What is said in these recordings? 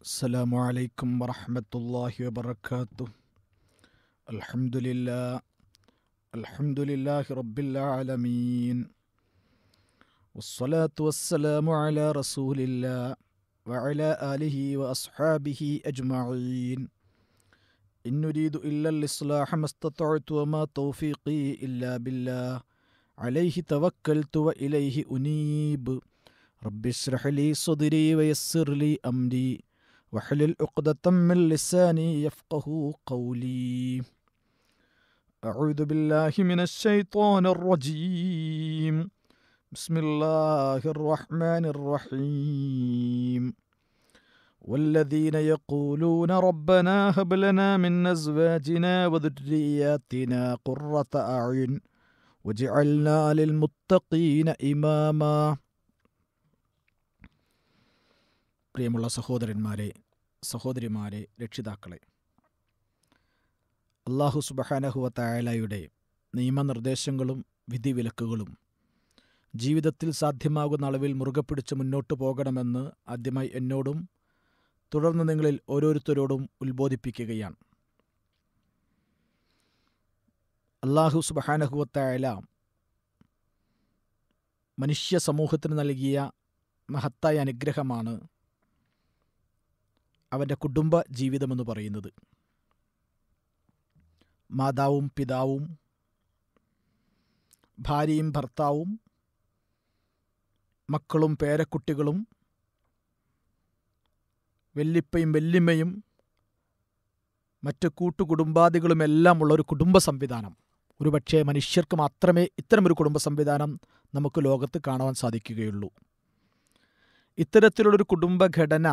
السلام عليكم ورحمة الله وبركاته. الحمد لله رب العالمين، والصلاة والسلام على رسول الله وعلى آله وأصحابه أجمعين. إن نريد إلا الإصلاح ما استطعت وما توفيقي إلا بالله عليه توكلت وإليه أنيب. رب اشرح لي صدري ويسر لي أمري واحلل عقدة من لساني يفقهوا قولي. أعوذ بالله من الشيطان الرجيم. بسم الله الرحمن الرحيم. والذين يقولون ربنا هب لنا من أزواجنا وذرياتنا قرة أعين واجعلنا للمتقين إماما. പ്രിയമുള്ള സഹോദരന്മാരെ, സഹോദരിമാരെ, രക്ഷിതാക്കളെ, അല്ലാഹു സുബ്ഹാനഹു വ തആലയുടെ നിയമനിർദ്ദേശങ്ങളും വിധിവിലക്കുകളും ജീവിതത്തിൽ സാധ്യമാകുന്ന അളവിൽ മുറുകെ പിടിച്ച് മുന്നോട്ട് പോകണമെന്ന് ആദ്യമായി എന്നോടും തുടർന്ന് നിങ്ങളിൽ ഓരോരുത്തരോടും ഉത്ബോധിപ്പിക്കുകയാണ്. അല്ലാഹു സുബ്ഹാനഹു വ തആല മനുഷ്യ സമൂഹത്തിന് നൽകിയ മഹത്തായ അനുഗ്രഹമാണ് അവൻ്റെ കുടുംബ ജീവിതമെന്ന് പറയുന്നത്. മാതാവും പിതാവും ഭാര്യയും ഭർത്താവും മക്കളും പേരക്കുട്ടികളും വല്ലിപ്പയും വല്ലിമ്മയും മറ്റ് കൂട്ടുകുടുംബാദികളുമെല്ലാം ഉള്ള ഒരു കുടുംബ സംവിധാനം, ഒരുപക്ഷെ മനുഷ്യർക്ക് മാത്രമേ ഇത്തരമൊരു കുടുംബ സംവിധാനം നമുക്ക് ലോകത്ത് കാണുവാൻ സാധിക്കുകയുള്ളൂ. ഇത്തരത്തിലുള്ളൊരു കുടുംബഘടന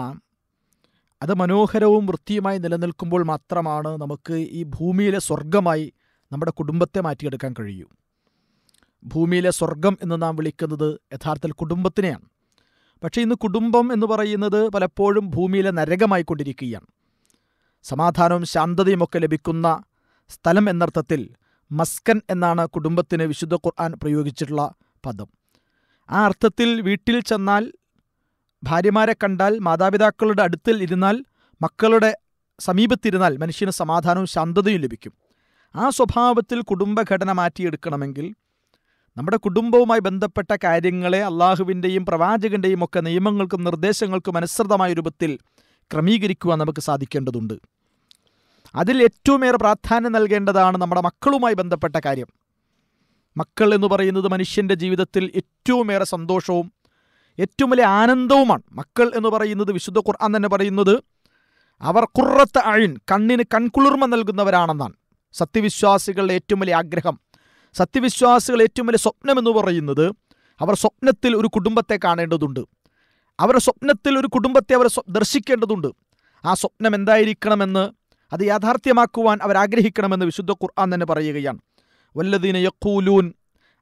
അത് മനോഹരവും വൃത്തിയുമായി നിലനിൽക്കുമ്പോൾ മാത്രമാണ് നമുക്ക് ഈ ഭൂമിയിലെ സ്വർഗമായി നമ്മുടെ കുടുംബത്തെ മാറ്റിയെടുക്കാൻ കഴിയൂ. ഭൂമിയിലെ സ്വർഗം എന്ന് നാം വിളിക്കുന്നത് യഥാർത്ഥത്തിൽ കുടുംബത്തിനെയാണ്. പക്ഷേ ഇന്ന് കുടുംബം എന്ന് പറയുന്നത് പലപ്പോഴും ഭൂമിയിലെ നരകമായിക്കൊണ്ടിരിക്കുകയാണ്. സമാധാനവും ശാന്തതയും ഒക്കെ ലഭിക്കുന്ന സ്ഥലം എന്നർത്ഥത്തിൽ മസ്കൻ എന്നാണ് കുടുംബത്തിന് വിശുദ്ധ ഖുർആൻ പ്രയോഗിച്ചിട്ടുള്ള പദം. ആ അർത്ഥത്തിൽ വീട്ടിൽ ചെന്നാൽ, ഭാര്യമാരെ കണ്ടാൽ, മാതാപിതാക്കളുടെ അടുത്തിൽ ഇരുന്നാൽ, മക്കളുടെ സമീപത്തിരുന്നാൽ മനുഷ്യന് സമാധാനവും ശാന്തതയും ലഭിക്കും. ആ സ്വഭാവത്തിൽ കുടുംബഘടന മാറ്റിയെടുക്കണമെങ്കിൽ നമ്മുടെ കുടുംബവുമായി ബന്ധപ്പെട്ട കാര്യങ്ങളെ അള്ളാഹുവിൻ്റെയും പ്രവാചകൻ്റെയും ഒക്കെ നിയമങ്ങൾക്കും നിർദ്ദേശങ്ങൾക്കും അനുസൃതമായ രൂപത്തിൽ ക്രമീകരിക്കുവാൻ നമുക്ക് സാധിക്കേണ്ടതുണ്ട്. അതിൽ ഏറ്റവുമേറെ പ്രാധാന്യം നൽകേണ്ടതാണ് നമ്മുടെ മക്കളുമായി ബന്ധപ്പെട്ട കാര്യം. മക്കൾ എന്ന് പറയുന്നത് മനുഷ്യൻ്റെ ജീവിതത്തിൽ ഏറ്റവുമേറെ സന്തോഷവും ഏറ്റവും വലിയ ആനന്ദവുമാണ്. മക്കൾ എന്ന് പറയുന്നത് വിശുദ്ധ ഖുർആൻ തന്നെ പറയുന്നത് അവർ ഖുർറത്ത് അയ്ൻ, കണ്ണിന് കൺകുളിർമ നൽകുന്നവരാണെന്നാണ്. സത്യവിശ്വാസികളുടെ ഏറ്റവും വലിയ ആഗ്രഹം, സത്യവിശ്വാസികൾ ഏറ്റവും വലിയ സ്വപ്നം എന്ന് പറയുന്നത് അവർ സ്വപ്നത്തിൽ ഒരു കുടുംബത്തെ കാണേണ്ടതുണ്ട്. അവരുടെ സ്വപ്നത്തിൽ ഒരു കുടുംബത്തെ അവർ ദർശിക്കേണ്ടതുണ്ട്. ആ സ്വപ്നം എന്തായിരിക്കണമെന്ന്, അത് യാഥാർത്ഥ്യമാക്കുവാൻ അവരാഗ്രഹിക്കണമെന്ന് വിശുദ്ധ ഖുർആൻ തന്നെ പറയുകയാണ്. വല്ലദീന യഖൂലൂൻ,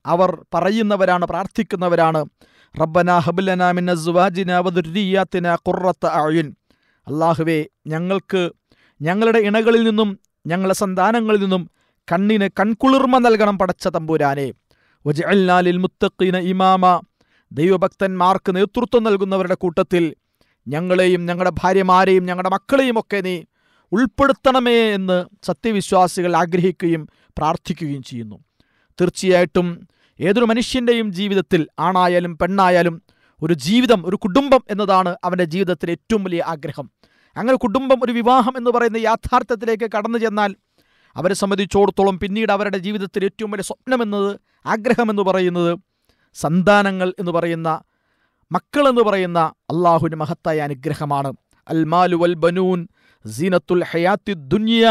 അവർ പറയുന്നവരാണ്, പ്രാർത്ഥിക്കുന്നവരാണ്, റബ്ബനാ ഹബ് ലനാ മിൻ അസ്വാജിനാ വദുർരിയാത്തിനാ ഖുർറത്ത അയ്യുൻ, അല്ലാഹുവേ ഞങ്ങൾക്ക് ഞങ്ങളുടെ ഇണകളിൽ നിന്നും ഞങ്ങളുടെ സന്താനങ്ങളിൽ നിന്നും കണ്ണിന് കൺകുളിർമ നൽകണം പടച്ച തമ്പുരാനെ. വജഅൽനാ ലിൽ മുത്തഖീന ഇമാമ, ദൈവഭക്തന്മാർക്ക് നേതൃത്വം നൽകുന്നവരുടെ കൂട്ടത്തിൽ ഞങ്ങളെയും ഞങ്ങളുടെ ഭാര്യമാരെയും ഞങ്ങളുടെ മക്കളെയും ഒക്കെ നീ ഉൾപ്പെടുത്തണമേ എന്ന് സത്യവിശ്വാസികൾ ആഗ്രഹിക്കുകയും പ്രാർത്ഥിക്കുകയും ചെയ്യുന്നു. തീർച്ചയായിട്ടും ഏതൊരു മനുഷ്യൻ്റെയും ജീവിതത്തിൽ, ആണായാലും പെണ്ണായാലും, ഒരു ജീവിതം, ഒരു കുടുംബം എന്നതാണ് അവൻ്റെ ജീവിതത്തിലെ ഏറ്റവും വലിയ ആഗ്രഹം. അങ്ങനെ കുടുംബം, ഒരു വിവാഹം എന്ന് പറയുന്ന യാഥാർത്ഥ്യത്തിലേക്ക് കടന്നു ചെന്നാൽ അവരെ സംബന്ധിച്ചിടത്തോളം പിന്നീട് അവരുടെ ജീവിതത്തിൽ ഏറ്റവും വലിയ സ്വപ്നമെന്നത്, ആഗ്രഹമെന്ന് പറയുന്നത് സന്താനങ്ങൾ എന്ന് പറയുന്ന, മക്കൾ എന്ന് പറയുന്ന അള്ളാഹുവിൻ്റെ മഹത്തായ അനുഗ്രഹമാണ്. അൽ മാലു വൽ ബനൂൻ സീനത്തുൽ ഹയാത്തി ദുനിയ,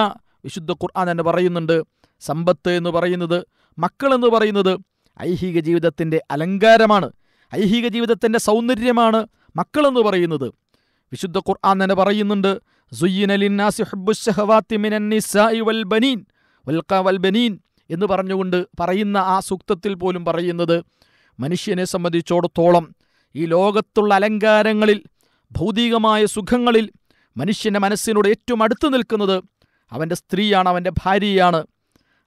വിശുദ്ധ ഖുർആൻ എന്ന് പറയുന്നുണ്ട്. സമ്പത്ത് എന്ന് പറയുന്നത്, മക്കൾ എന്ന് പറയുന്നത് ഐഹിക ജീവിതത്തിൻ്റെ അലങ്കാരമാണ്, ഐഹിക ജീവിതത്തിൻ്റെ സൗന്ദര്യമാണ് മക്കളെന്ന് പറയുന്നത്. വിശുദ്ധ ഖുർആൻ തന്നെ പറയുന്നുണ്ട്, സുയ്യിന ലിന്നാസി ഹുബ്ബുശ് ശഹവാത്തി മിനൻ നിസാഇ വൽ ബനീൻ വൽ ബനീൻ എന്ന് പറഞ്ഞുകൊണ്ട് പറയുന്ന ആ സൂക്തത്തിൽ പോലും പറയുന്നത്, മനുഷ്യനെ സംബന്ധിച്ചിടത്തോളം ഈ ലോകത്തുള്ള അലങ്കാരങ്ങളിൽ, ഭൗതികമായ സുഖങ്ങളിൽ മനുഷ്യൻ്റെ മനസ്സിനോട് ഏറ്റവും അടുത്ത് നിൽക്കുന്നത് അവൻ്റെ സ്ത്രീയാണ്, അവൻ്റെ ഭാര്യയാണ്.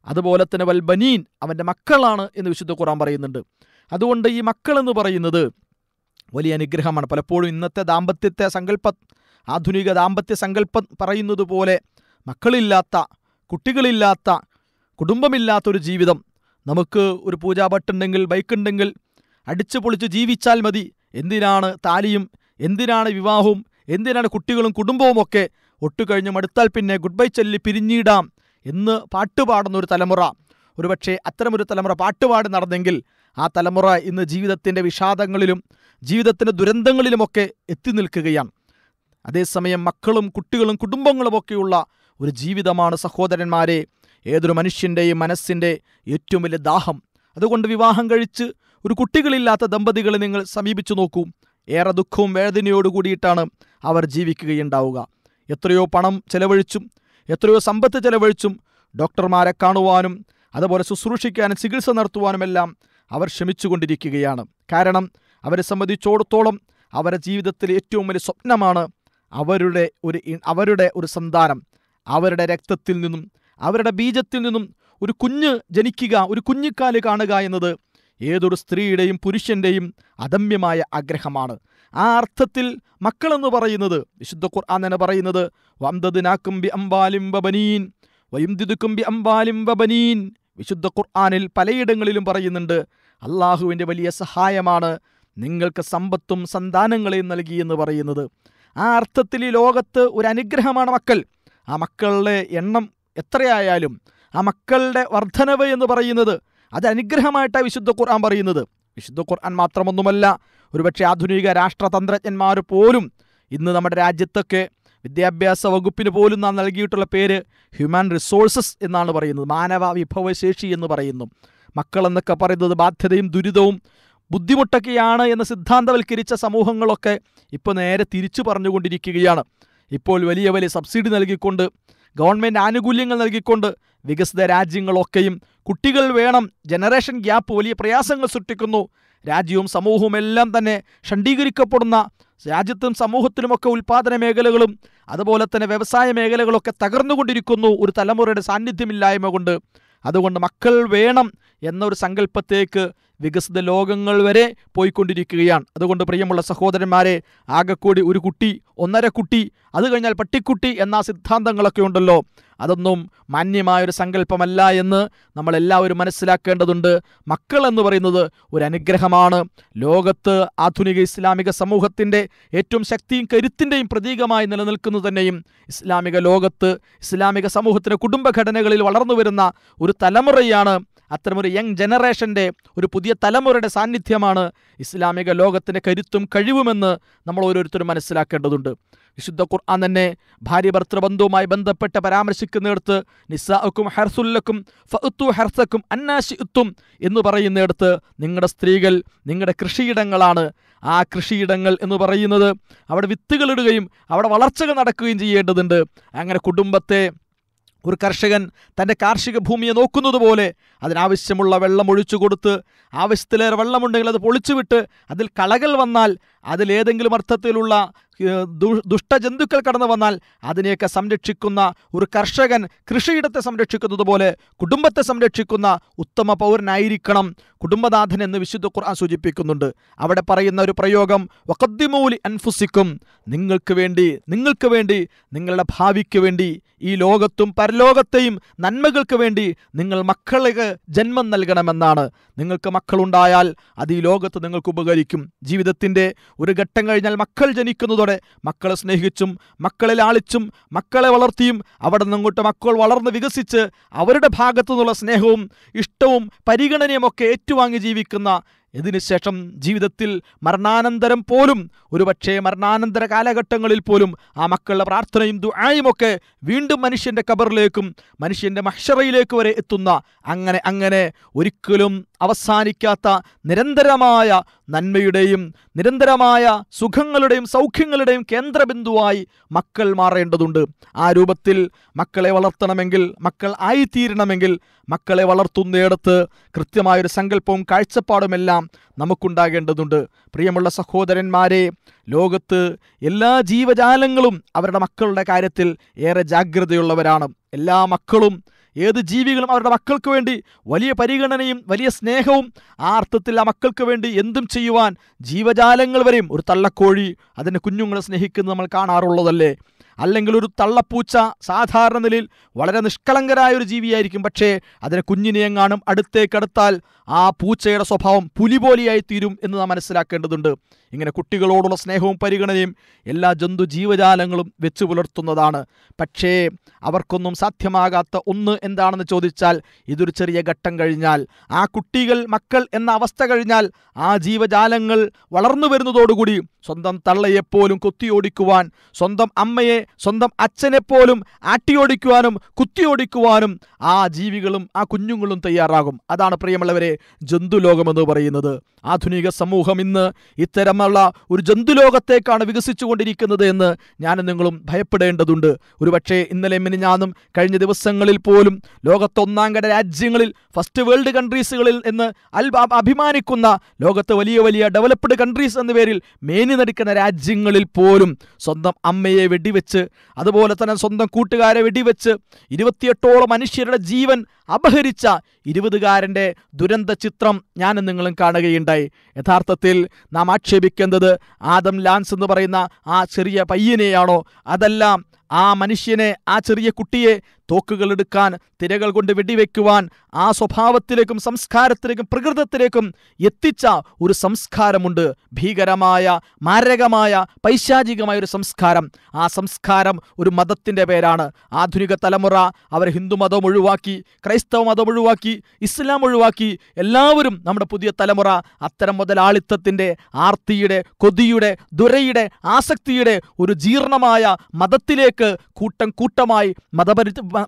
അതുപോലെ തന്നെ വൽ ബനീൻ, അവൻ്റെ മക്കളാണ് എന്ന് വിശുദ്ധ ഖുർആൻ പറയുന്നുണ്ട്. അതുകൊണ്ട് ഈ മക്കളെന്ന് പറയുന്നത് വലിയ അനുഗ്രഹമാണ്. പലപ്പോഴും ഇന്നത്തെ ദാമ്പത്യത്തെ ആധുനിക ദാമ്പത്യ സങ്കല്പം പറയുന്നത് പോലെ മക്കളില്ലാത്ത, കുട്ടികളില്ലാത്ത, കുടുംബമില്ലാത്തൊരു ജീവിതം, നമുക്ക് ഒരു പൂജാഭട്ടുണ്ടെങ്കിൽ, ബൈക്കുണ്ടെങ്കിൽ അടിച്ചു പൊളിച്ച് ജീവിച്ചാൽ മതി, എന്തിനാണ് താലിയും, എന്തിനാണ് വിവാഹവും, എന്തിനാണ് കുട്ടികളും കുടുംബവുമൊക്കെ, ഒട്ടുകഴിഞ്ഞ് മടുത്താൽ പിന്നെ ഗുഡ് ബൈ ചൊല്ലി പിരിഞ്ഞിടാം എന്ന് പാട്ടുപാടുന്ന ഒരു തലമുറ, ഒരുപക്ഷെ അത്തരമൊരു തലമുറ പാട്ടുപാടി നടന്നെങ്കിൽ ആ തലമുറ ഇന്ന് ജീവിതത്തിൻ്റെ വിഷാദങ്ങളിലും ജീവിതത്തിൻ്റെ ദുരന്തങ്ങളിലുമൊക്കെ എത്തി നിൽക്കുകയാണ്. അതേസമയം മക്കളും കുട്ടികളും കുടുംബങ്ങളുമൊക്കെയുള്ള ഒരു ജീവിതമാണ് സഹോദരന്മാരെ ഏതൊരു മനുഷ്യൻ്റെയും മനസ്സിൻ്റെ ഏറ്റവും വലിയ ദാഹം. അതുകൊണ്ട് വിവാഹം കഴിച്ച് ഒരു കുട്ടികളില്ലാത്ത ദമ്പതികളെ നിങ്ങൾ സമീപിച്ചു നോക്കൂ. ഏറെ ദുഃഖവും വേദനയോടു കൂടിയിട്ടാണ് അവർ ജീവിക്കുകയുണ്ടാവുക. എത്രയോ പണം ചെലവഴിച്ചും എത്രയോ സമ്പത്ത് ചെലവഴിച്ചും ഡോക്ടർമാരെ കാണുവാനും അതുപോലെ ശുശ്രൂഷിക്കാനും ചികിത്സ നടത്തുവാനുമെല്ലാം അവർ ശ്രമിച്ചുകൊണ്ടിരിക്കുകയാണ്. കാരണം അവരെ സംബന്ധിച്ചിടത്തോളം അവരുടെ ജീവിതത്തിലെ ഏറ്റവും വലിയ സ്വപ്നമാണ് അവരുടെ ഒരു സന്താനം, അവരുടെ രക്തത്തിൽ നിന്നും അവരുടെ ബീജത്തിൽ നിന്നും ഒരു കുഞ്ഞ് ജനിക്കുക, ഒരു കുഞ്ഞിക്കാല് കാണുക എന്നത് ഏതൊരു സ്ത്രീയുടെയും പുരുഷൻ്റെയും അദമ്യമായ ആഗ്രഹമാണ്. ആ അർത്ഥത്തിൽ മക്കളെന്ന് പറയുന്നത് വിശുദ്ധ ഖുർആൻ തന്നെ പറയുന്നത് വംദദ്നാകും ബി അംവാലിൻ വബനീൻ വയുംദിദുകും ബി അംവാലിൻ വബനീൻ. വിശുദ്ധ ഖുർആനിൽ പലയിടങ്ങളിലും പറയുന്നുണ്ട് അള്ളാഹുവിൻ്റെ വലിയ സഹായമാണ് നിങ്ങൾക്ക് സമ്പത്തും സന്താനങ്ങളെയും നൽകിയെന്ന് പറയുന്നത്. ആ അർത്ഥത്തിൽ ഈ ലോകത്ത് ഒരു അനുഗ്രഹമാണ് മക്കൾ. ആ മക്കളുടെ എണ്ണം എത്രയായാലും ആ മക്കളുടെ വർധനവ് എന്ന് പറയുന്നത് അത് അനുഗ്രഹമായിട്ടാണ് വിശുദ്ധ ഖുർആൻ പറയുന്നത്. വിശുദ്ധ ഖുർആൻ മാത്രമൊന്നുമല്ല, ഒരുപക്ഷെ ആധുനിക രാഷ്ട്രതന്ത്രജ്ഞന്മാർ പോലും ഇന്ന് നമ്മുടെ രാജ്യത്തൊക്കെ വിദ്യാഭ്യാസ വകുപ്പിന് പോലും നാം നൽകിയിട്ടുള്ള പേര് ഹ്യൂമൻ റിസോഴ്സസ് എന്നാണ് പറയുന്നത്, മാനവ വിഭവശേഷി എന്ന് പറയുന്നു. മക്കളെന്നൊക്കെ പറയുന്നത് ബാധ്യതയും ദുരിതവും ബുദ്ധിമുട്ടൊക്കെയാണ് എന്ന് സിദ്ധാന്തവൽക്കരിച്ച സമൂഹങ്ങളൊക്കെ ഇപ്പോൾ നേരെ തിരിച്ചു പറഞ്ഞുകൊണ്ടിരിക്കുകയാണ്. ഇപ്പോൾ വലിയ വലിയ സബ്സിഡി നൽകിക്കൊണ്ട്, ഗവൺമെൻറ് ആനുകൂല്യങ്ങൾ നൽകിക്കൊണ്ട് വികസിത രാജ്യങ്ങളൊക്കെയും കുട്ടികൾ വേണം, ജനറേഷൻ ഗ്യാപ്പ് വലിയ പ്രയാസങ്ങൾ സൃഷ്ടിക്കുന്നു. രാജ്യവും സമൂഹവും എല്ലാം തന്നെ ഷണ്ഡീകരിക്കപ്പെടുന്ന, രാജ്യത്തും സമൂഹത്തിലുമൊക്കെ ഉൽപ്പാദന മേഖലകളും അതുപോലെ തന്നെ വ്യവസായ മേഖലകളൊക്കെ തകർന്നുകൊണ്ടിരിക്കുന്നു ഒരു തലമുറയുടെ സാന്നിധ്യമില്ലായ്മ കൊണ്ട്. അതുകൊണ്ട് മക്കൾ വേണം എന്നൊരു സങ്കല്പത്തേക്ക് വികസിത ലോകങ്ങൾ വരെ പോയിക്കൊണ്ടിരിക്കുകയാണ്. അതുകൊണ്ട് പ്രിയമുള്ള സഹോദരന്മാരെ, ആകെക്കൂടി ഒരു കുട്ടി, ഒന്നര കുട്ടി, അത് കഴിഞ്ഞാൽ പട്ടിക്കുട്ടി എന്ന സിദ്ധാന്തങ്ങളൊക്കെ ഉണ്ടല്ലോ, അതൊന്നും മാന്യമായൊരു സങ്കല്പമല്ല എന്ന് നമ്മളെല്ലാവരും മനസ്സിലാക്കേണ്ടതുണ്ട്. മക്കൾ എന്ന് പറയുന്നത് ഒരു അനുഗ്രഹമാണ്. ലോകത്ത് ആധുനിക ഇസ്ലാമിക സമൂഹത്തിൻ്റെ ഏറ്റവും ശക്തിയും കരുത്തിൻ്റെയും പ്രതീകമായി നിലനിൽക്കുന്നത് തന്നെയും ഇസ്ലാമിക ലോകത്ത് ഇസ്ലാമിക സമൂഹത്തിൻ്റെ കുടുംബഘടനകളിൽ വളർന്നു വരുന്ന ഒരു തലമുറയാണ്. അത്തരമൊരു യങ് ജനറേഷൻ്റെ ഒരു പുതിയ തലമുറയുടെ സാന്നിധ്യമാണ് ഇസ്ലാമിക ലോകത്തിൻ്റെ കരുത്തും കഴിവുമെന്ന് നമ്മൾ ഓരോരുത്തരും മനസ്സിലാക്കേണ്ടതുണ്ട്. വിശുദ്ധ ഖുർആൻ തന്നെ ഭാര്യ ഭർത്തൃബന്ധവുമായി ബന്ധപ്പെട്ട് പരാമർശിക്കുന്നിടത്ത് നിസാഉക്കും ഹർസുല്ലക്കും ഫഅ്തു ഹർസക്കും അന്നാ ശിഅ്തും എന്ന് പറയുന്നിടത്ത് നിങ്ങളുടെ സ്ത്രീകൾ നിങ്ങളുടെ കൃഷിയിടങ്ങളാണ്. ആ കൃഷിയിടങ്ങൾ എന്ന് പറയുന്നത് അവിടെ വിത്തുകളിടുകയും അവിടെ വളർച്ചകൾ നടക്കുകയും ചെയ്യേണ്ടതുണ്ട്. അങ്ങനെ കുടുംബത്തെ ഒരു കർഷകൻ തൻ്റെ കാർഷിക ഭൂമിയെ നോക്കുന്നത് പോലെ അതിനാവശ്യമുള്ള വെള്ളം ഒഴിച്ചു കൊടുത്ത്, ആവശ്യത്തിലേറെ വെള്ളമുണ്ടെങ്കിൽ അത് പൊളിച്ചുവിട്ട്, അതിൽ കളകൾ വന്നാൽ, അതിലേതെങ്കിലും അർത്ഥത്തിലുള്ള ദുഷ്ടജന്തുക്കൾ കടന്നു വന്നാൽ അതിനെയൊക്കെ സംരക്ഷിക്കുന്ന ഒരു കർഷകൻ കൃഷിയിടത്തെ സംരക്ഷിക്കുന്നത് പോലെ കുടുംബത്തെ സംരക്ഷിക്കുന്ന ഉത്തമ പൗരനായിരിക്കണം കുടുംബനാഥൻ എന്ന് വിശുദ്ധ ഖുർആൻ സൂചിപ്പിക്കുന്നുണ്ട്. അവിടെ പറയുന്ന ഒരു പ്രയോഗം വഖദ്ദിമൂ ലി അൻഫുസിക്കും, നിങ്ങൾക്ക് വേണ്ടി നിങ്ങളുടെ ഭാവിക്ക് വേണ്ടി, ഈ ലോകത്തും പരലോകത്തെയും നന്മകൾക്ക് വേണ്ടി നിങ്ങൾ മക്കൾക്ക് ജന്മം നൽകണമെന്നാണ്. നിങ്ങൾക്ക് മക്കളുണ്ടായാൽ അത് ഈ ലോകത്ത് നിങ്ങൾക്ക് ഉപകരിക്കും. ജീവിതത്തിൻ്റെ ഒരു ഘട്ടം കഴിഞ്ഞാൽ മക്കൾ ജനിക്കുന്നതോടെ മക്കളെ സ്നേഹിച്ചും മക്കളെ ലാളിച്ചും മക്കളെ വളർത്തിയും അവിടെ നിന്നങ്ങോട്ട് മക്കൾ വളർന്ന് വികസിച്ച് അവരുടെ ഭാഗത്തു നിന്നുള്ള സ്നേഹവും ഇഷ്ടവും പരിഗണനയും ഒക്കെ ഏറ്റുവാങ്ങി ജീവിക്കുന്ന, ഇതിനുശേഷം ജീവിതത്തിൽ മരണാനന്തരം പോലും, ഒരുപക്ഷെ മരണാനന്തര കാലഘട്ടങ്ങളിൽ പോലും ആ മക്കളുടെ പ്രാർത്ഥനയും ദുആയുമൊക്കെ വീണ്ടും മനുഷ്യൻ്റെ ഖബറിലേക്കും മനുഷ്യൻ്റെ മഹ്ശറയിലേക്ക് വരെ എത്തുന്ന, അങ്ങനെ ഒരിക്കലും അവസാനിക്കാത്ത നിരന്തരമായ നന്മയുടെയും നിരന്തരമായ സുഖങ്ങളുടെയും സൗഖ്യങ്ങളുടെയും കേന്ദ്രബിന്ദുവായി മക്കൾ മാറേണ്ടതുണ്ട്. ആ രൂപത്തിൽ മക്കളെ വളർത്തണമെങ്കിൽ, മക്കൾ ആയിത്തീരണമെങ്കിൽ, മക്കളെ വളർത്തുന്നിടത്ത് കൃത്യമായൊരു സങ്കല്പവും കാഴ്ചപ്പാടുമെല്ലാം നമുക്കുണ്ടാകേണ്ടതുണ്ട്. പ്രിയമുള്ള സഹോദരന്മാരെ, ലോകത്ത് എല്ലാ ജീവജാലങ്ങളും അവരുടെ മക്കളുടെ കാര്യത്തിൽ ഏറെ ജാഗ്രതയുള്ളവരാണ്. എല്ലാ മക്കളും ഏത് ജീവികളും അവരുടെ മക്കൾക്ക് വേണ്ടി വലിയ പരിഗണനയും വലിയ സ്നേഹവും ആ അർത്ഥത്തിൽ ആ മക്കൾക്ക് വേണ്ടി എന്തും ചെയ്യുവാൻ ജീവജാലങ്ങൾ വരെയും, ഒരു തള്ളക്കോഴി അതിൻ്റെ കുഞ്ഞുങ്ങളെ സ്നേഹിക്കുന്നത് നമ്മൾ കാണാറുള്ളതല്ലേ? അല്ലെങ്കിൽ ഒരു തള്ളപ്പൂച്ച സാധാരണ നിലയിൽ വളരെ നിഷ്കളങ്കരായ ഒരു ജീവിയായിരിക്കും. പക്ഷേ അതിനെ കുഞ്ഞിനെ എങ്ങാനും അടുത്തേക്കടുത്താൽ ആ പൂച്ചയുടെ സ്വഭാവം പുലി പോലെയായി തീരും എന്ന് നാം മനസ്സിലാക്കേണ്ടതുണ്ട്. ഇങ്ങനെ കുട്ടികളോടുള്ള സ്നേഹവും പരിഗണനയും എല്ലാ ജന്തു ജീവജാലങ്ങളും വെച്ചു പുലർത്തുന്നതാണ്. പക്ഷേ അവർക്കൊന്നും സാധ്യമാകാത്ത ഒന്ന് എന്താണെന്ന് ചോദിച്ചാൽ, ഇതൊരു ചെറിയ ഘട്ടം കഴിഞ്ഞാൽ, ആ കുട്ടികൾ മക്കൾ എന്ന അവസ്ഥ കഴിഞ്ഞാൽ, ആ ജീവജാലങ്ങൾ വളർന്നു വരുന്നതോടുകൂടി സ്വന്തം തള്ളയെപ്പോലും കൊത്തിയോടിക്കുവാൻ, സ്വന്തം അമ്മയെ സ്വന്തം അച്ഛനെപ്പോലും ആട്ടിയോടിക്കുവാനും കുത്തിയോടിക്കുവാനും ആ ജീവികളും ആ കുഞ്ഞുങ്ങളും തയ്യാറാകും. അതാണ് പ്രിയമുള്ളവരെ ജന്തുലോകമെന്ന് പറയുന്നത്. ആധുനിക സമൂഹം ഇന്ന് ഇത്തരമുള്ള ഒരു ജന്തുലോകത്തേക്കാണ് വികസിച്ചുകൊണ്ടിരിക്കുന്നത് എന്ന് ഞാനും നിങ്ങളും ഭയപ്പെടേണ്ടതുണ്ട്. ഒരുപക്ഷെ ഇന്നലെ മിനിഞ്ഞാന്നും കഴിഞ്ഞ ദിവസങ്ങളിൽ പോലും ലോകത്തെ ഒന്നാംകട രാജ്യങ്ങളിൽ, ഫസ്റ്റ് വേൾഡ് കൺട്രീസുകളിൽ എന്ന് അഭിമാനിക്കുന്ന, ലോകത്തെ വലിയ വലിയ ഡെവലപ്ഡ് കൺട്രീസ് എന്ന പേരിൽ മേനി നടിക്കുന്ന രാജ്യങ്ങളിൽ പോലും സ്വന്തം അമ്മയെ വെടിവെച്ച്, അതുപോലെ തന്നെ സ്വന്തം കൂട്ടുകാരെ വെടിവെച്ച് 28ഓളം മനുഷ്യരുടെ ജീവൻ അപഹരിച്ച 20കാരൻ്റെ ദുരന്ത ചിത്രം ഞാനും നിങ്ങളും കാണുകയുണ്ടായി. യഥാർത്ഥത്തിൽ നാം ആക്ഷേപിക്കുന്നത് ആദം ലാൻസ് എന്ന് പറയുന്ന ആ ചെറിയ പയ്യനെയാണോ? അതെല്ലാം ആ മനുഷ്യനെ, ആ ചെറിയ കുട്ടിയെ തോക്കുകളെടുക്കാൻ, തിരകൾ കൊണ്ട് വെടിവെക്കുവാൻ, ആ സ്വഭാവത്തിലേക്കും സംസ്കാരത്തിലേക്കും പ്രകൃതത്തിലേക്കും എത്തിച്ച ഒരു സംസ്കാരമുണ്ട്. ഭീകരമായ, മാരകമായ, പൈശാചികമായ ഒരു സംസ്കാരം. ആ സംസ്കാരം ഒരു മതത്തിൻ്റെ പേരാണ്. ആധുനിക തലമുറ അവർ ഹിന്ദു മതം ഒഴിവാക്കി, ക്രൈസ്തവ മതം ഒഴിവാക്കി, ഇസ്ലാം ഒഴിവാക്കി. എല്ലാവരും നമ്മുടെ പുതിയ തലമുറ അത്തരം മുതലാളിത്തത്തിൻ്റെ, ആർത്തിയുടെ, കൊതിയുടെ, ദുരയുടെ, ആസക്തിയുടെ ഒരു ജീർണമായ മതത്തിലേക്ക് കൂട്ടം കൂട്ടമായി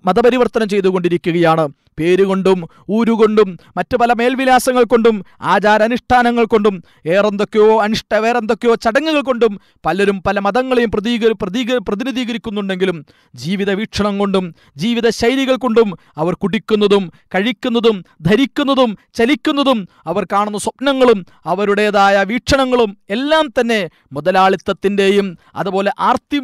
മതപരിവർത്തനം ചെയ്തുകൊണ്ടിരിക്കുകയാണ്. പേരുകൊണ്ടും ഊരുകൊണ്ടും മറ്റു പല മേൽവിലാസങ്ങൾ കൊണ്ടും ആചാരാനുഷ്ഠാനങ്ങൾ കൊണ്ടും വേറെന്തൊക്കെയോ ചടങ്ങുകൾ കൊണ്ടും പലരും പല മതങ്ങളെയും പ്രതിനിധീകരിക്കുന്നുണ്ടെങ്കിലും ജീവിത വീക്ഷണം കൊണ്ടും ജീവിത ശൈലികൾ കൊണ്ടും അവർ കുടിക്കുന്നതും കഴിക്കുന്നതും ധരിക്കുന്നതും ചലിക്കുന്നതും അവർ കാണുന്ന സ്വപ്നങ്ങളും അവരുടേതായ വീക്ഷണങ്ങളും എല്ലാം തന്നെ മുതലാളിത്തത്തിൻ്റെയും അതുപോലെ ആർത്തി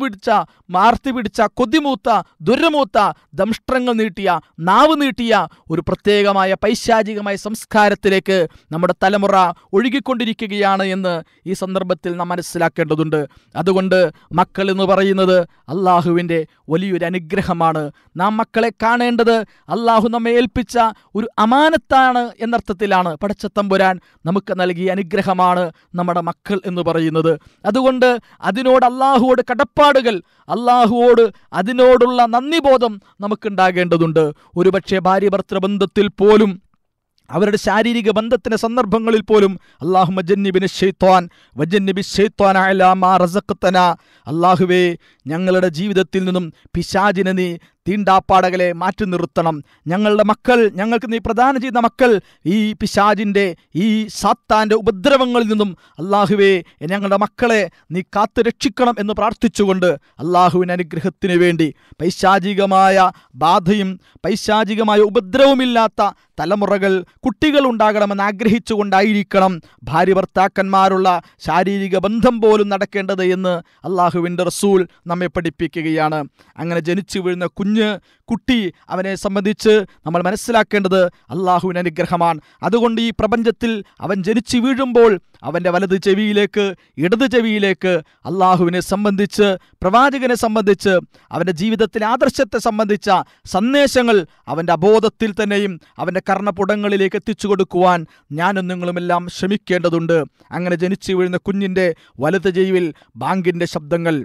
പിടിച്ച കൊതിമൂത്ത ദുരമൂത്ത ദംഷ്ട്രങ്ങൾ നീട്ടിയ നാവ് നീട്ടിയ ഒരു പ്രത്യേകമായ പൈശാചികമായ സംസ്കാരത്തിലേക്ക് നമ്മുടെ തലമുറ ഒഴുകിക്കൊണ്ടിരിക്കുകയാണ് എന്ന് ഈ സന്ദർഭത്തിൽ നാം മനസ്സിലാക്കേണ്ടതുണ്ട്. അതുകൊണ്ട് മക്കൾ എന്ന് പറയുന്നത് അള്ളാഹുവിൻ്റെ വലിയൊരു അനുഗ്രഹമാണ്. നാം മക്കളെ കാണേണ്ടത് അള്ളാഹു നമ്മെ ഏൽപ്പിച്ച ഒരു അമാനത്താണ് എന്നർത്ഥത്തിലാണ്. പടച്ചതമ്പുരാൻ നമുക്ക് നൽകിയ അനുഗ്രഹമാണ് നമ്മുടെ മക്കൾ എന്ന് പറയുന്നത്. അതുകൊണ്ട് അതിനോട് അള്ളാഹുവോട് കടപ്പാടുകൾ, അതിനോടുള്ള നന്ദിബോധം നമുക്കുണ്ടാകേണ്ടതുണ്ട്. ഒരുപക്ഷെ ഭാര്യ ഭർത്തൃബന്ധത്തിൽ പോലും, അവരുടെ ശാരീരിക ബന്ധത്തിൻ്റെ സന്ദർഭങ്ങളിൽ പോലും അല്ലാഹുമ്മ ജന്നിബിന ശൈത്വാൻ വജന്നിബി ശൈത്വാന അലാ മാ റസഖ്തനാ, അല്ലാഹുവേ ഞങ്ങളുടെ ജീവിതത്തിൽ നിന്നും പിശാചിനെ നീ തീണ്ടാപ്പാടകളെ മാറ്റി നിർത്തണം. ഞങ്ങളുടെ മക്കൾ, ഞങ്ങൾക്ക് നീ പ്രദാനം ചെയ്യുന്ന മക്കൾ ഈ പിശാചിൻ്റെ, ഈ സാത്താൻ്റെ ഉപദ്രവങ്ങളിൽ നിന്നും അല്ലാഹുവേ ഞങ്ങളുടെ മക്കളെ നീ കാത്തു രക്ഷിക്കണം എന്ന് പ്രാർത്ഥിച്ചുകൊണ്ട് അല്ലാഹുവിൻ്റെ അനുഗ്രഹത്തിന് വേണ്ടി പൈശാചികമായ ബാധയും പൈശാചികമായ ഉപദ്രവമില്ലാത്ത തലമുറകൾ, കുട്ടികൾ ഉണ്ടാകണമെന്ന് ആഗ്രഹിച്ചുകൊണ്ടായിരിക്കണം ഭാര്യ ഭർത്താക്കന്മാരുള്ള ശാരീരിക ബന്ധം പോലും നടക്കേണ്ടത് എന്ന് അല്ലാഹുവിൻ്റെ റസൂൽ നമ്മെ പഠിപ്പിക്കുകയാണ്. അങ്ങനെ ജനിച്ചു വീഴുന്ന കുട്ടി, അവനെ സംബന്ധിച്ച് നമ്മൾ മനസ്സിലാക്കേണ്ടത് അല്ലാഹുവിൻ്റെ അനുഗ്രഹമാണ്. അതുകൊണ്ട് ഈ പ്രപഞ്ചത്തിൽ അവൻ ജനിച്ചു വീഴുമ്പോൾ അവൻ്റെ വലത് ചെവിയിലേക്ക്, ഇടത് ചെവിയിലേക്ക് അല്ലാഹുവിനെ സംബന്ധിച്ച്, പ്രവാചകനെ സംബന്ധിച്ച്, അവൻ്റെ ജീവിതത്തിലെ ആദർശത്തെ സംബന്ധിച്ച സന്ദേശങ്ങൾ അവൻ്റെ അബോധത്തിൽ തന്നെയും അവൻ്റെ കർണപുടങ്ങളിലേക്ക് എത്തിച്ചു കൊടുക്കുവാൻ ഞാനും നിങ്ങളുമെല്ലാം ശ്രമിക്കേണ്ടതുണ്ട്. അങ്ങനെ ജനിച്ചു വീഴുന്ന കുഞ്ഞിൻ്റെ വലത് ചെവിയിൽ ബാങ്കിൻ്റെ ശബ്ദങ്ങൾ,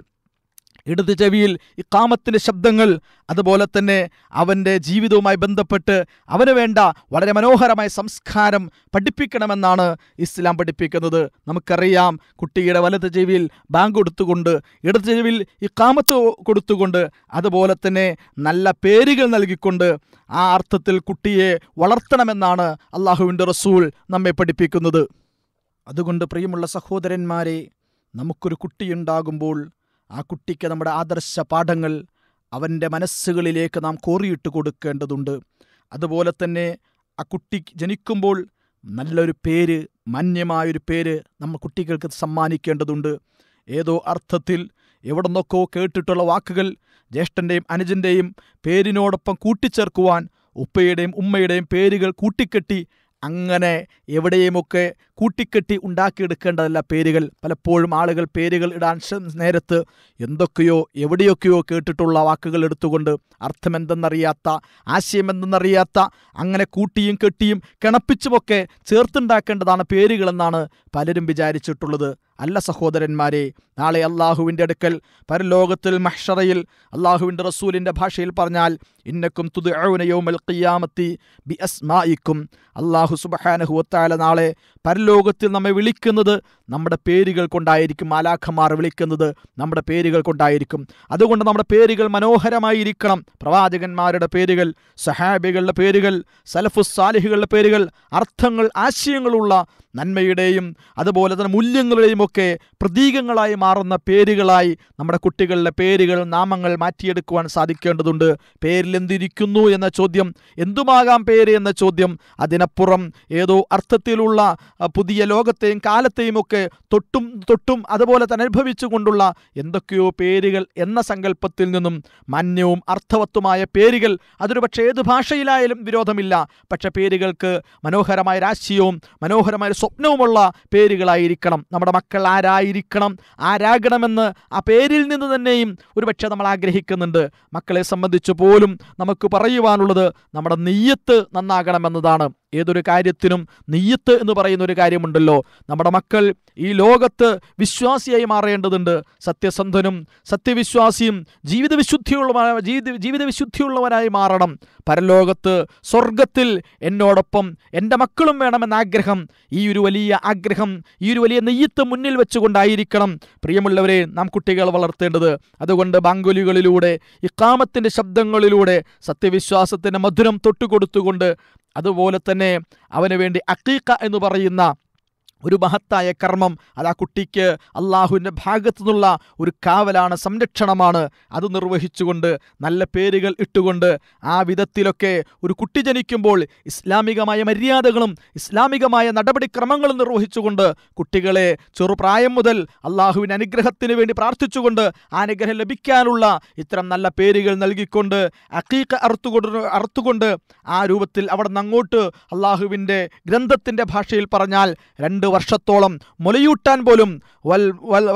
ഇടത് ചെവിയിൽ ഇഖാമത്തിൻ്റെ ശബ്ദങ്ങൾ, അതുപോലെ തന്നെ അവൻ്റെ ജീവിതവുമായി ബന്ധപ്പെട്ട് അവന് വേണ്ട വളരെ മനോഹരമായ സംസ്കാരം പഠിപ്പിക്കണമെന്നാണ് ഇസ്ലാം പഠിപ്പിക്കുന്നത്. നമുക്കറിയാം, കുട്ടിയുടെ വലത് ചെവിയിൽ ബാങ്ക് കൊടുത്തുകൊണ്ട്, ഇടത് ചെവിയിൽ ഇഖാമത്ത് കൊടുത്തുകൊണ്ട്, അതുപോലെ തന്നെ നല്ല പേരുകൾ നൽകിക്കൊണ്ട് ആ അർത്ഥത്തിൽ കുട്ടിയെ വളർത്തണമെന്നാണ് അല്ലാഹുവിൻ്റെ റസൂൽ നമ്മെ പഠിപ്പിക്കുന്നത്. അതുകൊണ്ട് പ്രിയമുള്ള സഹോദരന്മാരെ, നമുക്കൊരു കുട്ടിയുണ്ടാകുമ്പോൾ ആ കുട്ടിക്ക് നമ്മുടെ ആദർശ പാഠങ്ങൾ അവൻ്റെ മനസ്സുകളിലേക്ക് നാം കോറിയിട്ട് കൊടുക്കേണ്ടതുണ്ട്. അതുപോലെ തന്നെ ആ കുട്ടി ജനിക്കുമ്പോൾ നല്ലൊരു പേര്, മാന്യമായൊരു പേര് നമ്മൾ കുട്ടികൾക്ക് സമ്മാനിക്കേണ്ടതുണ്ട്. ഏതോ അർത്ഥത്തിൽ എവിടെ നിന്നൊക്കെ കേട്ടിട്ടുള്ള വാക്കുകൾ ജ്യേഷ്ഠൻ്റെയും അനുജൻ്റെയും പേരിനോടൊപ്പം കൂട്ടിച്ചേർക്കുവാൻ ഉപ്പയുടെയും ഉമ്മയുടെയും പേരുകൾ കൂട്ടിക്കെട്ടി അങ്ങനെ എവിടെയുമൊക്കെ കൂട്ടിക്കെട്ടി ഉണ്ടാക്കിയെടുക്കേണ്ടതല്ല പേരുകൾ. പലപ്പോഴും ആളുകൾ പേരുകൾ ഇടാൻ നേരത്ത് എന്തൊക്കെയോ എവിടെയൊക്കെയോ കേട്ടിട്ടുള്ള വാക്കുകൾ എടുത്തുകൊണ്ട് അർത്ഥമെന്തെന്നറിയാത്ത, ആശയമെന്തെന്നറിയാത്ത അങ്ങനെ കൂട്ടിയും കെട്ടിയും കിണപ്പിച്ചുമൊക്കെ ചേർത്തുണ്ടാക്കേണ്ടതാണ് പേരുകളെന്നാണ് പലരും വിചാരിച്ചിട്ടുള്ളത്. അല്ല സഹോദരന്മാരെ, നാളെ അള്ളാഹുവിൻ്റെ അടുക്കൽ പരലോകത്തിൽ മഹ്ശറയിൽ അള്ളാഹുവിൻ്റെ റസൂലിൻ്റെ ഭാഷയിൽ പറഞ്ഞാൽ ഇന്നക്കും തുദ്ഉന യൗമൽ ഖിയാമത്തി ബി അസ്മാഇക്കും, അള്ളാഹു സുബ്ഹാനഹു വ തആല നാളെ പരലോകത്തിൽ നമ്മെ വിളിക്കുന്നത് നമ്മുടെ പേരുകൾ കൊണ്ടായിരിക്കും. മാലാഖമാർ വിളിക്കുന്നത് നമ്മുടെ പേരുകൾ കൊണ്ടായിരിക്കും. അതുകൊണ്ട് നമ്മുടെ പേരുകൾ മനോഹരമായിരിക്കണം. പ്രവാചകന്മാരുടെ പേരുകൾ, സഹാബികളുടെ പേരുകൾ, സലഫുസ് സാലിഹുകളുടെ പേരുകൾ അർത്ഥങ്ങൾ, ആശയങ്ങളുള്ള നന്മയുടെയും അതുപോലെ തന്നെ മൂല്യങ്ങളുടെയും ഒക്കെ പ്രതീകങ്ങളായി മാറുന്ന പേരുകളായി നമ്മുടെ കുട്ടികളുടെ പേരുകൾ, നാമങ്ങൾ മാറ്റിയെടുക്കുവാൻ സാധിക്കേണ്ടതുണ്ട്. പേരിൽ എന്തിരിക്കുന്നു എന്ന ചോദ്യം, എന്തുമാകാം പേര് എന്ന ചോദ്യം, അതിനപ്പുറം ഏതോ അർത്ഥത്തിലുള്ള പുതിയ ലോകത്തെയും കാലത്തെയും ഒക്കെ തൊട്ടും അതുപോലെ തന്നെ അനുഭവിച്ചു കൊണ്ടുള്ള എന്തൊക്കെയോ പേരുകൾ എന്ന സങ്കല്പത്തിൽ നിന്നും മാന്യവും അർത്ഥവത്തുമായ പേരുകൾ, അതൊരു പക്ഷേ ഏത് ഭാഷയിലായാലും വിരോധമില്ല, പക്ഷെ പേരുകൾക്ക് മനോഹരമായ രാശിയവും മനോഹരമായ സ്വപ്നവുമുള്ള പേരുകളായിരിക്കണം. നമ്മുടെ മക്കൾ ആരായിരിക്കണം, ആരാകണമെന്ന് ആ പേരിൽ നിന്ന് തന്നെയും ഒരുപക്ഷെ നമ്മൾ ആഗ്രഹിക്കുന്നുണ്ട്. മക്കളെ സംബന്ധിച്ച് പോലും നമുക്ക് പറയുവാനുള്ളത് നമ്മുടെ നിയ്യത്ത് നന്നാകണമെന്നതാണ്. ഏതൊരു കാര്യത്തിനും നിയ്യത്ത് എന്ന് പറയുന്ന ഒരു കാര്യമുണ്ടല്ലോ. നമ്മുടെ മക്കൾ ഈ ലോകത്ത് വിശ്വാസിയായി മാറേണ്ടതുണ്ട്. സത്യസന്ധനും സത്യവിശ്വാസിയും ജീവിത വിശുദ്ധിയുള്ളവനായി മാറണം. പരലോകത്ത് സ്വർഗത്തിൽ എന്നോടൊപ്പം എൻ്റെ മക്കളും വേണമെന്ന ആഗ്രഹം, ഈ ഒരു വലിയ ആഗ്രഹം, ഈ ഒരു വലിയ നെയ്യത്ത് മുന്നിൽ വെച്ചുകൊണ്ടായിരിക്കണം പ്രിയമുള്ളവരെ നാം കുട്ടികളെ വളർത്തേണ്ടത്. അതുകൊണ്ട് ബാങ്കുലികളിലൂടെ, ഇഖാമത്തിൻ്റെ ശബ്ദങ്ങളിലൂടെ സത്യവിശ്വാസത്തിൻ്റെ മധുരം തൊട്ടുകൊടുത്തുകൊണ്ട്, അതുപോലെ തന്നെ അവന് വേണ്ടി അഖീഖ എന്ന് പറയുന്ന ഒരു മഹത്തായ കർമ്മം, അത് ആ കുട്ടിക്ക് അള്ളാഹുവിൻ്റെ ഭാഗത്തു നിന്നുള്ള ഒരു കാവലാണ്, സംരക്ഷണമാണ്. അത് നിർവഹിച്ചുകൊണ്ട് നല്ല പേരുകൾ ഇട്ടുകൊണ്ട് ആ വിധത്തിലൊക്കെ ഒരു കുട്ടി ജനിക്കുമ്പോൾ ഇസ്ലാമികമായ മര്യാദകളും ഇസ്ലാമികമായ നടപടിക്രമങ്ങളും നിർവഹിച്ചുകൊണ്ട് കുട്ടികളെ ചെറുപ്രായം മുതൽ അള്ളാഹുവിൻ്റെ അനുഗ്രഹത്തിന് വേണ്ടി പ്രാർത്ഥിച്ചുകൊണ്ട് ആ അനുഗ്രഹം ലഭിക്കാനുള്ള ഇത്തരം നല്ല പേരുകൾ നൽകിക്കൊണ്ട് അഖീഖ അറുത്തുകൊണ്ട് ആ രൂപത്തിൽ അവിടെ നിന്ന് അങ്ങോട്ട് അള്ളാഹുവിൻ്റെ ഗ്രന്ഥത്തിൻ്റെ ഭാഷയിൽ പറഞ്ഞാൽ 2 വർഷത്തോളം മുലയൂട്ടാൻ പോലും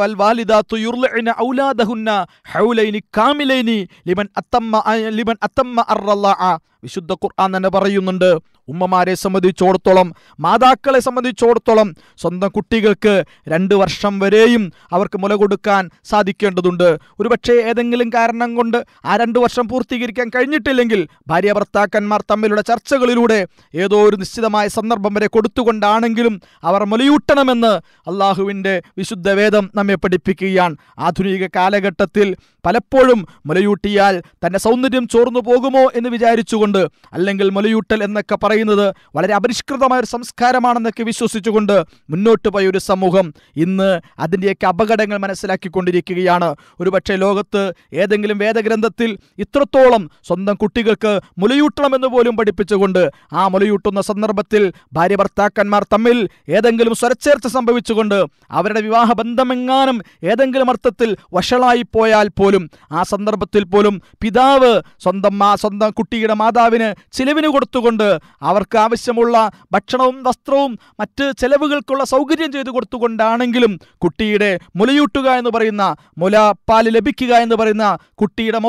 വൽവാലിദാതു യുർളിന ഔലാദഹുന്ന ഹൗലൈനി കാമിലൈനി ലിമൻ അത്തമ്മ അർറല്ലാഅ. വിശുദ്ധ ഖുർആൻ തന്നെ പറയുന്നുണ്ട്, ഉമ്മമാരെ സംബന്ധിച്ചിടത്തോളം, മാതാക്കളെ സംബന്ധിച്ചിടത്തോളം സ്വന്തം കുട്ടികൾക്ക് 2 വർഷം വരെയും അവർക്ക് മുല കൊടുക്കാൻ സാധിക്കേണ്ടതുണ്ട്. ഒരുപക്ഷെ ഏതെങ്കിലും കാരണം കൊണ്ട് ആ 2 വർഷം പൂർത്തീകരിക്കാൻ കഴിഞ്ഞിട്ടില്ലെങ്കിൽ ഭാര്യ ഭർത്താക്കന്മാർ തമ്മിലുള്ള ചർച്ചകളിലൂടെ ഏതോ ഒരു നിശ്ചിതമായ സന്ദർഭം വരെ കൊടുത്തുകൊണ്ടാണെങ്കിലും അവർ മുലയൂട്ടണമെന്ന് അള്ളാഹുവിൻ്റെ വിശുദ്ധ വേദം നമ്മെ പഠിപ്പിക്കുകയാണ്. ആധുനിക കാലഘട്ടത്തിൽ പലപ്പോഴും മുലയൂട്ടിയാൽ തൻ്റെ സൗന്ദര്യം ചോർന്നു പോകുമോ എന്ന് വിചാരിച്ചുകൊണ്ട്, അല്ലെങ്കിൽ മുലയൂട്ടൽ എന്നൊക്കെ പറയുന്നത് വളരെ അപരിഷ്കൃതമായ ഒരു സംസ്കാരമാണെന്നൊക്കെ വിശ്വസിച്ചുകൊണ്ട് മുന്നോട്ട് പോയ ഒരു സമൂഹം ഇന്ന് അതിൻ്റെയൊക്കെ അപകടങ്ങൾ മനസ്സിലാക്കിക്കൊണ്ടിരിക്കുകയാണ്. ഒരുപക്ഷെ ലോകത്ത് ഏതെങ്കിലും വേദഗ്രന്ഥത്തിൽ ഇത്രത്തോളം സ്വന്തം കുട്ടികൾക്ക് മുലയൂട്ടണമെന്ന് പോലും പഠിപ്പിച്ചുകൊണ്ട് ആ മുലയൂട്ടുന്ന സന്ദർഭത്തിൽ ഭാര്യ ഭർത്താക്കന്മാർ തമ്മിൽ ഏതെങ്കിലും സ്വരച്ചേർച്ച സംഭവിച്ചുകൊണ്ട് അവരുടെ വിവാഹ ബന്ധമെങ്ങാനും ഏതെങ്കിലും അർത്ഥത്തിൽ വഷളായി പോയാൽ പോലും ആ സന്ദർഭത്തിൽ പോലും പിതാവ് സ്വന്തം കുട്ടിയുടെ മാതാവിന് ചിലവിന് കൊടുത്തുകൊണ്ട് അവർക്ക് ആവശ്യമുള്ള ഭക്ഷണവും വസ്ത്രവും മറ്റ് ചെലവുകൾക്കുള്ള സൗകര്യം ചെയ്തു കൊടുത്തുകൊണ്ടാണെങ്കിലും കുട്ടിയുടെ മുലയൂട്ടുക എന്ന് പറയുന്ന, മുലപ്പാല് ലഭിക്കുക എന്ന് പറയുന്ന കുട്ടിയുടെ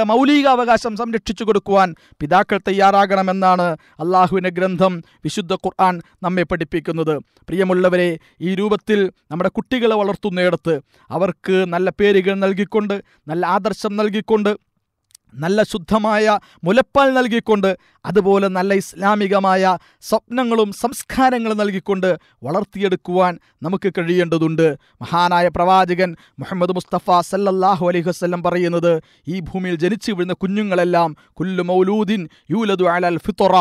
മൗലികാവകാശം സംരക്ഷിച്ചു കൊടുക്കുവാൻ പിതാക്കൾ തയ്യാറാകണമെന്നാണ് അള്ളാഹുവിൻ്റെ ഗ്രന്ഥം വിശുദ്ധ ഖുർആൻ നമ്മെ പഠിപ്പിക്കുന്നത്. പ്രിയമുള്ളവരെ, ഈ രൂപത്തിൽ നമ്മുടെ കുട്ടികളെ വളർത്തുന്നിടത്ത് അവർക്ക് നല്ല പേരുകൾ നൽകിക്കൊണ്ട്, നല്ല ആദർശം നൽകിക്കൊണ്ട്, നല്ല ശുദ്ധമായ മുലപ്പാൽ നൽകിക്കൊണ്ട്, അതുപോലെ നല്ല ഇസ്ലാമികമായ സ്വപ്നങ്ങളും സംസ്കാരങ്ങളും നൽകിക്കൊണ്ട് വളർത്തിയെടുക്കുവാൻ നമുക്ക് കഴിയേണ്ടതുണ്ട്. മഹാനായ പ്രവാചകൻ മുഹമ്മദ് മുസ്തഫ സല്ലല്ലാഹു അലൈഹി വസല്ലം പറയുന്നത്, ഈ ഭൂമിയിൽ ജനിച്ചു വീഴുന്ന കുഞ്ഞുങ്ങളെല്ലാം കുല്ലു മൗലൂദിൻ യൂലദു അലൽ ഫിത്ര,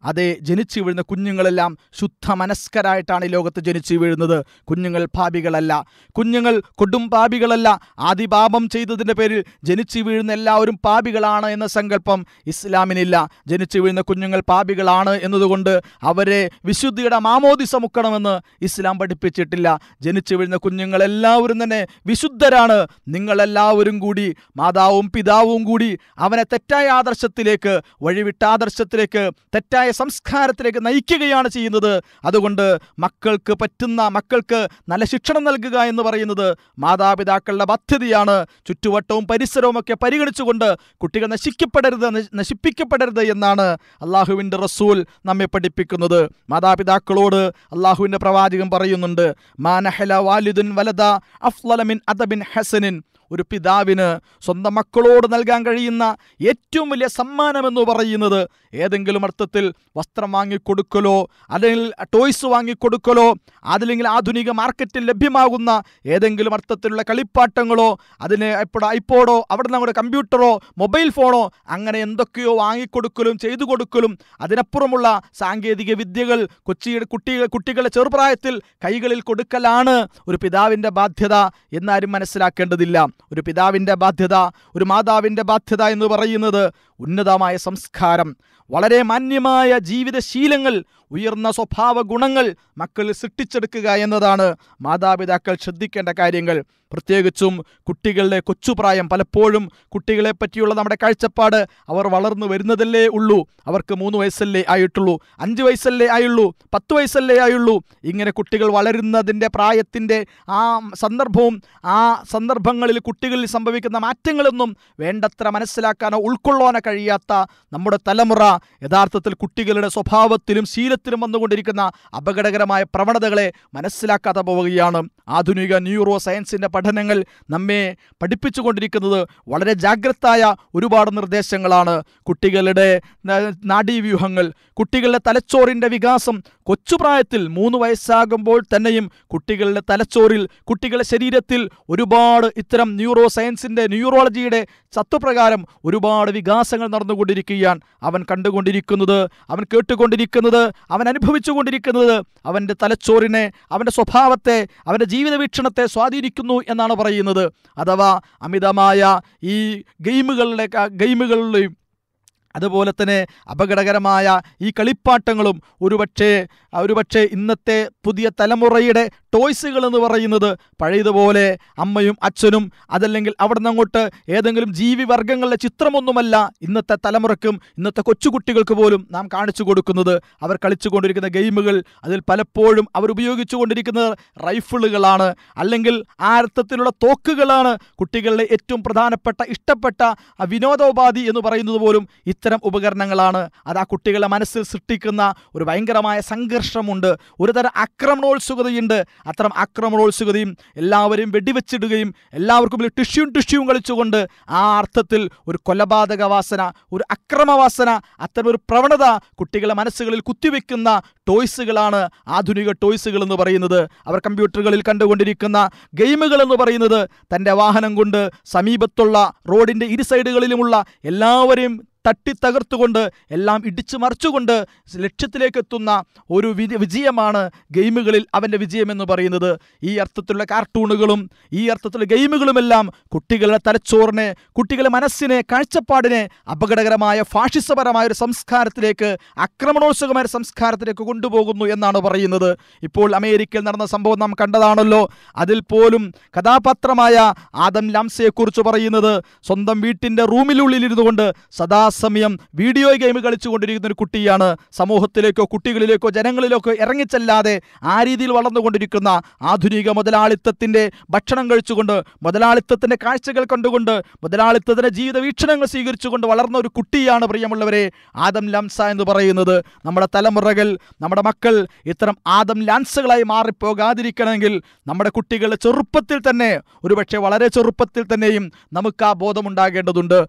അതെ, ജനിച്ചു വീഴുന്ന കുഞ്ഞുങ്ങളെല്ലാം ശുദ്ധ മനസ്കരായിട്ടാണ് ഈ ലോകത്ത് ജനിച്ചു വീഴുന്നത്. കുഞ്ഞുങ്ങൾ പാപികളല്ല, കുഞ്ഞുങ്ങൾ കൊടും പാപികളല്ല. ആദിപാപം ചെയ്തതിൻ്റെ പേരിൽ ജനിച്ചു വീഴുന്ന എല്ലാവരും പാപികളാണ് എന്ന സങ്കല്പം ഇസ്ലാമിനില്ല. ജനിച്ചു വീഴുന്ന കുഞ്ഞുങ്ങൾ പാപികളാണ് എന്നതുകൊണ്ട് അവരെ വിശുദ്ധിയുടെ മാമോദിസ മുക്കണമെന്ന് ഇസ്ലാം പഠിപ്പിച്ചിട്ടില്ല. ജനിച്ചു വീഴുന്ന കുഞ്ഞുങ്ങളെല്ലാവരും തന്നെ വിശുദ്ധരാണ്. നിങ്ങളെല്ലാവരും കൂടി, മാതാവും പിതാവും കൂടി അവനെ തെറ്റായ ആദർശത്തിലേക്ക്, വഴിവിട്ട ആദർശത്തിലേക്ക്, തെറ്റായ സംസ്കാരത്തിലേക്ക് നയിക്കുകയാണ് ചെയ്യുന്നത്. അതുകൊണ്ട് മക്കൾക്ക് നല്ല ശിക്ഷണം നൽകുക എന്ന് പറയുന്നത് മാതാപിതാക്കളുടെ ബാധ്യതയാണ്. ചുറ്റുവട്ടവും പരിസരവും ഒക്കെ പരിഗണിച്ചുകൊണ്ട് കുട്ടികൾ നശിപ്പിക്കപ്പെടരുത് എന്നാണ് അള്ളാഹുവിൻ്റെ റസൂൽ നമ്മെ പഠിപ്പിക്കുന്നത്. മാതാപിതാക്കളോട് അള്ളാഹുവിൻ്റെ പ്രവാചകൻ പറയുന്നുണ്ട്, മാ നഹല വാലിദുൻ വലദ അഫ്ളല മിൻ അദബിൻ ഹസനിൻ. ഒരു പിതാവിന് സ്വന്തം മക്കളോട് നൽകാൻ കഴിയുന്ന ഏറ്റവും വലിയ സമ്മാനമെന്ന് പറയുന്നത് ഏതെങ്കിലും അർത്ഥത്തിൽ വസ്ത്രം വാങ്ങിക്കൊടുക്കലോ, അല്ലെങ്കിൽ ടോയ്സ് വാങ്ങിക്കൊടുക്കലോ, അതല്ലെങ്കിൽ ആധുനിക മാർക്കറ്റിൽ ലഭ്യമാകുന്ന ഏതെങ്കിലും അർത്ഥത്തിലുള്ള കളിപ്പാട്ടങ്ങളോ, അതിന് ഐപോഡോ, അവിടെ നമ്മുടെ കമ്പ്യൂട്ടറോ മൊബൈൽ ഫോണോ, അങ്ങനെ എന്തൊക്കെയോ വാങ്ങിക്കൊടുക്കലും ചെയ്തു കൊടുക്കലും അതിനപ്പുറമുള്ള സാങ്കേതിക വിദ്യകൾ കുട്ടികളെ ചെറുപ്രായത്തിൽ കൈകളിൽ കൊടുക്കലാണ് ഒരു പിതാവിൻ്റെ ബാധ്യത എന്നാരും മനസ്സിലാക്കേണ്ടതില്ല. ഒരു പിതാവിൻ്റെ ബാധ്യത, ഒരു മാതാവിൻ്റെ ബാധ്യത എന്ന് പറയുന്നത് ഉന്നതമായ സംസ്കാരം, വളരെ മാന്യമായ ജീവിതശീലങ്ങൾ, ഉയർന്ന സ്വഭാവ ഗുണങ്ങൾ മക്കളിൽ സൃഷ്ടിച്ചെടുക്കുക എന്നതാണ് മാതാപിതാക്കൾ ശ്രദ്ധിക്കേണ്ട കാര്യങ്ങൾ. പ്രത്യേകിച്ചും കുട്ടികളുടെ കൊച്ചുപ്രായം. പലപ്പോഴും കുട്ടികളെ പറ്റിയുള്ള നമ്മുടെ കാഴ്ചപ്പാട് അവർ വളർന്നു വരുന്നതല്ലേ ഉള്ളൂ, അവർക്ക് 3 വയസ്സല്ലേ ആയിട്ടുള്ളൂ, 5 വയസ്സല്ലേ ആയുള്ളൂ, 10 വയസ്സല്ലേ ആയുള്ളൂ. ഇങ്ങനെ കുട്ടികൾ വളരുന്നതിൻ്റെ പ്രായത്തിൻ്റെ ആ സന്ദർഭവും ആ സന്ദർഭങ്ങളിൽ കുട്ടികളിൽ സംഭവിക്കുന്ന മാറ്റങ്ങളൊന്നും വേണ്ടത്ര മനസ്സിലാക്കാനോ ഉൾക്കൊള്ളാനോ കഴിയാത്ത നമ്മുടെ തലമുറ യഥാർത്ഥത്തിൽ കുട്ടികളുടെ സ്വഭാവത്തിലും ശീലത്തിലും വന്നുകൊണ്ടിരിക്കുന്ന അപകടകരമായ പ്രവണതകളെ മനസ്സിലാക്കാതെ പോവുകയാണ്. ആധുനിക ന്യൂറോ സയൻസിൻ്റെ പഠനങ്ങൾ നമ്മെ പഠിപ്പിച്ചുകൊണ്ടിരിക്കുന്നത് വളരെ ജാഗ്രതായ ഒരുപാട് നിർദ്ദേശങ്ങളാണ്. കുട്ടികളുടെ നാഡീവ്യൂഹങ്ങൾ, കുട്ടികളുടെ തലച്ചോറിൻ്റെ വികാസം കൊച്ചുപ്രായത്തിൽ 3 വയസ്സാകുമ്പോൾ തന്നെയും കുട്ടികളുടെ തലച്ചോറിൽ, കുട്ടികളുടെ ശരീരത്തിൽ ഒരുപാട് ഇത്തരം ന്യൂറോ സയൻസിൻ്റെ, ന്യൂറോളജിയുടെ തത്വപ്രകാരം ഒരുപാട് വികാസങ്ങൾ നടന്നുകൊണ്ടിരിക്കുകയാണ്. അവൻ കണ്ടുകൊണ്ടിരിക്കുന്നത്, അവൻ കേട്ടുകൊണ്ടിരിക്കുന്നത്, അവൻ അനുഭവിച്ചുകൊണ്ടിരിക്കുന്നത് അവൻ്റെ തലച്ചോറിനെ, അവൻ്റെ സ്വഭാവത്തെ, അവൻ്റെ ജീവിത വീക്ഷണത്തെ സ്വാധീനിക്കുന്നു എന്നാണ് പറയുന്നത്. അഥവാ അമിതമായ ഈ ഗെയിമുകളുടെയും അതുപോലെ തന്നെ അപകടകരമായ ഈ കളിപ്പാട്ടങ്ങളും ഒരുപക്ഷെ ഇന്നത്തെ പുതിയ തലമുറയുടെ ടോയ്സുകൾ എന്ന് പറയുന്നത് പഴയതുപോലെ അമ്മയും അച്ഛനും അതല്ലെങ്കിൽ അവിടെ നിന്ന് അങ്ങോട്ട് ഏതെങ്കിലും ജീവിവർഗങ്ങളുടെ ചിത്രമൊന്നുമല്ല ഇന്നത്തെ തലമുറയ്ക്കും ഇന്നത്തെ കൊച്ചുകുട്ടികൾക്ക് പോലും നാം കാണിച്ചു കൊടുക്കുന്നത്. അവർ കളിച്ചുകൊണ്ടിരിക്കുന്ന ഗെയിമുകൾ, അതിൽ പലപ്പോഴും അവർ ഉപയോഗിച്ചുകൊണ്ടിരിക്കുന്നത് റൈഫിളുകളാണ്, അല്ലെങ്കിൽ ആ അർത്ഥത്തിലുള്ള തോക്കുകളാണ്. കുട്ടികളുടെ ഏറ്റവും പ്രധാനപ്പെട്ട ഇഷ്ടപ്പെട്ട വിനോദോപാധി എന്ന് പറയുന്നത് പോലും ഇത്തരം ഉപകരണങ്ങളാണ്. അത് ആ കുട്ടികളുടെ മനസ്സിൽ സൃഷ്ടിക്കുന്ന ഒരു ഭയങ്കരമായ സംഘർഷമുണ്ട്, ഒരുതരം ആക്രമണോത്സുകതയുണ്ട്. അത്തരം ആക്രമണോത്സുകതയും എല്ലാവരെയും വെടിവെച്ചിടുകയും എല്ലാവർക്കും ടിഷ്യൂം കളിച്ചുകൊണ്ട് ആ അർത്ഥത്തിൽ ഒരു കൊലപാതക വാസന, ഒരു അക്രമവാസന, അത്തരം ഒരു പ്രവണത കുട്ടികളുടെ മനസ്സുകളിൽ കുത്തിവെക്കുന്ന ടോയ്സുകളാണ് ആധുനിക ടോയ്സുകൾ എന്ന് പറയുന്നത്. അവർ കമ്പ്യൂട്ടറുകളിൽ കണ്ടുകൊണ്ടിരിക്കുന്ന ഗെയിമുകൾ എന്ന് പറയുന്നത് തൻ്റെ വാഹനം കൊണ്ട് സമീപത്തുള്ള റോഡിൻ്റെ ഇരു സൈഡുകളിലുമുള്ള എല്ലാവരെയും തട്ടിത്തകർത്തുകൊണ്ട് എല്ലാം ഇടിച്ചു മറിച്ചുകൊണ്ട് ലക്ഷ്യത്തിലേക്ക് എത്തുന്ന ഒരു വിജയമാണ് ഗെയിമുകളിൽ അവൻ്റെ വിജയമെന്ന് പറയുന്നത്. ഈ അർത്ഥത്തിലുള്ള കാർട്ടൂണുകളും ഈ അർത്ഥത്തിലുള്ള ഗെയിമുകളുമെല്ലാം കുട്ടികളുടെ തലച്ചോറിനെ, കുട്ടികളുടെ മനസ്സിനെ, കാഴ്ചപ്പാടിനെ അപകടകരമായ ഫാഷിസപരമായ ഒരു സംസ്കാരത്തിലേക്ക്, ആക്രമണോത്സുകമായ സംസ്കാരത്തിലേക്ക് കൊണ്ടുപോകുന്നു എന്നാണ് പറയുന്നത്. ഇപ്പോൾ അമേരിക്കയിൽ നടന്ന സംഭവം നാം കണ്ടതാണല്ലോ. അതിൽ പോലും കഥാപാത്രമായ ആദം ലാംസയെക്കുറിച്ച് പറയുന്നത് സ്വന്തം വീട്ടിൻ്റെ റൂമിനുള്ളിലിരുന്നു കൊണ്ട് സദാസമയം വീഡിയോ ഗെയിം കളിച്ചുകൊണ്ടിരിക്കുന്ന ഒരു കുട്ടിയാണ്. സമൂഹത്തിലേക്കോ കുട്ടികളിലേക്കോ ജനങ്ങളിലേക്കോ ഇറങ്ങിച്ചെല്ലാതെ ആ രീതിയിൽ വളർന്നുകൊണ്ടിരിക്കുന്ന ആധുനിക മുതലാളിത്തത്തിൻ്റെ ഭക്ഷണം കഴിച്ചുകൊണ്ട്, മുതലാളിത്തത്തിൻ്റെ കാഴ്ചകൾ കണ്ടുകൊണ്ട്, മുതലാളിത്തത്തിൻ്റെ ജീവിത വീക്ഷണങ്ങൾ സ്വീകരിച്ചുകൊണ്ട് വളർന്ന ഒരു കുട്ടിയാണ് പ്രിയമുള്ളവരെ ആദം ലാംസ എന്ന് പറയുന്നത്. നമ്മുടെ തലമുറകൾ, നമ്മുടെ മക്കൾ ഇത്തരം ആദം ലാംസകളായി മാറിപ്പോകാതിരിക്കണമെങ്കിൽ നമ്മുടെ കുട്ടികളുടെ ചെറുപ്പത്തിൽ തന്നെ, ഒരുപക്ഷെ വളരെ ചെറുപ്പത്തിൽ തന്നെയും നമുക്ക് ആ ബോധമുണ്ടാകേണ്ടതുണ്ട്.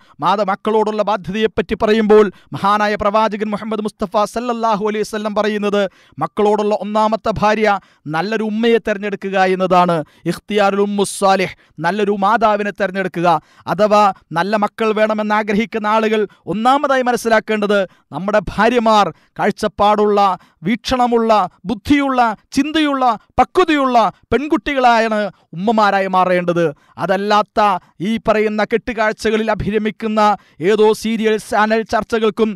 മക്കളോടുള്ള ബാധ്യതയെ ഭാര്യയെപ്പറ്റി പറയുമ്പോൾ മഹാനായ പ്രവാചകൻ മുഹമ്മദ് മുസ്തഫ സല്ലല്ലാഹു അലൈഹി വസല്ലം പറയുന്നത് മക്കളോടുള്ള ഒന്നാമത്തെ ഭാര്യ നല്ലൊരു ഉമ്മയെ തിരഞ്ഞെടുക്കുക എന്നതാണ്. ഇഖ്തിയാറുൽ ഉമ്മുസ് സാലിഹ്, നല്ലൊരു മാതാവിനെ തിരഞ്ഞെടുക്കുക. അഥവാ നല്ല മക്കൾ വേണമെന്ന് ആഗ്രഹിക്കുന്ന ആളുകൾ ഒന്നാമതായി മനസ്സിലാക്കേണ്ടത് നമ്മുടെ ഭാര്യമാർ കാഴ്ചപ്പാടുള്ള, വീക്ഷണമുള്ള, ബുദ്ധിയുള്ള, ചിന്തയുള്ള, പക്വതയുള്ള പെൺകുട്ടികളായാണ് ഉമ്മമാരായി മാറേണ്ടത്. അതല്ലാത്ത ഈ പറയുന്ന കെട്ടുകാഴ്ചകളിൽ അഭിരമിക്കുന്ന ഏതോ സീരിയൽ ചാനൽ ചർച്ചകൾക്കും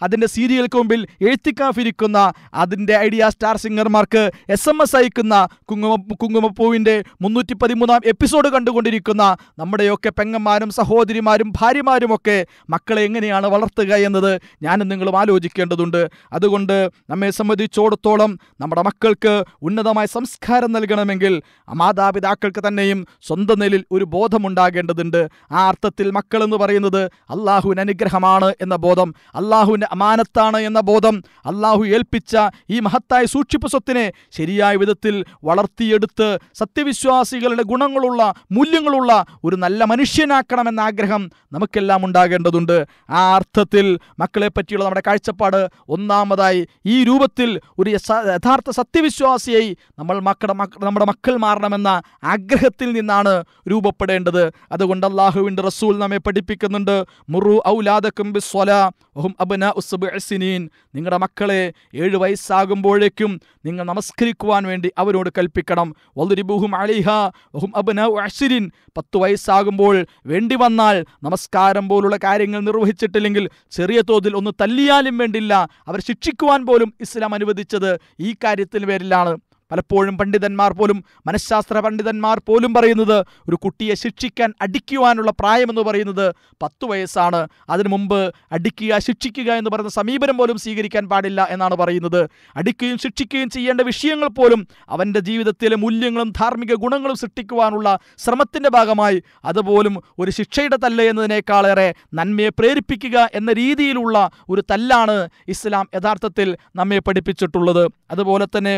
അതിൻ്റെ സീരിയൽക്ക് മുമ്പിൽ എഴുത്തിക്കാഫിരിക്കുന്ന അതിൻ്റെ ഐഡിയ സ്റ്റാർ സിംഗർമാർക്ക് SMS അയക്കുന്ന കുങ്കുമപ്പൂവിൻ്റെ 313 എപ്പിസോഡ് കണ്ടുകൊണ്ടിരിക്കുന്ന നമ്മുടെയൊക്കെ പെങ്ങന്മാരും സഹോദരിമാരും ഭാര്യമാരുമൊക്കെ മക്കളെ എങ്ങനെയാണ് വളർത്തുക എന്നത് ഞാനും നിങ്ങളും ആലോചിക്കേണ്ടതുണ്ട്. അതുകൊണ്ട് നമ്മെ സംബന്ധിച്ചിടത്തോളം നമ്മുടെ മക്കൾക്ക് ഉന്നതമായ സംസ്കാരം നൽകണമെങ്കിൽ മാതാപിതാക്കൾക്ക് തന്നെയും സ്വന്തം നിലയിൽ ഒരു ബോധമുണ്ടാകേണ്ടതുണ്ട്. ആ അർത്ഥത്തിൽ മക്കൾ എന്ന് പറയുന്നത് അള്ളാഹുവിൻ്റെ അനുഗ്രഹമാണ് എന്ന ബോധം, അള്ളാഹുവിൻ്റെ അമാനത്താണ് എന്ന ബോധം, അള്ളാഹു ഏൽപ്പിച്ച ഈ മഹത്തായ സൂക്ഷിപ്പ് സ്വത്തിനെ ശരിയായ വിധത്തിൽ വളർത്തിയെടുത്ത് സത്യവിശ്വാസികളുടെ ഗുണങ്ങളുള്ള, മൂല്യങ്ങളുള്ള ഒരു നല്ല മനുഷ്യനാക്കണമെന്ന ആഗ്രഹം നമുക്കെല്ലാം ഉണ്ടാകേണ്ടതുണ്ട്. ആ അർത്ഥത്തിൽ മക്കളെ പറ്റിയുള്ള നമ്മുടെ കാഴ്ചപ്പാട് ഒന്നാമതായി ഈ രൂപത്തിൽ ഒരു യഥാർത്ഥ സത്യവിശ്വാസിയായി നമ്മുടെ മക്കൾ മാറണമെന്ന ആഗ്രഹത്തിൽ നിന്നാണ് രൂപപ്പെടേണ്ടത്. അതുകൊണ്ട് അല്ലാഹുവിൻ്റെ റസൂൽ നമ്മെ പഠിപ്പിക്കുന്നുണ്ട്, മുറു ഔലാദക്കും ബിസ്സലാ വഹും അബ്നാഉ സബ്ഇ സിനീൻ. നിങ്ങളുടെ മക്കളെ 7 വയസ്സാകുമ്പോഴേക്കും നിങ്ങൾ നമസ്കരിക്കുവാൻ വേണ്ടി അവരോട് കൽപ്പിക്കണം. വദ്രിബൂഹും അലൈഹാ വഹും അബ്നാഉ 10. 10 വയസ്സാകുമ്പോൾ വേണ്ടി വന്നാൽ നമസ്കാരം പോലുള്ള കാര്യങ്ങൾ നിർവഹിച്ചിട്ടില്ലെങ്കിൽ ചെറിയ തോതിൽ ഒന്ന് തല്ലിയാലും വേണ്ടില്ല, അവർ ശിക്ഷിക്കുവാൻ പോലും ഇസ്ലാം അനുവദിച്ചത് ഈ കാര്യത്തിന് പേരിലാണ്. പലപ്പോഴും പണ്ഡിതന്മാർ പോലും, മനഃശാസ്ത്ര പണ്ഡിതന്മാർ പോലും പറയുന്നത് ഒരു കുട്ടിയെ ശിക്ഷിക്കാൻ, അടിക്കുവാനുള്ള പ്രായമെന്ന് പറയുന്നത് 10 വയസ്സാണ്. അതിനു മുമ്പ് അടിക്കുക, ശിക്ഷിക്കുക എന്ന് പറയുന്ന സമീപനം പോലും സ്വീകരിക്കാൻ പാടില്ല എന്നാണ് പറയുന്നത്. അടിക്കുകയും ശിക്ഷിക്കുകയും ചെയ്യേണ്ട വിഷയങ്ങൾ പോലും അവൻ്റെ ജീവിതത്തിലെ മൂല്യങ്ങളും ധാർമ്മിക ഗുണങ്ങളും സൃഷ്ടിക്കുവാനുള്ള ശ്രമത്തിൻ്റെ ഭാഗമായി അതുപോലും ഒരു ശിക്ഷയുടെ തല്ല് എന്നതിനേക്കാളേറെ നന്മയെ പ്രേരിപ്പിക്കുക എന്ന രീതിയിലുള്ള ഒരു തല്ലാണ് ഇസ്ലാം യഥാർത്ഥത്തിൽ നമ്മെ പഠിപ്പിച്ചിട്ടുള്ളത്. അതുപോലെ തന്നെ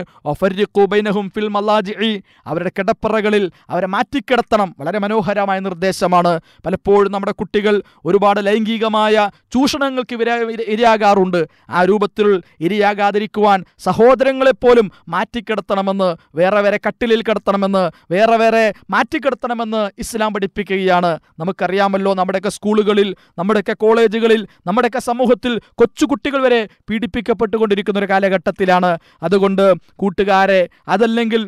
ബൈനഹും ഫിൽ മലാജിഇ, അവരുടെ കിടപ്പറകളിൽ അവരെ മാറ്റിക്കിടത്തണം. വളരെ മനോഹരമായ നിർദ്ദേശമാണ്. പലപ്പോഴും നമ്മുടെ കുട്ടികൾ ഒരുപാട് ലൈംഗികമായ ചൂഷണങ്ങൾക്ക് ഇരയാകാറുണ്ട്. ആ രൂപത്തിൽ ഇരയാകാതിരിക്കുവാൻ സഹോദരങ്ങളെപ്പോലും മാറ്റിക്കിടത്തണമെന്ന്, വേറെ കട്ടിലിൽ കിടത്തണമെന്ന്, വേറെ മാറ്റിക്കിടത്തണമെന്ന് ഇസ്ലാം പഠിപ്പിക്കുകയാണ്. നമുക്കറിയാമല്ലോ, നമ്മുടെയൊക്കെ സ്കൂളുകളിൽ, നമ്മുടെയൊക്കെ കോളേജുകളിൽ, നമ്മുടെയൊക്കെ സമൂഹത്തിൽ കൊച്ചുകുട്ടികൾ വരെ പീഡിപ്പിക്കപ്പെട്ടുകൊണ്ടിരിക്കുന്ന ഒരു കാലഘട്ടത്തിലാണ്. അതുകൊണ്ട് കൂട്ടുകാരെ, അതല്ലെങ്കിൽ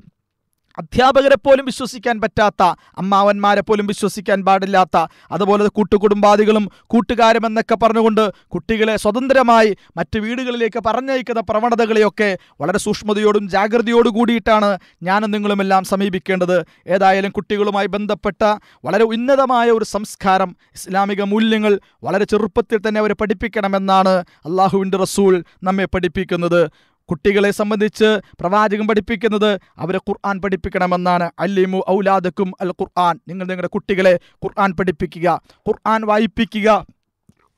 അധ്യാപകരെ പോലും വിശ്വസിക്കാൻ പറ്റാത്ത, അമ്മാവന്മാരെ പോലും വിശ്വസിക്കാൻ പാടില്ലാത്ത, അതുപോലെ കൂട്ടുകുടുംബാദികളും കൂട്ടുകാരും എന്നൊക്കെ പറഞ്ഞുകൊണ്ട് കുട്ടികളെ സ്വതന്ത്രമായി മറ്റ് വീടുകളിലേക്ക് പറഞ്ഞയക്കുന്ന പ്രവണതകളെയൊക്കെ വളരെ സൂക്ഷ്മതയോടും ജാഗ്രതയോടു കൂടിയിട്ടാണ് ഞാനും നിങ്ങളുമെല്ലാം സമീപിക്കേണ്ടത്. ഏതായാലും കുട്ടികളുമായി ബന്ധപ്പെട്ട വളരെ ഉന്നതമായ ഒരു സംസ്കാരം, ഇസ്ലാമിക മൂല്യങ്ങൾ വളരെ ചെറുപ്പത്തിൽ തന്നെ അവരെ പഠിപ്പിക്കണമെന്നാണ് അള്ളാഹുവിൻ്റെ റസൂൽ നമ്മെ പഠിപ്പിക്കുന്നത്. കുട്ടികളെ സംബന്ധിച്ച് പ്രവാചകൻ പഠിപ്പിക്കുന്നത് അവരെ ഖുർആൻ പഠിപ്പിക്കണമെന്നാണ്. അല്ലിമു ഔലാദക്കും അൽ ഖുർആൻ, നിങ്ങൾ നിങ്ങളുടെ കുട്ടികളെ ഖുർആൻ പഠിപ്പിക്കുക, ഖുർആൻ വായിപ്പിക്കുക.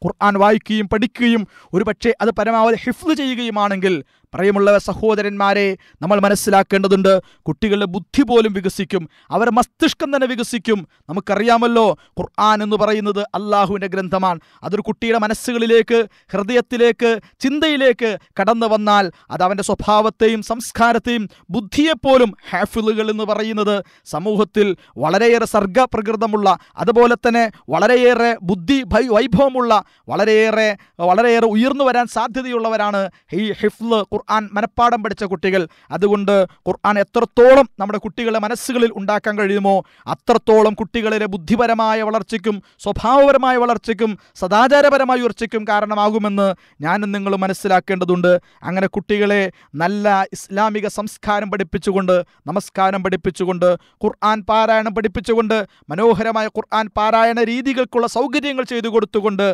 ഖുർആൻ വായിക്കുകയും പഠിക്കുകയും ഒരുപക്ഷെ അത് പരമാവധി ഹിഫ്ള് ചെയ്യുകയുമാണെങ്കിൽ പ്രിയമുള്ള സഹോദരന്മാരെ, നമ്മൾ മനസ്സിലാക്കേണ്ടതുണ്ട്, കുട്ടികളുടെ ബുദ്ധി പോലും വികസിക്കും, അവരുടെ മസ്തിഷ്കം തന്നെ വികസിക്കും. നമുക്കറിയാമല്ലോ, ഖുർആൻ എന്ന് പറയുന്നത് അള്ളാഹുവിൻ്റെ ഗ്രന്ഥമാണ്. അതൊരു കുട്ടിയുടെ മനസ്സുകളിലേക്ക്, ഹൃദയത്തിലേക്ക്, ചിന്തയിലേക്ക് കടന്നു വന്നാൽ അത് അവൻ്റെ സ്വഭാവത്തെയും സംസ്കാരത്തെയും ബുദ്ധിയെപ്പോലും, ഹാഫിളുകൾ എന്ന് പറയുന്നത് സമൂഹത്തിൽ വളരെയേറെ സർഗപ്രകൃതമുള്ള, അതുപോലെ തന്നെ വളരെയേറെ ബുദ്ധി വൈഭവമുള്ള, വളരെയേറെ ഉയർന്നു വരാൻ സാധ്യതയുള്ളവരാണ് ഈ ഹിഫ്ള്, ഖുർആൻ മനഃപ്പാഠം പഠിച്ച കുട്ടികൾ. അതുകൊണ്ട് ഖുർആൻ എത്രത്തോളം നമ്മുടെ കുട്ടികളുടെ മനസ്സുകളിൽ ഉണ്ടാക്കാൻ കഴിയുമോ അത്രത്തോളം കുട്ടികളിലെ ബുദ്ധിപരമായ വളർച്ചയ്ക്കും സ്വഭാവപരമായ വളർച്ചയ്ക്കും സദാചാരപരമായ ഉയർച്ചയ്ക്കും കാരണമാകുമെന്ന് ഞാനും നിങ്ങൾ മനസ്സിലാക്കേണ്ടതുണ്ട്. അങ്ങനെ കുട്ടികളെ നല്ല ഇസ്ലാമിക സംസ്കാരം പഠിപ്പിച്ചുകൊണ്ട്, നമസ്കാരം പഠിപ്പിച്ചുകൊണ്ട്, ഖുർആൻ പാരായണം പഠിപ്പിച്ചുകൊണ്ട്, മനോഹരമായ ഖുർആൻ പാരായണ രീതികൾക്കുള്ള സൗകര്യങ്ങൾ ചെയ്തു കൊടുത്തുകൊണ്ട്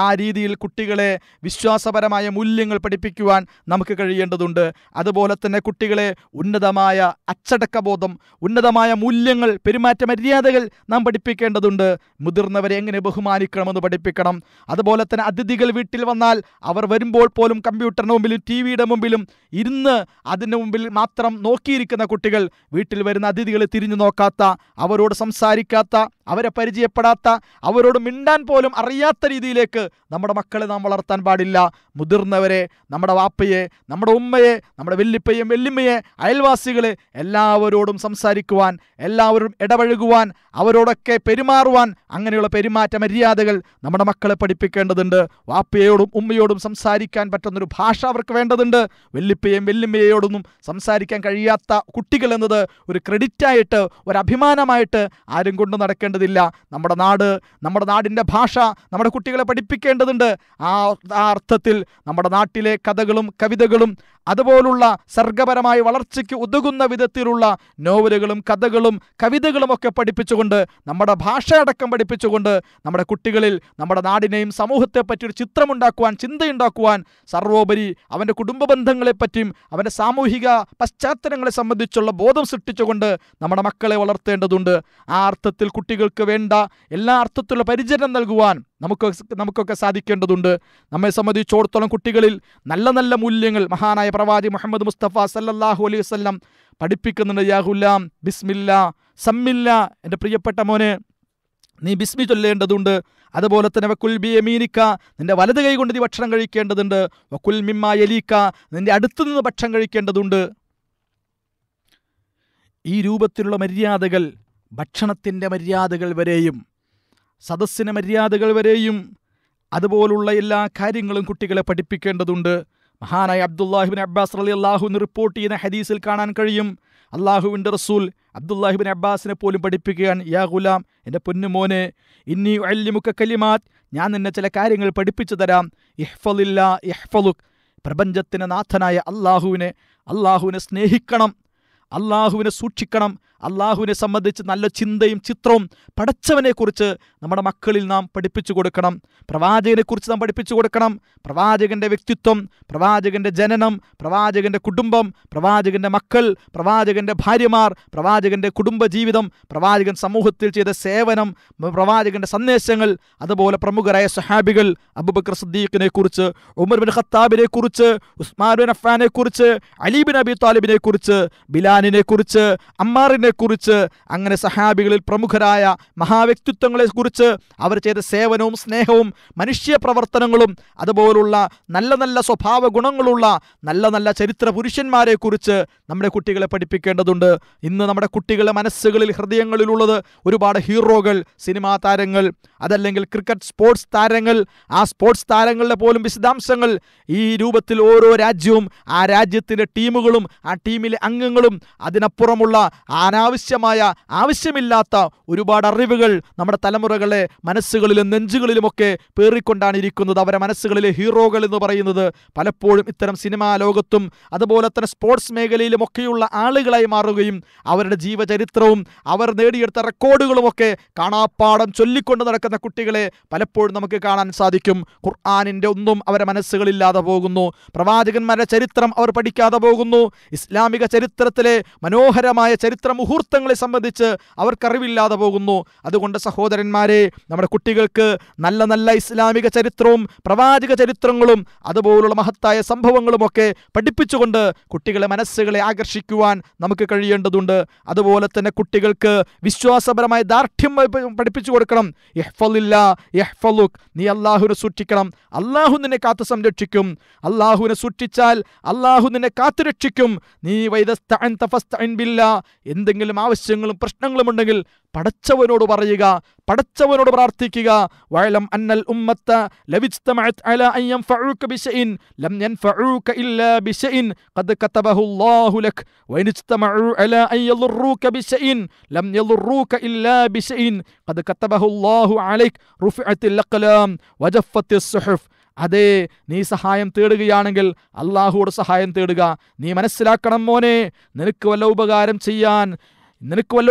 ആ രീതിയിൽ കുട്ടികളെ വിശ്വാസപരമായ മൂല്യങ്ങൾ പഠിപ്പിക്കുവാൻ നമുക്ക് കഴിയേണ്ടതുണ്ട്. അതുപോലെ തന്നെ കുട്ടികളെ ഉന്നതമായ അച്ചടക്കബോധം, ഉന്നതമായ മൂല്യങ്ങൾ, പെരുമാറ്റ മര്യാദകൾ നാം പഠിപ്പിക്കേണ്ടതുണ്ട്. മുതിർന്നവരെ എങ്ങനെ ബഹുമാനിക്കണമെന്ന് പഠിപ്പിക്കണം. അതുപോലെ തന്നെ അതിഥികൾ വീട്ടിൽ വന്നാൽ അവർ വരുമ്പോൾ പോലും കമ്പ്യൂട്ടറിന് മുമ്പിലും TV-യുടെ മുമ്പിലും ഇരുന്ന് അതിന് മുമ്പിൽ മാത്രം നോക്കിയിരിക്കുന്ന കുട്ടികൾ, വീട്ടിൽ വരുന്ന അതിഥികളെ തിരിഞ്ഞു നോക്കാത്ത, അവരോട് സംസാരിക്കാത്ത, അവരെ പരിചയപ്പെടാത്ത, അവരോട് മിണ്ടാൻ പോലും അറിയാത്ത രീതിയിലേക്ക് നമ്മുടെ മക്കളെ നാം വളർത്താൻ പാടില്ല. മുതിർന്നവരെ, നമ്മുടെ വാപ്പയെ, നമ്മുടെ ഉമ്മയെ, നമ്മുടെ വല്യപ്പയും വല്യമ്മയെ, അയൽവാസികളെ എല്ലാവരോടും സംസാരിക്കുവാൻ, എല്ലാവരും ഇടപഴകുവാൻ, അവരോടൊക്കെ പെരുമാറുവാൻ, അങ്ങനെയുള്ള പെരുമാറ്റ മര്യാദകൾ നമ്മുടെ മക്കളെ പഠിപ്പിക്കേണ്ടതുണ്ട്. വാപ്പയോടും ഉമ്മയോടും സംസാരിക്കാൻ പറ്റുന്നൊരു ഭാഷ അവർക്ക് വേണ്ടതുണ്ട്. വല്യപ്പയും വല്യമ്മയോടൊന്നും സംസാരിക്കാൻ കഴിയാത്ത കുട്ടികൾ എന്നത് ഒരു ക്രെഡിറ്റായിട്ട്, ഒരു അഭിമാനമായിട്ട് ആരും കൊണ്ട് നടക്കേണ്ടതില്ല. നമ്മുടെ നാട്, നമ്മുടെ നാടിൻ്റെ ഭാഷ നമ്മുടെ കുട്ടികളെ പഠിപ്പിക്കേണ്ടതുണ്ട്. ആ അർത്ഥത്തിൽ നമ്മുടെ നാട്ടിലെ കഥകളും കവിതകളും അതുപോലുള്ള സർഗപരമായ വളർച്ചയ്ക്ക് ഉതകുന്ന വിധത്തിലുള്ള നോവലുകളും കഥകളും കവിതകളും ഒക്കെ പഠിപ്പിച്ചുകൊണ്ട്, നമ്മുടെ ഭാഷയടക്കം പഠിപ്പിച്ചുകൊണ്ട് നമ്മുടെ കുട്ടികളിൽ നമ്മുടെ നാടിനെയും സമൂഹത്തെ പറ്റി ഒരു ചിത്രമുണ്ടാക്കുവാൻ, ചിന്തയുണ്ടാക്കുവാൻ, സർവോപരി അവൻ്റെ കുടുംബ ബന്ധങ്ങളെപ്പറ്റിയും അവൻ്റെ സാമൂഹിക പശ്ചാത്തലങ്ങളെ സംബന്ധിച്ചുള്ള ബോധം സൃഷ്ടിച്ചുകൊണ്ട് നമ്മുടെ മക്കളെ വളർത്തേണ്ടതുണ്ട്. ആ അർത്ഥത്തിൽ കുട്ടികൾക്ക് വേണ്ട എല്ലാ അർത്ഥത്തിലുള്ള പരിചരണം നൽകുവാൻ നമുക്കൊക്കെ സാധിക്കേണ്ടതുണ്ട്. നമ്മെ സംബന്ധിച്ചിടത്തോളം കുട്ടികളിൽ നല്ല നല്ല മൂല്യങ്ങൾ മഹാനായ പ്രവാചകൻ മുഹമ്മദ് മുസ്തഫ സല്ലല്ലാഹു അലൈഹി വസല്ലം പഠിപ്പിക്കുന്നുണ്ട്. യാ ഗുലാം ബിസ്മില്ലാ സമ്മില്ല, എൻ്റെ പ്രിയപ്പെട്ട മോനെ നീ ബിസ്മി ചൊല്ലേണ്ടതുണ്ട്. അതുപോലെ തന്നെ വക്കുൽ ബി യമീനിക്ക, നിൻ്റെ വലത് കൈ കൊണ്ട് നീ ഭക്ഷണം കഴിക്കേണ്ടതുണ്ട്. വക്കുൽ മിമ്മ യലീക്ക, നിൻ്റെ അടുത്തു നിന്ന് ഭക്ഷണം കഴിക്കേണ്ടതുണ്ട്. ഈ രൂപത്തിലുള്ള മര്യാദകൾ, ഭക്ഷണത്തിൻ്റെ മര്യാദകൾ വരെയും സദസ്സിൻ്റെ മര്യാദകൾ വരെയും അതുപോലുള്ള എല്ലാ കാര്യങ്ങളും കുട്ടികളെ പഠിപ്പിക്കേണ്ടതുണ്ട്. മഹാനായ അബ്ദുല്ലാഹിബ്ൻ അബ്ബാസ് റളിയല്ലാഹു അൻഹു റിപ്പോർട്ട് ചെയ്യുന്ന ഹദീസിൽ കാണാൻ കഴിയും, അള്ളാഹുവിൻ്റെ റസൂൽ അബ്ദുല്ലാഹിബ്ൻ അബ്ബാസിനെ പോലും പഠിപ്പിക്കുകയാണ്, യാ ഗുലാം, എൻ്റെ പൊന്നുമോനെ, ഇന്നി ഉഅല്ലിമുക കലിമാത്ത്, ഞാൻ നിന്നെ ചില കാര്യങ്ങൾ പഠിപ്പിച്ചു തരാം. ഇഹ്ഫളില്ലാ യഹ്ഫളുക്, പ്രപഞ്ചത്തിന് നാഥനായ അള്ളാഹുവിനെ സ്നേഹിക്കണം, അള്ളാഹുവിനെ സൂക്ഷിക്കണം. അള്ളാഹുവിനെ സംബന്ധിച്ച് നല്ല ചിന്തയും ചിത്രവും പടച്ചവനെക്കുറിച്ച് നമ്മുടെ മക്കളിൽ നാം പഠിപ്പിച്ചു കൊടുക്കണം. പ്രവാചകനെക്കുറിച്ച് നാം പഠിപ്പിച്ചു കൊടുക്കണം. പ്രവാചകൻ്റെ വ്യക്തിത്വം, പ്രവാചകൻ്റെ ജനനം, പ്രവാചകൻ്റെ കുടുംബം, പ്രവാചകൻ്റെ മക്കൾ, പ്രവാചകൻ്റെ ഭാര്യമാർ, പ്രവാചകൻ്റെ കുടുംബജീവിതം, പ്രവാചകൻ സമൂഹത്തിൽ ചെയ്ത സേവനം, പ്രവാചകൻ്റെ സന്ദേശങ്ങൾ, അതുപോലെ പ്രമുഖരായ സഹാബികൾ, അബൂബക്കർ സിദ്ദീഖിനെ കുറിച്ച്, ഉമർ ബിൻ ഖത്താബിനെ കുറിച്ച്, ഉസ്മാൻ ബിൻ അഫ്ഫാനെ കുറിച്ച്, അലി ബിൻ അബി താലിബിനെ കുറിച്ച്, ബിലാലിനെ കുറിച്ച്, അമ്മാറിനെ കുറിച്ച്, അങ്ങനെ സഹാബികളിൽ പ്രമുഖരായ മഹാവ്യക്തിത്വങ്ങളെ കുറിച്ച്, അവർ ചെയ്ത സേവനവും സ്നേഹവും മനുഷ്യ പ്രവർത്തനങ്ങളും അതുപോലുള്ള നല്ല നല്ല സ്വഭാവ ഗുണങ്ങളുള്ള നല്ല നല്ല ചരിത്ര പുരുഷന്മാരെ കുറിച്ച് നമ്മുടെ കുട്ടികളെ പഠിപ്പിക്കേണ്ടതുണ്ട്. ഇന്ന് നമ്മുടെ കുട്ടികളുടെ മനസ്സുകളിൽ, ഹൃദയങ്ങളിലുള്ളത് ഒരുപാട് ഹീറോകൾ, സിനിമാ താരങ്ങൾ, അതല്ലെങ്കിൽ ക്രിക്കറ്റ് സ്പോർട്സ് താരങ്ങൾ, ആ സ്പോർട്സ് താരങ്ങളുടെ പോലും വിശദാംശങ്ങൾ ഈ രൂപത്തിൽ ഓരോ രാജ്യവും ആ രാജ്യത്തിൻ്റെ ടീമുകളും ആ ടീമിലെ അംഗങ്ങളും അതിനപ്പുറമുള്ള ആവശ്യമില്ലാത്ത ഒരുപാട് അറിവുകൾ നമ്മുടെ തലമുറകളെ മനസ്സുകളിലും നെഞ്ചുകളിലുമൊക്കെ പേറിക്കൊണ്ടാണ് ഇരിക്കുന്നത്. അവരെ മനസ്സുകളിലെ ഹീറോകൾ എന്ന് പറയുന്നത് പലപ്പോഴും ഇത്തരം സിനിമാ ലോകത്തും അതുപോലെ തന്നെ സ്പോർട്സ് മേഖലയിലുമൊക്കെയുള്ള ആളുകളായി മാറുകയും അവരുടെ ജീവചരിത്രവും അവർ നേടിയെടുത്ത റെക്കോർഡുകളുമൊക്കെ കാണാപ്പാടം ചൊല്ലിക്കൊണ്ട് നടക്കുന്ന കുട്ടികളെ പലപ്പോഴും നമുക്ക് കാണാൻ സാധിക്കും. ഖുർആനിൻ്റെ ഒന്നും അവരുടെ മനസ്സുകളില്ലാതെ പോകുന്നു. പ്രവാചകന്മാരുടെ ചരിത്രം അവർ പഠിക്കാതെ പോകുന്നു. ഇസ്ലാമിക ചരിത്രത്തിലെ മനോഹരമായ ചരിത്ര മുഹൂർത്തങ്ങളെ സംബന്ധിച്ച് അവർക്കറിവില്ലാതെ പോകുന്നു. അതുകൊണ്ട് സഹോദരന്മാരെ, നമ്മുടെ കുട്ടികൾക്ക് നല്ല നല്ല ഇസ്ലാമിക ചരിത്രവും പ്രവാചക ചരിത്രങ്ങളും അതുപോലുള്ള മഹത്തായ സംഭവങ്ങളുമൊക്കെ പഠിപ്പിച്ചുകൊണ്ട് കുട്ടികളെ മനസ്സുകളെ ആകർഷിക്കുവാൻ നമുക്ക് കഴിയേണ്ടതുണ്ട്. അതുപോലെ തന്നെ കുട്ടികൾക്ക് വിശ്വാസപരമായ ദാർഢ്യം പഠിപ്പിച്ചു കൊടുക്കണം. ഇഹ്ഫളില്ലാ യഹ്ഫളുക്, നീ അള്ളാഹുവിനെ സൂക്ഷിക്കണം, അള്ളാഹു നിന്നെ കാത്തു സംരക്ഷിക്കും. അള്ളാഹുവിനെ സൂക്ഷിച്ചാൽ അള്ളാഹു നിന്നെ കാത്തുരക്ഷിക്കും. നീ വൈദസ്തഅൻത ഫസ്തഇൻ ബില്ലാ, എന്തെങ്കിലും ആവശ്യങ്ങളും പ്രശ്നങ്ങളും ഉണ്ടെങ്കിൽ പടച്ചവനോട് പറയുക, പടച്ചവനോട് പ്രാർത്ഥിക്കുക. വഅലം അന്നൽ ഉമ്മത്ത ലവിജ്തമഅത് അലാ അൻ യൻഫഉക ബിശൈഇൻ ലം യൻഫഉക ഇല്ലാ ബിശൈഇൻ ഖദ് കതബഹു അല്ലാഹു ലക് വഇൻ ഇജ്തമഉ അലാ അൻ യളുറൂക ബിശൈഇൻ ലം യളുറൂക ഇല്ലാ ബിശൈഇൻ ഖദ് കതബഹു അല്ലാഹു അലൈക് റുഫിഅത്തിൽ അഖ്ലാം വജഫത്തിസ് സുഹുഫ്. അതെ, നീ സഹായം തേടുകയാണെങ്കിൽ അള്ളാഹുവോട് സഹായം തേടുക. നീ മനസ്സിലാക്കണം മോനെ, നിനക്ക് വല്ല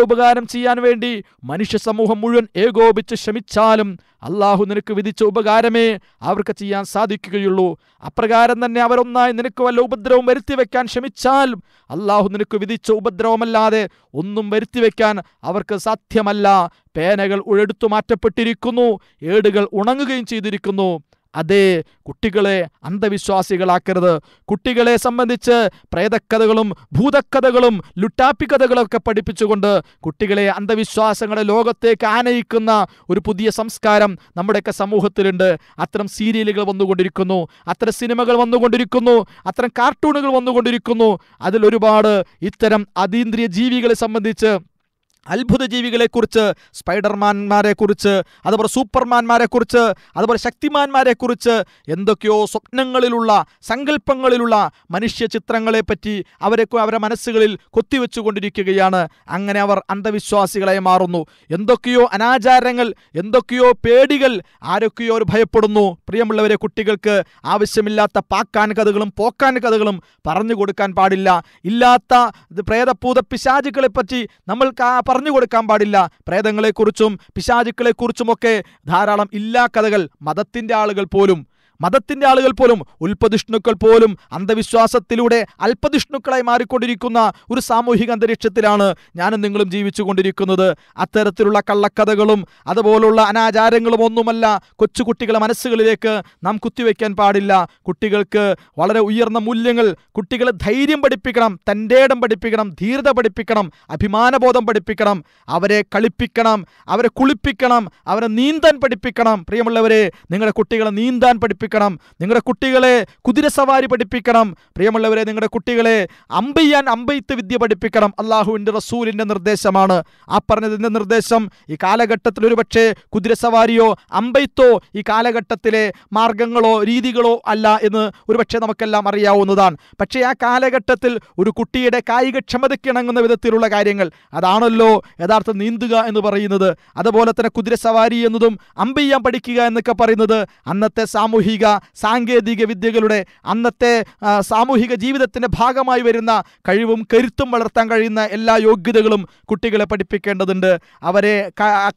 ഉപകാരം ചെയ്യാൻ വേണ്ടി മനുഷ്യ സമൂഹം മുഴുവൻ ഏകോപിച്ച് ശ്രമിച്ചാലും അള്ളാഹു നിനക്ക് വിധിച്ച ഉപകാരമേ അവർക്ക് ചെയ്യാൻ സാധിക്കുകയുള്ളൂ. അപ്രകാരം തന്നെ അവരൊന്നായി നിനക്ക് വല്ല ഉപദ്രവം വരുത്തിവെക്കാൻ ശ്രമിച്ചാലും അള്ളാഹു നിനക്ക് വിധിച്ച ഉപദ്രവമല്ലാതെ ഒന്നും വരുത്തിവെക്കാൻ അവർക്ക് സാധ്യമല്ല. പേനകൾ എടുത്തു മാറ്റപ്പെട്ടിരിക്കുന്നു, ഏടുകൾ ഉണങ്ങുകയും ചെയ്തിരിക്കുന്നു. അതേ, കുട്ടികളെ അന്ധവിശ്വാസികളാക്കരുത്. കുട്ടികളെ സംബന്ധിച്ച് പ്രേതക്കഥകളും ഭൂതക്കഥകളും ലുട്ടാപ്പി കഥകളൊക്കെ പഠിപ്പിച്ചുകൊണ്ട് കുട്ടികളെ അന്ധവിശ്വാസങ്ങളുടെ ലോകത്തേക്ക് ആനയിക്കുന്ന ഒരു പുതിയ സംസ്കാരം നമ്മുടെയൊക്കെ സമൂഹത്തിലുണ്ട്. അത്തരം സീരിയലുകൾ വന്നുകൊണ്ടിരിക്കുന്നു, അത്തരം സിനിമകൾ വന്നുകൊണ്ടിരിക്കുന്നു, അത്തരം കാർട്ടൂണുകൾ വന്നുകൊണ്ടിരിക്കുന്നു. അതിലൊരുപാട് ഇത്തരം അതീന്ദ്രിയ ജീവികളെ സംബന്ധിച്ച്, അത്ഭുത ജീവികളെക്കുറിച്ച്, സ്പൈഡർമാൻമാരെക്കുറിച്ച്, അതുപോലെ സൂപ്പർമാൻമാരെക്കുറിച്ച്, അതുപോലെ ശക്തിമാന്മാരെക്കുറിച്ച് എന്തൊക്കെയോ സ്വപ്നങ്ങളിലുള്ള സങ്കല്പങ്ങളിലുള്ള മനുഷ്യ ചിത്രങ്ങളെപ്പറ്റി അവരുടെ മനസ്സുകളിൽ കൊത്തിവെച്ചുകൊണ്ടിരിക്കുകയാണ്. അങ്ങനെ അവർ അന്ധവിശ്വാസികളായി മാറുന്നു. എന്തൊക്കെയോ അനാചാരങ്ങൾ, എന്തൊക്കെയോ പേടികൾ, ആരൊക്കെയോ അവർ ഭയപ്പെടുന്നു. പ്രിയമുള്ളവരെ, കുട്ടികൾക്ക് ആവശ്യമില്ലാത്ത പാക്കാൻ കഥകളും പോക്കാൻ കഥകളും പറഞ്ഞു കൊടുക്കാൻ പാടില്ല. ഇല്ലാത്ത പ്രേതഭൂത പിശാചുക്കളെപ്പറ്റി നമ്മൾ പറഞ്ഞു കൊടുക്കാൻ പാടില്ല. പ്രേതങ്ങളെക്കുറിച്ചും പിശാചുക്കളെക്കുറിച്ചുമൊക്കെ ധാരാളം ഇല്ലാ കഥകൾ മതത്തിൻ്റെ ആളുകൾ പോലും ഉൽപ്പതിഷ്ണുക്കൾ പോലും അന്ധവിശ്വാസത്തിലൂടെ അല്പതിഷ്ണുക്കളായി മാറിക്കൊണ്ടിരിക്കുന്ന ഒരു സാമൂഹിക അന്തരീക്ഷത്തിലാണ് ഞാനും നിങ്ങളും ജീവിച്ചു കൊണ്ടിരിക്കുന്നത്. അത്തരത്തിലുള്ള കള്ളക്കഥകളും അതുപോലുള്ള അനാചാരങ്ങളും ഒന്നുമല്ല കൊച്ചുകുട്ടികളെ മനസ്സുകളിലേക്ക് നാം കുത്തിവെക്കാൻ പാടില്ല. കുട്ടികൾക്ക് വളരെ ഉയർന്ന മൂല്യങ്ങൾ, കുട്ടികളെ ധൈര്യം പഠിപ്പിക്കണം, തൻ്റെ ഇടം പഠിപ്പിക്കണം, ധീരത പഠിപ്പിക്കണം, അഭിമാനബോധം പഠിപ്പിക്കണം, അവരെ കളിപ്പിക്കണം, അവരെ കുളിപ്പിക്കണം, അവരെ നീന്താൻ പഠിപ്പിക്കണം. പ്രിയമുള്ളവരെ, നിങ്ങളുടെ കുട്ടികളെ നീന്താൻ പഠിപ്പിക്കണം, നിങ്ങളുടെ കുട്ടികളെ കുതിരസവാരി പഠിപ്പിക്കണം. പ്രിയമുള്ളവരെ, നിങ്ങളുടെ കുട്ടികളെ അമ്പെയ്ത്ത് വിദ്യ പഠിപ്പിക്കണം. അള്ളാഹുവിൻ്റെ റസൂലിൻ്റെ നിർദ്ദേശമാണ്. ആ പറഞ്ഞതിൻ്റെ നിർദ്ദേശം ഈ കാലഘട്ടത്തിൽ ഒരുപക്ഷെ കുതിരസവാരിയോ അമ്പെയ്ത്തോ ഈ കാലഘട്ടത്തിലെ മാർഗങ്ങളോ രീതികളോ അല്ല എന്ന് ഒരുപക്ഷെ നമുക്കെല്ലാം അറിയാവുന്നതാണ്. പക്ഷേ ആ കാലഘട്ടത്തിൽ ഒരു കുട്ടിയുടെ കായികക്ഷമതയ്ക്ക് ഇണങ്ങുന്ന വിധത്തിലുള്ള കാര്യങ്ങൾ, അതാണല്ലോ യഥാർത്ഥ നീന്തുക എന്ന് പറയുന്നത്. അതുപോലെ തന്നെ കുതിരസവാരി എന്നതും അമ്പെയ്യാൻ പഠിക്കുക എന്നൊക്കെ പറയുന്നത് അന്നത്തെ സാമൂഹിക സാങ്കേതിക വിദ്യകളുടെ, അന്നത്തെ സാമൂഹിക ജീവിതത്തിൻ്റെ ഭാഗമായി വരുന്ന കഴിവും കരുത്തും വളർത്താൻ കഴിയുന്ന എല്ലാ യോഗ്യതകളും കുട്ടികളെ പഠിപ്പിക്കേണ്ടതുണ്ട്. അവരെ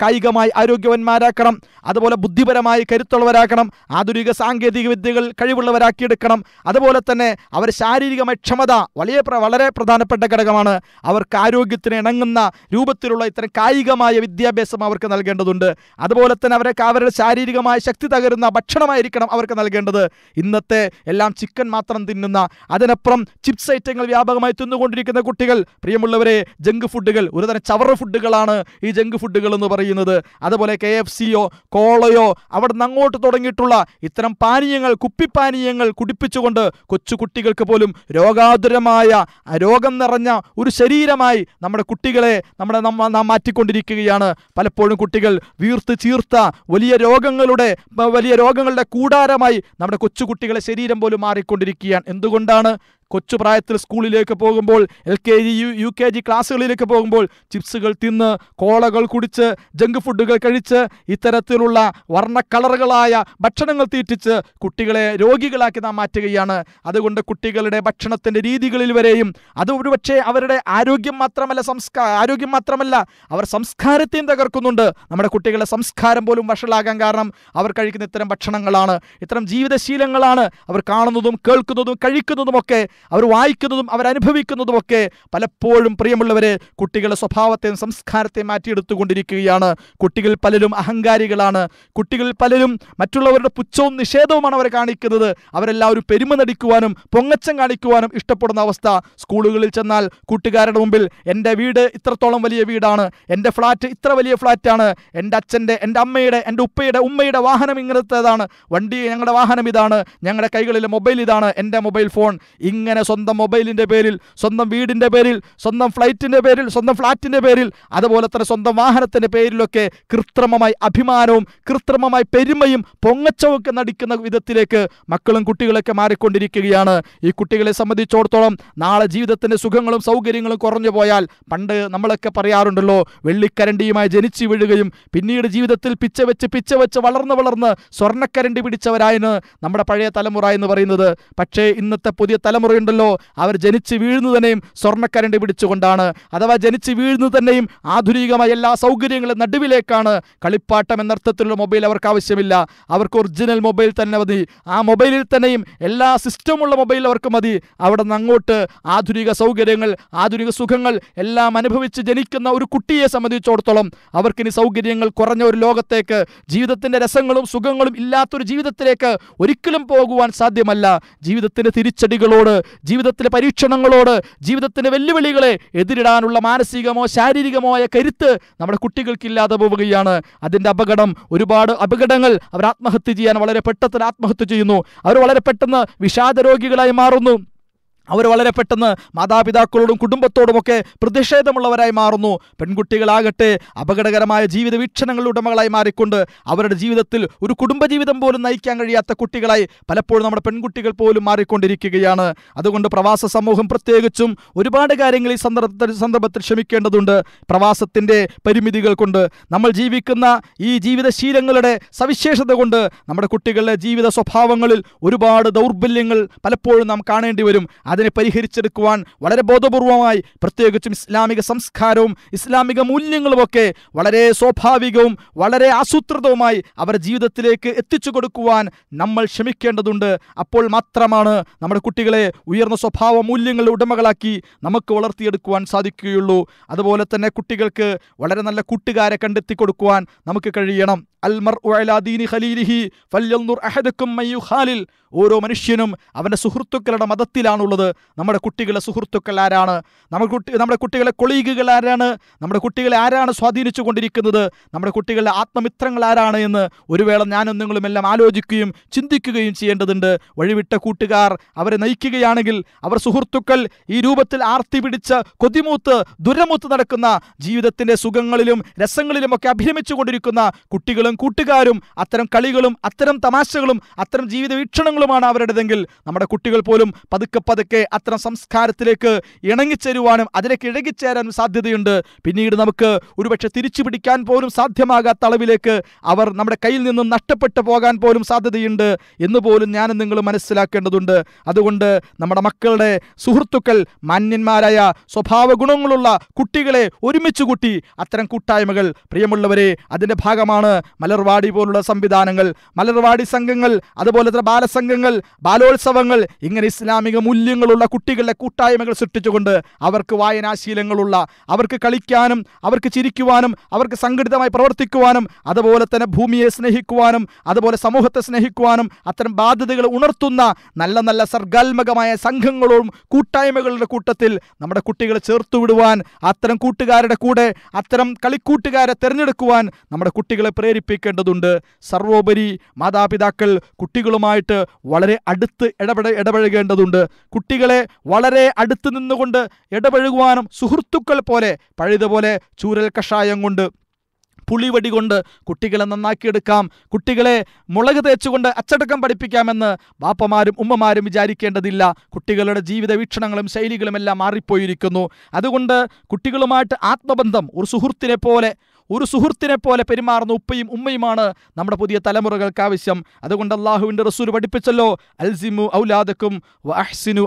കായികമായി ആരോഗ്യവാന്മാരാക്കണം, അതുപോലെ ബുദ്ധിപരമായി കരുത്തുള്ളവരാക്കണം, ആധുനിക സാങ്കേതിക വിദ്യകൾ കഴിവുള്ളവരാക്കിയെടുക്കണം. അതുപോലെ തന്നെ അവർ ശാരീരികമായ ക്ഷമത വളരെ പ്രധാനപ്പെട്ട ഘടകമാണ്. അവർക്ക് ആരോഗ്യത്തിന് ഇണങ്ങുന്ന രൂപത്തിലുള്ള ഇത്തരം കായികമായ വിദ്യാഭ്യാസം അവർക്ക് നൽകേണ്ടതുണ്ട്. അതുപോലെ തന്നെ അവരുടെ ശാരീരികമായ ശക്തി തകരുന്ന ഭക്ഷണമായിരിക്കണം അവർക്ക് നൽകേണ്ടത്. ഇന്നത്തെ എല്ലാം ചിക്കൻ മാത്രം തിന്നുന്ന, അതിനപ്പുറം ചിപ്സ് ഐറ്റങ്ങൾ വ്യാപകമായി തിന്നുകൊണ്ടിരിക്കുന്ന കുട്ടികൾ, പ്രിയമുള്ളവരെ, ജങ്ക് ഫുഡുകൾ, ഒരുതരം ചവറ് ഫുഡുകളാണ് ഈ ജങ്ക് ഫുഡുകൾ എന്ന് പറയുന്നത്. അതുപോലെ KFCയോ കോളയോ അവിടെ നിന്ന് അങ്ങോട്ട് തുടങ്ങിയിട്ടുള്ള ഇത്തരം പാനീയങ്ങൾ, കുപ്പിപ്പാനീയങ്ങൾ കുടിപ്പിച്ചുകൊണ്ട് കൊച്ചു കുട്ടികൾക്ക് പോലും രോഗാതുരമായ, രോഗം നിറഞ്ഞ ഒരു ശരീരമായി നമ്മുടെ കുട്ടികളെ നാം മാറ്റിക്കൊണ്ടിരിക്കുകയാണ്. പലപ്പോഴും കുട്ടികൾ വീർത്ത് ചീർത്ത വലിയ രോഗങ്ങളുടെ കൂടാരമായി നമ്മുടെ കൊച്ചുകുട്ടികളെ ശരീരം പോലും മാറിക്കൊണ്ടിരിക്കുകയാണ്. എന്തുകൊണ്ടാണ്? കൊച്ചു പ്രായത്തിൽ സ്കൂളിലേക്ക് പോകുമ്പോൾ, LKG UKG ക്ലാസ്സുകളിലേക്ക് പോകുമ്പോൾ ചിപ്സുകൾ തിന്ന്, കോളകൾ കുടിച്ച്, ജങ്ക് ഫുഡുകൾ കഴിച്ച്, ഇത്തരത്തിലുള്ള വർണ്ണ കളറുകളായ ഭക്ഷണങ്ങൾ തീറ്റിച്ച് കുട്ടികളെ രോഗികളാക്കി നാം മാറ്റുകയാണ്. അതുകൊണ്ട് കുട്ടികളുടെ ഭക്ഷണത്തിൻ്റെ രീതികളിൽ വരെയും അത് ഒരുപക്ഷെ അവരുടെ ആരോഗ്യം മാത്രമല്ല അവർ സംസ്കാരത്തെയും തകർക്കുന്നുണ്ട്. നമ്മുടെ കുട്ടികളുടെ സംസ്കാരം പോലും വഷളാകാൻ കാരണം അവർ കഴിക്കുന്ന ഇത്തരം ഭക്ഷണങ്ങളാണ്, ഇത്തരം ജീവിതശീലങ്ങളാണ്. അവർ കാണുന്നതും കേൾക്കുന്നതും കഴിക്കുന്നതുമൊക്കെ, അവർ വായിക്കുന്നതും അവരനുഭവിക്കുന്നതുമൊക്കെ പലപ്പോഴും, പ്രിയമുള്ളവരെ, കുട്ടികളുടെ സ്വഭാവത്തെയും സംസ്കാരത്തെയും മാറ്റിയെടുത്തുകൊണ്ടിരിക്കുകയാണ്. കുട്ടികൾ പലരും അഹങ്കാരികളാണ്. കുട്ടികൾ പലരും മറ്റുള്ളവരുടെ പുച്ഛവും നിഷേധവുമാണ് അവർ കാണിക്കുന്നത്. അവരെല്ലാവരും പെരുമ നടിക്കുവാനും പൊങ്ങച്ചം കാണിക്കുവാനും ഇഷ്ടപ്പെടുന്ന അവസ്ഥ. സ്കൂളുകളിൽ ചെന്നാൽ കൂട്ടുകാരുടെ മുമ്പിൽ എൻ്റെ വീട് ഇത്രത്തോളം വലിയ വീടാണ്, എൻ്റെ ഫ്ലാറ്റ് ഇത്ര വലിയ ഫ്ലാറ്റാണ്, എൻ്റെ അച്ഛൻ്റെ, എൻ്റെ അമ്മയുടെ, എൻ്റെ ഉമ്മയുടെ വാഹനം ഇങ്ങനത്തേതാണ്, വണ്ടി ഞങ്ങളുടെ വാഹനം ഇതാണ്, ഞങ്ങളുടെ കൈകളിലെ മൊബൈൽ ഇതാണ്, എൻ്റെ മൊബൈൽ ഫോൺ. ഇങ്ങനെ സ്വന്തം മൊബൈലിൻ്റെ പേരിൽ, സ്വന്തം വീടിൻ്റെ പേരിൽ, സ്വന്തം ഫ്ലൈറ്റിൻ്റെ പേരിൽ, സ്വന്തം ഫ്ലാറ്റിൻ്റെ പേരിൽ, അതുപോലെ തന്നെ സ്വന്തം വാഹനത്തിൻ്റെ പേരിലൊക്കെ കൃത്രിമമായി അഭിമാനവും കൃത്രിമമായി പെരുമയും പൊങ്ങച്ചവും നടിക്കുന്ന വിധത്തിലേക്ക് മക്കളും കുട്ടികളൊക്കെ മാറിക്കൊണ്ടിരിക്കുകയാണ്. ഈ കുട്ടികളെ സംബന്ധിച്ചിടത്തോളം നാളെ ജീവിതത്തിൻ്റെ സുഖങ്ങളും സൗകര്യങ്ങളും കുറഞ്ഞു പോയാൽ, പണ്ട് നമ്മളൊക്കെ പറയാറുണ്ടല്ലോ, വെള്ളിക്കരണ്ടിയുമായി ജനിച്ചു വീഴുകയും പിന്നീട് ജീവിതത്തിൽ പിച്ച വെച്ച് വളർന്ന് സ്വർണ്ണക്കരണ്ടി പിടിച്ചവരായെന്ന് നമ്മുടെ പഴയ തലമുറ എന്ന് പറയുന്നത്. പക്ഷേ ഇന്നത്തെ പുതിയ തലമുറ പറയുണ്ടല്ലോ, അവർ ജനിച്ച് വീഴുന്നു തന്നെയും സ്വർണ്ണക്കരണ്ടി പിടിച്ചുകൊണ്ടാണ്. അഥവാ ജനിച്ച് വീഴുന്നു തന്നെയും ആധുനികമായ എല്ലാ സൗകര്യങ്ങളും നടുവിലേക്കാണ്. കളിപ്പാട്ടം എന്നർത്ഥത്തിലുള്ള മൊബൈൽ അവർക്ക് ആവശ്യമില്ല. അവർക്ക് ഒറിജിനൽ മൊബൈൽ തന്നെ മതി. ആ മൊബൈലിൽ തന്നെയും എല്ലാ സിസ്റ്റമുള്ള മൊബൈൽ അവർക്ക് മതി. അവിടെ നിന്ന് അങ്ങോട്ട് ആധുനിക സൗകര്യങ്ങൾ, ആധുനിക സുഖങ്ങൾ എല്ലാം അനുഭവിച്ച് ജനിക്കുന്ന ഒരു കുട്ടിയെ സംബന്ധിച്ചിടത്തോളം അവർക്കിനി സൗകര്യങ്ങൾ കുറഞ്ഞ ഒരു ലോകത്തേക്ക്, ജീവിതത്തിൻ്റെ രസങ്ങളും സുഖങ്ങളും ഇല്ലാത്തൊരു ജീവിതത്തിലേക്ക് ഒരിക്കലും പോകുവാൻ സാധ്യമല്ല. ജീവിതത്തിൻ്റെ തിരിച്ചടികളോട്, ജീവിതത്തിലെ പരീക്ഷണങ്ങളോട്, ജീവിതത്തിൻ്റെ വെല്ലുവിളികളെ എതിരിടാനുള്ള മാനസികമോ ശാരീരികമോ ആയ കരുത്ത് നമ്മുടെ കുട്ടികൾക്കില്ലാതെ പോവുകയാണ്. അതിൻ്റെ അപകടം, ഒരുപാട് അപകടങ്ങൾ. അവർ ആത്മഹത്യ ചെയ്യാൻ വളരെ പെട്ടെന്ന് ആത്മഹത്യ ചെയ്യുന്നു. അവർ വളരെ പെട്ടെന്ന് വിഷാദ രോഗികളായി മാറുന്നു. അവർ വളരെ പെട്ടെന്ന് മാതാപിതാക്കളോടും കുടുംബത്തോടുമൊക്കെ പ്രതിഷേധമുള്ളവരായി മാറുന്നു. പെൺകുട്ടികളാകട്ടെ അപകടകരമായ ജീവിത വീക്ഷണങ്ങളുടെ ഉടമകളായി മാറിക്കൊണ്ട് അവരുടെ ജീവിതത്തിൽ ഒരു കുടുംബജീവിതം പോലും നയിക്കാൻ കഴിയാത്ത കുട്ടികളായി പലപ്പോഴും നമ്മുടെ പെൺകുട്ടികൾ പോലും മാറിക്കൊണ്ടിരിക്കുകയാണ്. അതുകൊണ്ട് പ്രവാസ സമൂഹം പ്രത്യേകിച്ചും ഒരുപാട് കാര്യങ്ങൾ ഈ സന്ദർഭത്തിൽ ക്ഷമിക്കേണ്ടതുണ്ട്. പ്രവാസത്തിൻ്റെ പരിമിതികൾ കൊണ്ട്, നമ്മൾ ജീവിക്കുന്ന ഈ ജീവിതശീലങ്ങളുടെ സവിശേഷത കൊണ്ട് നമ്മുടെ കുട്ടികളുടെ ജീവിത സ്വഭാവങ്ങളിൽ ഒരുപാട് ദൗർബല്യങ്ങൾ പലപ്പോഴും നാം കാണേണ്ടി വരും. അതിനെ പരിഹരിച്ചെടുക്കുവാൻ വളരെ ബോധപൂർവമായി, പ്രത്യേകിച്ചും ഇസ്ലാമിക സംസ്കാരവും ഇസ്ലാമിക മൂല്യങ്ങളുമൊക്കെ വളരെ സ്വാഭാവികവും വളരെ ആസൂത്രിതവുമായി അവരുടെ ജീവിതത്തിലേക്ക് എത്തിച്ചു കൊടുക്കുവാൻ നമ്മൾ ശ്രമിക്കേണ്ടതുണ്ട്. അപ്പോൾ മാത്രമാണ് നമ്മുടെ കുട്ടികളെ ഉയർന്ന സ്വഭാവ മൂല്യങ്ങളുടെ ഉടമകളാക്കി നമുക്ക് വളർത്തിയെടുക്കുവാൻ സാധിക്കുകയുള്ളൂ. അതുപോലെ തന്നെ കുട്ടികൾക്ക് വളരെ നല്ല കൂട്ടുകാരെ കണ്ടെത്തി കൊടുക്കുവാൻ നമുക്ക് കഴിയണം. അൽമർഉ അലാ ദീനി ഖലീലിഹി ഫൽയൻദുർ അഹദുക്കും മൻ യുഖാലിൽ. ഓരോ മനുഷ്യനും അവൻ്റെ സുഹൃത്തുക്കളുടെ മതത്തിലാണുള്ളത്. നമ്മുടെ കുട്ടികളുടെ സുഹൃത്തുക്കൾ ആരാണ്? നമ്മുടെ കുട്ടികളെ കൊളീഗുകൾ ആരാണ്? നമ്മുടെ കുട്ടികളെ ആരാണ് സ്വാധീനിച്ചു കൊണ്ടിരിക്കുന്നത്? നമ്മുടെ കുട്ടികളുടെ ആത്മമിത്രങ്ങൾ ആരാണ് എന്ന് ഒരു വേള ഞാനും നിങ്ങളും എല്ലാം ആലോചിക്കുകയും ചിന്തിക്കുകയും ചെയ്യേണ്ടതുണ്ട്. വഴിവിട്ട കൂട്ടുകാർ അവരെ നയിക്കുകയാണെങ്കിൽ, അവർ സുഹൃത്തുക്കൾ ഈ രൂപത്തിൽ ആർത്തി പിടിച്ച് കൊതിമൂത്ത് ദുരമൂത്ത് നടക്കുന്ന, ജീവിതത്തിൻ്റെ സുഖങ്ങളിലും രസങ്ങളിലുമൊക്കെ അഭിരമിച്ചു കൊണ്ടിരിക്കുന്ന കുട്ടികളും കൂട്ടുകാരും അത്തരം കളികളും അത്തരം തമാശകളും അത്തരം ജീവിത വീക്ഷണങ്ങളുമാണ് അവരുടേതെങ്കിൽ, നമ്മുടെ കുട്ടികൾ പോലും പതുക്കെ പതുക്കെ അത്തരം സംസ്കാരത്തിലേക്ക് ഇണങ്ങിച്ചേരുവാനും അതിലേക്ക് ഇഴകിച്ചേരാനും സാധ്യതയുണ്ട്. പിന്നീട് നമുക്ക് ഒരുപക്ഷെ തിരിച്ചു പിടിക്കാൻ പോലും സാധ്യമാകാത്ത അളവിലേക്ക് അവർ നമ്മുടെ കയ്യിൽ നിന്നും നഷ്ടപ്പെട്ടു പോകാൻ പോലും സാധ്യതയുണ്ട് എന്ന് പോലും ഞാനും നിങ്ങൾ മനസ്സിലാക്കേണ്ടതുണ്ട്. അതുകൊണ്ട് നമ്മുടെ മക്കളുടെ സുഹൃത്തുക്കൾ മാന്യന്മാരായ സ്വഭാവ ഗുണങ്ങളുള്ള കുട്ടികളെ ഒരുമിച്ച് കൂട്ടി അത്തരം കൂട്ടായ്മകൾ, പ്രിയമുള്ളവരെ, അതിൻ്റെ ഭാഗമാണ് മലർവാടി പോലുള്ള സംവിധാനങ്ങൾ, മലർവാടി സംഘങ്ങൾ, അതുപോലെ തന്നെ ബാലസംഘങ്ങൾ, ബാലോത്സവങ്ങൾ. ഇങ്ങനെ ഇസ്ലാമിക മൂല്യങ്ങളുള്ള കുട്ടികളുടെ കൂട്ടായ്മകൾ സൃഷ്ടിച്ചുകൊണ്ട് അവർക്ക് വായനാശീലങ്ങളുള്ള, അവർക്ക് കളിക്കാനും അവർക്ക് ചിരിക്കുവാനും അവർക്ക് സംഘടിതമായി പ്രവർത്തിക്കുവാനും അതുപോലെ തന്നെ ഭൂമിയെ സ്നേഹിക്കുവാനും അതുപോലെ സമൂഹത്തെ സ്നേഹിക്കുവാനും അത്തരം ബാധ്യതകൾ ഉണർത്തുന്ന നല്ല നല്ല സർഗാത്മകമായ സംഘങ്ങളും കൂട്ടായ്മകളുടെ കൂട്ടത്തിൽ നമ്മുടെ കുട്ടികളെ ചേർത്തുവിടുവാൻ, അത്തരം കൂട്ടുകാരുടെ കൂടെ അത്തരം കളിക്കൂട്ടുകാരെ തിരഞ്ഞെടുക്കുവാൻ നമ്മുടെ കുട്ടികളെ പ്രേരിപ്പിക്കേണ്ടതുണ്ട്. സർവോപരി മാതാപിതാക്കൾ കുട്ടികളുമായിട്ട് വളരെ അടുത്ത് ഇടപഴകേണ്ടതുണ്ട്. കുട്ടികളെ വളരെ അടുത്ത് നിന്നുകൊണ്ട് ഇടപഴകുവാനും സുഹൃത്തുക്കൾ പോലെ, പഴയതുപോലെ ചൂരൽ കഷായം കൊണ്ട്, പുളിവടി കൊണ്ട് കുട്ടികളെ നന്നാക്കിയെടുക്കാം, കുട്ടികളെ മുളക് തേച്ചുകൊണ്ട് അച്ചടക്കം പഠിപ്പിക്കാമെന്ന് ബാപ്പമാരും ഉമ്മമാരും വിചാരിക്കേണ്ടതില്ല. കുട്ടികളുടെ ജീവിത വീക്ഷണങ്ങളും ശൈലികളുമെല്ലാം മാറിപ്പോയിരിക്കുന്നു. അതുകൊണ്ട് കുട്ടികളുമായിട്ട് ആത്മബന്ധം, ഒരു സുഹൃത്തിനെ പോലെ പെരുമാറുന്ന ഉപ്പയും ഉമ്മയുമാണ് നമ്മുടെ പുതിയ തലമുറകൾക്ക് ആവശ്യം. അതുകൊണ്ട് അല്ലാഹുവിൻ്റെ റസൂൽ പഠിപ്പിച്ചല്ലോ, അൽസിമു ഔലാദക്കും വഹ്സിനു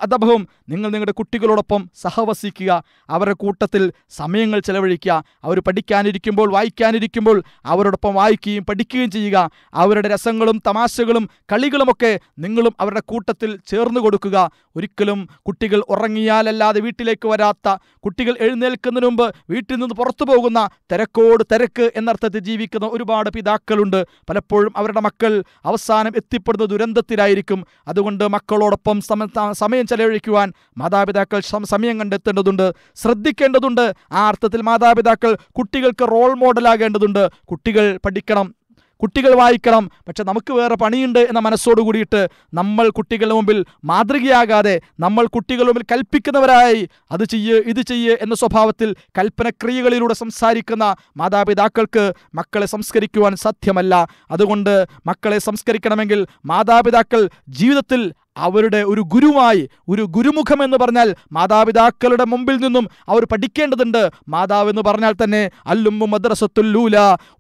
അദബഹും. നിങ്ങൾ നിങ്ങളുടെ കുട്ടികളോടൊപ്പം സഹവസിക്കുക, അവരുടെ കൂട്ടത്തിൽ സമയങ്ങൾ ചെലവഴിക്കുക. അവർ പഠിക്കാനിരിക്കുമ്പോൾ, വായിക്കാനിരിക്കുമ്പോൾ അവരോടൊപ്പം വായിക്കുകയും പഠിക്കുകയും ചെയ്യുക. അവരുടെ രസങ്ങളും തമാശകളും കളികളുമൊക്കെ നിങ്ങളും അവരുടെ കൂട്ടത്തിൽ ചേർന്ന് കൊടുക്കുക. ഒരിക്കലും കുട്ടികൾ ഉറങ്ങിയാലല്ലാതെ വീട്ടിലേക്ക് വരാത്ത, കുട്ടികൾ എഴുന്നേൽക്കുന്നതിന് മുമ്പ് വീട്ടിൽ നിന്ന് പുറത്തു പോകുന്ന, തിരക്കോട് തിരക്ക് എന്നർത്ഥത്തിൽ ജീവിക്കുന്ന ഒരുപാട് പിതാക്കളുണ്ട്. പലപ്പോഴും അവരുടെ മക്കൾ അവസാനം എത്തിപ്പെടുന്ന ദുരന്തത്തിലായിരിക്കും. അതുകൊണ്ട് മക്കളോടൊപ്പം സമയം ചെലവഴിക്കുവാൻ മാതാപിതാക്കൾ സമയം കണ്ടെത്തേണ്ടതുണ്ട്, ശ്രദ്ധിക്കേണ്ടതുണ്ട്. ആ അർത്ഥത്തിൽ മാതാപിതാക്കൾ കുട്ടികൾക്ക് റോൾ മോഡലാകേണ്ടതുണ്ട്. കുട്ടികൾ പഠിക്കണം, കുട്ടികൾ വായിക്കണം, പക്ഷെ നമുക്ക് വേറെ പണിയുണ്ട് എന്ന മനസ്സോടു കൂടിയിട്ട് നമ്മൾ കുട്ടികളുടെ മുമ്പിൽ മാതൃകയാകാതെ, നമ്മൾ കുട്ടികളുടെ മുമ്പിൽ കൽപ്പിക്കുന്നവരായി അത് ചെയ്യ് ഇത് ചെയ്യ് എന്ന സ്വഭാവത്തിൽ കൽപ്പനക്രിയകളിലൂടെ സംസാരിക്കുന്ന മാതാപിതാക്കൾക്ക് മക്കളെ സംസ്കരിക്കുവാൻ സാധ്യമല്ല. അതുകൊണ്ട് മക്കളെ സംസ്കരിക്കണമെങ്കിൽ മാതാപിതാക്കൾ ജീവിതത്തിൽ അവരുടെ ഒരു ഗുരുവായി, ഒരു ഗുരുമുഖം എന്ന് പറഞ്ഞാൽ മാതാപിതാക്കളുടെ മുമ്പിൽ നിന്നും അവർ പഠിക്കേണ്ടതുണ്ട്. മാതാവ് എന്ന് പറഞ്ഞാൽ തന്നെ അല്ലുമ്മു മദ്രസത്തുൽ ലൂല,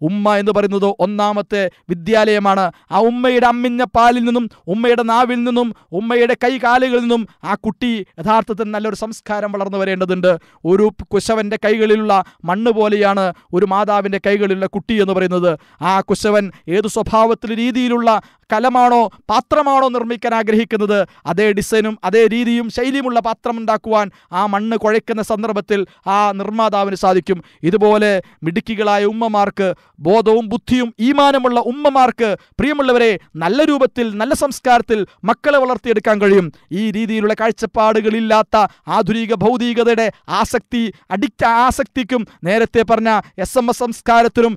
ഉമ്മ എന്ന് പറയുന്നത് ഒന്നാമത്തെ വിദ്യാലയമാണ്. ആ ഉമ്മയുടെ അമ്മിഞ്ഞ പാലിൽ നിന്നും, ഉമ്മയുടെ നാവിൽ നിന്നും, ഉമ്മയുടെ കൈകാലുകളിൽ നിന്നും ആ കുട്ടി യഥാർത്ഥത്തിൽ നല്ലൊരു സംസ്കാരം വളർന്നു വരേണ്ടതുണ്ട്. ഒരു കുശവൻ്റെ കൈകളിലുള്ള മണ്ണ് പോലെയാണ് ഒരു മാതാവിൻ്റെ കൈകളിലുള്ള കുട്ടി എന്ന് പറയുന്നത്. ആ കുശവൻ ഏതു സ്വഭാവത്തിൽ രീതിയിലുള്ള കലമാണോ പാത്രമാണോ നിർമ്മിക്കാൻ ആഗ്രഹിക്കുന്നത്, അതേ ഡിസൈനും അതേ രീതിയും ശൈലിയുമുള്ള പാത്രം ഉണ്ടാക്കുവാൻ ആ മണ്ണ് കുഴയ്ക്കുന്ന സന്ദർഭത്തിൽ ആ നിർമ്മാതാവിന് സാധിക്കും. ഇതുപോലെ മിടുക്കികളായ ഉമ്മമാർക്ക്, ബോധവും ബുദ്ധിയും ഈമാനുമുള്ള ഉമ്മമാർക്ക്, പ്രിയമുള്ളവരെ, നല്ല രൂപത്തിൽ നല്ല സംസ്കാരത്തിൽ മക്കളെ വളർത്തിയെടുക്കാൻ കഴിയും. ഈ രീതിയിലുള്ള കാഴ്ചപ്പാടുകളില്ലാത്ത ആധുനിക ഭൗതികതയുടെ ആസക്തിക്കും നേരത്തെ പറഞ്ഞ SMS സംസ്കാരത്തിനും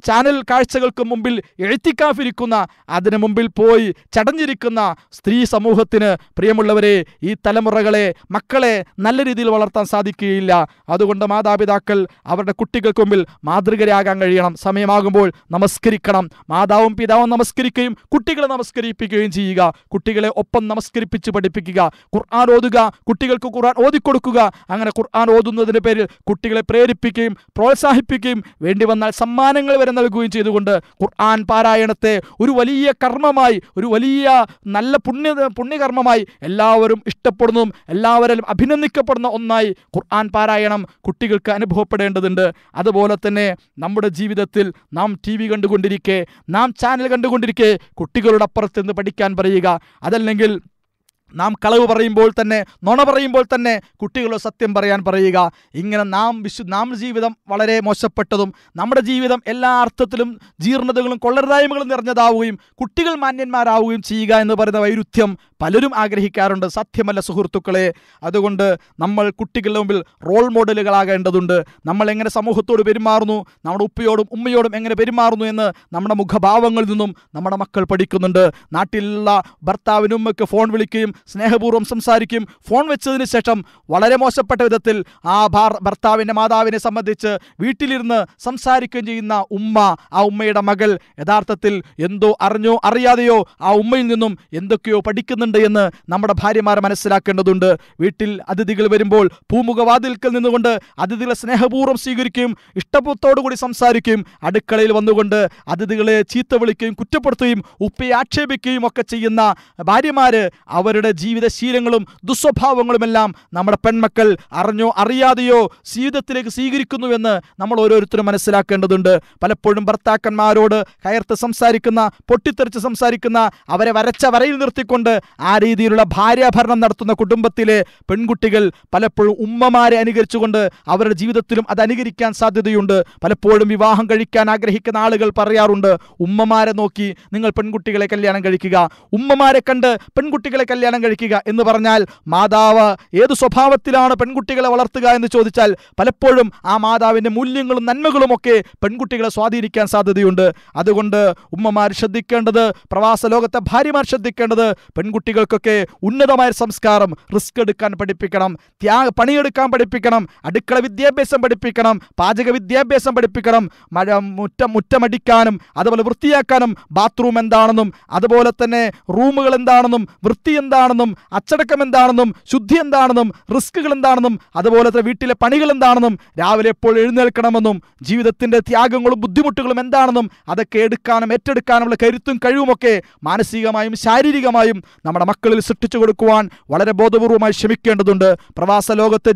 ചാനൽ കാഴ്ചകൾ മുമ്പിൽ എഴുത്തിക്കാഫിരിക്കുന്ന, അതിനു മുമ്പിൽ പോയി ചടഞ്ഞിരിക്കുന്ന സ്ത്രീ സമൂഹത്തിന്, പ്രിയമുള്ളവരെ, ഈ തലമുറകളെ, മക്കളെ നല്ല രീതിയിൽ വളർത്താൻ സാധിക്കുകയില്ല. അതുകൊണ്ട് മാതാപിതാക്കൾ അവരുടെ കുട്ടികൾക്ക് മുമ്പിൽ മാതൃകരാകാൻ കഴിയണം. സമയമാകുമ്പോൾ നമസ്കരിക്കണം. മാതാവും പിതാവും നമസ്കരിക്കുകയും കുട്ടികളെ നമസ്കരിപ്പിക്കുകയും ചെയ്യുക. കുട്ടികളെ ഒപ്പം നമസ്കരിപ്പിച്ച് പഠിപ്പിക്കുക. ഖുർആൻ ഓതുക, കുട്ടികൾക്ക് ഖുർആൻ ഓതിക്കൊടുക്കുക. അങ്ങനെ ഖുർആൻ ഓതുന്നതിന് പേരിൽ കുട്ടികളെ പ്രേരിപ്പിക്കുകയും പ്രോത്സാഹിപ്പിക്കുകയും വേണ്ടി വന്നാൽ സമ്മാനങ്ങൾ വരെ നൽകുകയും ചെയ്തുകൊണ്ട് ഖുർആൻ പാരായണത്തെ ഒരു വലിയ കർമ്മമായി, ഒരു വലിയ നല്ല പുണ്യകർമ്മമായി എല്ലാവരും ഇഷ്ടപ്പെടുന്നതും എല്ലാവരും അഭിനന്ദിക്കപ്പെടുന്ന ഒന്നായി ഖുർആൻ പാരായണം കുട്ടികൾക്ക് അനുഭവപ്പെടേണ്ടതുണ്ട്. അതുപോലെ തന്നെ നമ്മുടെ ജീവിതത്തിൽ നാം TV കണ്ടുകൊണ്ടിരിക്കെ, നാം ചാനൽ കണ്ടുകൊണ്ടിരിക്കെ കുട്ടികളുടെ അപ്പുറത്ത് നിന്ന് പഠിക്കാൻ പറയുക. അതല്ലെങ്കിൽ നാം കളവ് പറയുമ്പോൾ തന്നെ, നുണ പറയുമ്പോൾ തന്നെ കുട്ടികളോട് സത്യം പറയാൻ പറയുക. ഇങ്ങനെ നാം ജീവിതം വളരെ മോശപ്പെട്ടതും നമ്മുടെ ജീവിതം എല്ലാ അർത്ഥത്തിലും ജീർണതകളും കൊള്ളരുതായ്മകളും നിറഞ്ഞതാവുകയും കുട്ടികൾ മാന്യന്മാരാവുകയും ചെയ്യുക എന്ന് പറയുന്ന വൈരുദ്ധ്യം പലരും ആഗ്രഹിക്കാറുണ്ട്. സാധ്യമല്ല സുഹൃത്തുക്കളെ. അതുകൊണ്ട് നമ്മൾ കുട്ടികളുടെ മുമ്പിൽ റോൾ മോഡലുകളാകേണ്ടതുണ്ട്. നമ്മൾ എങ്ങനെ സമൂഹത്തോട് പെരുമാറുന്നു, നമ്മുടെ ഉപ്പയോടും ഉമ്മയോടും എങ്ങനെ പെരുമാറുന്നു എന്ന് നമ്മുടെ മുഖഭാവങ്ങളിൽ നിന്നും നമ്മുടെ മക്കൾ പഠിക്കുന്നുണ്ട്. നാട്ടിലുള്ള ഭർത്താവിനും ഉമ്മയ്ക്ക് ഫോൺ വിളിക്കുകയും സ്നേഹപൂർവ്വം സംസാരിക്കുകയും ഫോൺ വെച്ചതിന് ശേഷം വളരെ മോശപ്പെട്ട വിധത്തിൽ ആ ഭർത്താവിൻ്റെ മാതാവിനെ സംബന്ധിച്ച് വീട്ടിലിരുന്ന് സംസാരിക്കുകയും ചെയ്യുന്ന ഉമ്മ, ആ ഉമ്മയുടെ മകൾ യഥാർത്ഥത്തിൽ എന്തോ അറിഞ്ഞോ അറിയാതെയോ ആ ഉമ്മയിൽ നിന്നും എന്തൊക്കെയോ പഠിക്കുന്നുണ്ട് എന്ന് നമ്മുടെ ഭാര്യമാർ മനസ്സിലാക്കേണ്ടതുണ്ട്. വീട്ടിൽ അതിഥികൾ വരുമ്പോൾ പൂമുഖവാതിൽക്കൽ നിന്നുകൊണ്ട് അതിഥികളെ സ്നേഹപൂർവ്വം സ്വീകരിക്കുകയും ഇഷ്ടത്തോടുകൂടി സംസാരിക്കുകയും അടുക്കളയിൽ വന്നുകൊണ്ട് അതിഥികളെ ചീത്ത വിളിക്കുകയും കുറ്റപ്പെടുത്തുകയും ഉപ്പയെ ആക്ഷേപിക്കുകയും ഒക്കെ ചെയ്യുന്ന ഭാര്യമാര് അവരുടെ ജീവിതശീലങ്ങളും ദുസ്വഭാവങ്ങളുമെല്ലാം നമ്മുടെ പെൺമക്കൾ അറിഞ്ഞോ അറിയാതെയോ ജീവിതത്തിലേക്ക് സ്വീകരിക്കുന്നുവെന്ന് നമ്മൾ ഓരോരുത്തരും മനസ്സിലാക്കേണ്ടതുണ്ട്. പലപ്പോഴും ഭർത്താക്കന്മാരോട് കയർത്ത് സംസാരിക്കുന്ന, പൊട്ടിത്തെറിച്ച് സംസാരിക്കുന്ന, അവരെ വരച്ച വരയിൽ നിർത്തിക്കൊണ്ട് ആ രീതിയിലുള്ള ഭാര്യാഭരണം നടത്തുന്ന കുടുംബത്തിലെ പെൺകുട്ടികൾ പലപ്പോഴും ഉമ്മമാരെ അനുകരിച്ചുകൊണ്ട് അവരുടെ ജീവിതത്തിലും അത് അനുകരിക്കാൻ സാധ്യതയുണ്ട്. പലപ്പോഴും വിവാഹം കഴിക്കാൻ ആഗ്രഹിക്കുന്ന ആളുകൾ പറയാറുണ്ട്, ഉമ്മമാരെ നോക്കി നിങ്ങൾ പെൺകുട്ടികളെ കല്യാണം കഴിക്കുക, ഉമ്മമാരെ കണ്ട് പെൺകുട്ടികളെ കല്യാണം കഴിക്കുക എന്ന് പറഞ്ഞാൽ മാതാവ് ഏത് സ്വഭാവത്തിലാണ് പെൺകുട്ടികളെ വളർത്തുക എന്ന് ചോദിച്ചാൽ പലപ്പോഴും ആ മാതാവിൻ്റെ മൂല്യങ്ങളും നന്മകളും ഒക്കെ പെൺകുട്ടികളെ സ്വാധീനിക്കാൻ സാധ്യതയുണ്ട്. അതുകൊണ്ട് ഉമ്മമാർ ശ്രദ്ധിക്കേണ്ടത്, പ്രവാസ ലോകത്തെ ഭാര്യമാർ ശ്രദ്ധിക്കേണ്ടത്, പെൺകുട്ടികൾക്കൊക്കെ ഉന്നതമായ സംസ്കാരം, റിസ്ക് എടുക്കാൻ പഠിപ്പിക്കണം, പണിയെടുക്കാൻ പഠിപ്പിക്കണം, അടുക്കള വിദ്യാഭ്യാസം പഠിപ്പിക്കണം, പാചക വിദ്യാഭ്യാസം പഠിപ്പിക്കണം, മുറ്റമടിക്കാനും അതുപോലെ വൃത്തിയാക്കാനും ബാത്റൂം എന്താണെന്നും അതുപോലെ തന്നെ റൂമുകൾ എന്താണെന്നും വൃത്തി എന്താണെന്നും അച്ചടക്കം എന്താണെന്നും ശുദ്ധി എന്താണെന്നും റിസ്കുകൾ എന്താണെന്നും അതുപോലെ തന്നെ വീട്ടിലെ പണികൾ എന്താണെന്നും രാവിലെ എപ്പോൾ എഴുന്നേൽക്കണമെന്നും ജീവിതത്തിൻ്റെ ത്യാഗങ്ങളും ബുദ്ധിമുട്ടുകളും എന്താണെന്നും അതൊക്കെ ഏറ്റെടുക്കാനുള്ള കരുത്തും കഴിവുമൊക്കെ മാനസികമായും ശാരീരികമായും നമ്മുടെ മക്കളിൽ സൃഷ്ടിച്ചു കൊടുക്കുവാൻ വളരെ ബോധപൂർവമായി ശ്രമിക്കേണ്ടതുണ്ട്. പ്രവാസ ലോകത്ത്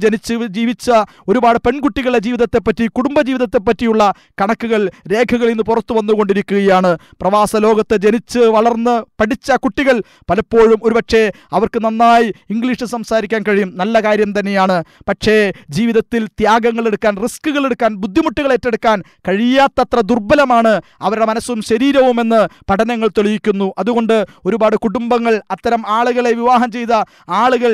ജീവിച്ച ഒരുപാട് പെൺകുട്ടികളുടെ ജീവിതത്തെപ്പറ്റി, കുടുംബജീവിതത്തെ പറ്റിയുള്ള കണക്കുകൾ, രേഖകൾ ഇന്ന് പുറത്തു വന്നുകൊണ്ടിരിക്കുകയാണ്. പ്രവാസ ലോകത്ത് ജനിച്ച് വളർന്ന് പഠിച്ച കുട്ടികൾ പലപ്പോഴും ഒരുപക്ഷെ അവർക്ക് നന്നായി ഇംഗ്ലീഷ് സംസാരിക്കാൻ കഴിയും, നല്ല കാര്യം തന്നെയാണ്. പക്ഷേ ജീവിതത്തിൽ ത്യാഗങ്ങൾ എടുക്കാൻ, റിസ്കുകൾ എടുക്കാൻ, ബുദ്ധിമുട്ടുകൾ ഏറ്റെടുക്കാൻ കഴിയാത്തത്ര ദുർബലമാണ് അവരുടെ മനസ്സും ശരീരവും എന്ന് പഠനങ്ങൾ തെളിയിക്കുന്നു. അതുകൊണ്ട് ഒരുപാട് കുടുംബങ്ങൾ, അത്തരം ആളുകളെ വിവാഹം ചെയ്ത ആളുകൾ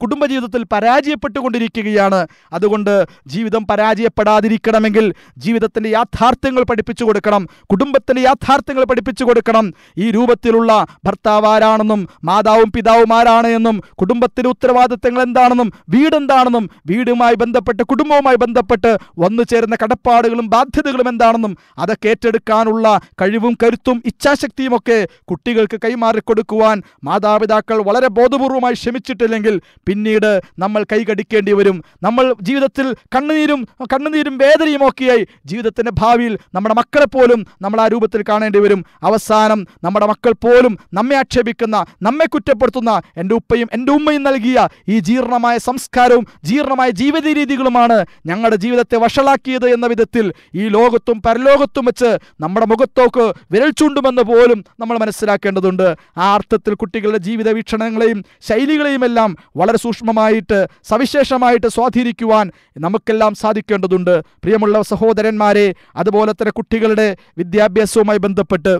കുടുംബജീവിതത്തിൽ പരാജയപ്പെട്ടുകൊണ്ടിരിക്കുകയാണ്. അതുകൊണ്ട് ജീവിതം പരാജയപ്പെടാതിരിക്കണമെങ്കിൽ ജീവിതത്തിൻ്റെ യാഥാർത്ഥ്യങ്ങൾ പഠിപ്പിച്ചു കൊടുക്കണം, കുടുംബത്തിൻ്റെ യാഥാർത്ഥ്യങ്ങൾ പഠിപ്പിച്ചു കൊടുക്കണം. ഈ രൂപത്തിലുള്ള ഭർത്താവ് ആരാണെന്നും മാതാവും മാതാപിതാവുമാരാണ് എന്നും കുടുംബത്തിന്റെ ഉത്തരവാദിത്തങ്ങൾ എന്താണെന്നും വീടെന്താണെന്നും വീടുമായി ബന്ധപ്പെട്ട് കുടുംബവുമായി ബന്ധപ്പെട്ട് വന്നു ചേരുന്ന കടപ്പാടുകളും ബാധ്യതകളും എന്താണെന്നും അതൊക്കെ ഏറ്റെടുക്കാനുള്ള കഴിവും കരുത്തും ഇച്ഛാശക്തിയും ഒക്കെ കുട്ടികൾക്ക് കൈമാറിക്കൊടുക്കുവാൻ മാതാപിതാക്കൾ വളരെ ബോധപൂർവമായി ശ്രമിച്ചിട്ടില്ലെങ്കിൽ പിന്നീട് നമ്മൾ കൈകടിക്കേണ്ടി വരും. നമ്മൾ ജീവിതത്തിൽ കണ്ണുനീരും വേദനയും ഒക്കെയായി ജീവിതത്തിന്റെ ഭാവിയിൽ നമ്മുടെ മക്കളെ പോലും നമ്മൾ ആ രൂപത്തിൽ കാണേണ്ടി വരും. അവസാനം നമ്മുടെ മക്കൾ പോലും നമ്മെ ആക്ഷേപിക്കുന്ന, നമ്മെ കുറ്റപ്പെടുത്തുന്ന, എൻ്റെ ഉപ്പയും എൻ്റെ ഉമ്മയും നൽകിയ ഈ ജീർണമായ സംസ്കാരവും ജീർണമായ ജീവിത രീതികളുമാണ് ഞങ്ങളുടെ ജീവിതത്തെ വഷളാക്കിയത് എന്ന വിധത്തിൽ ഈ ലോകത്തും പരലോകത്തും വെച്ച് നമ്മുടെ മുഖത്തോക്ക് വിരൽ ചൂണ്ടുമെന്ന് പോലും നമ്മൾ മനസ്സിലാക്കേണ്ടതുണ്ട്. ആ അർത്ഥത്തിൽ കുട്ടികളുടെ ജീവിത വീക്ഷണങ്ങളെയും ശൈലികളെയും എല്ലാം വളരെ സൂക്ഷ്മമായിട്ട് സവിശേഷമായിട്ട് സ്വാധീനിക്കുവാൻ നമുക്കെല്ലാം സാധിക്കേണ്ടതുണ്ട്. പ്രിയമുള്ള സഹോദരന്മാരെ, അതുപോലെ തന്നെ കുട്ടികളുടെ വിദ്യാഭ്യാസവുമായി ബന്ധപ്പെട്ട്,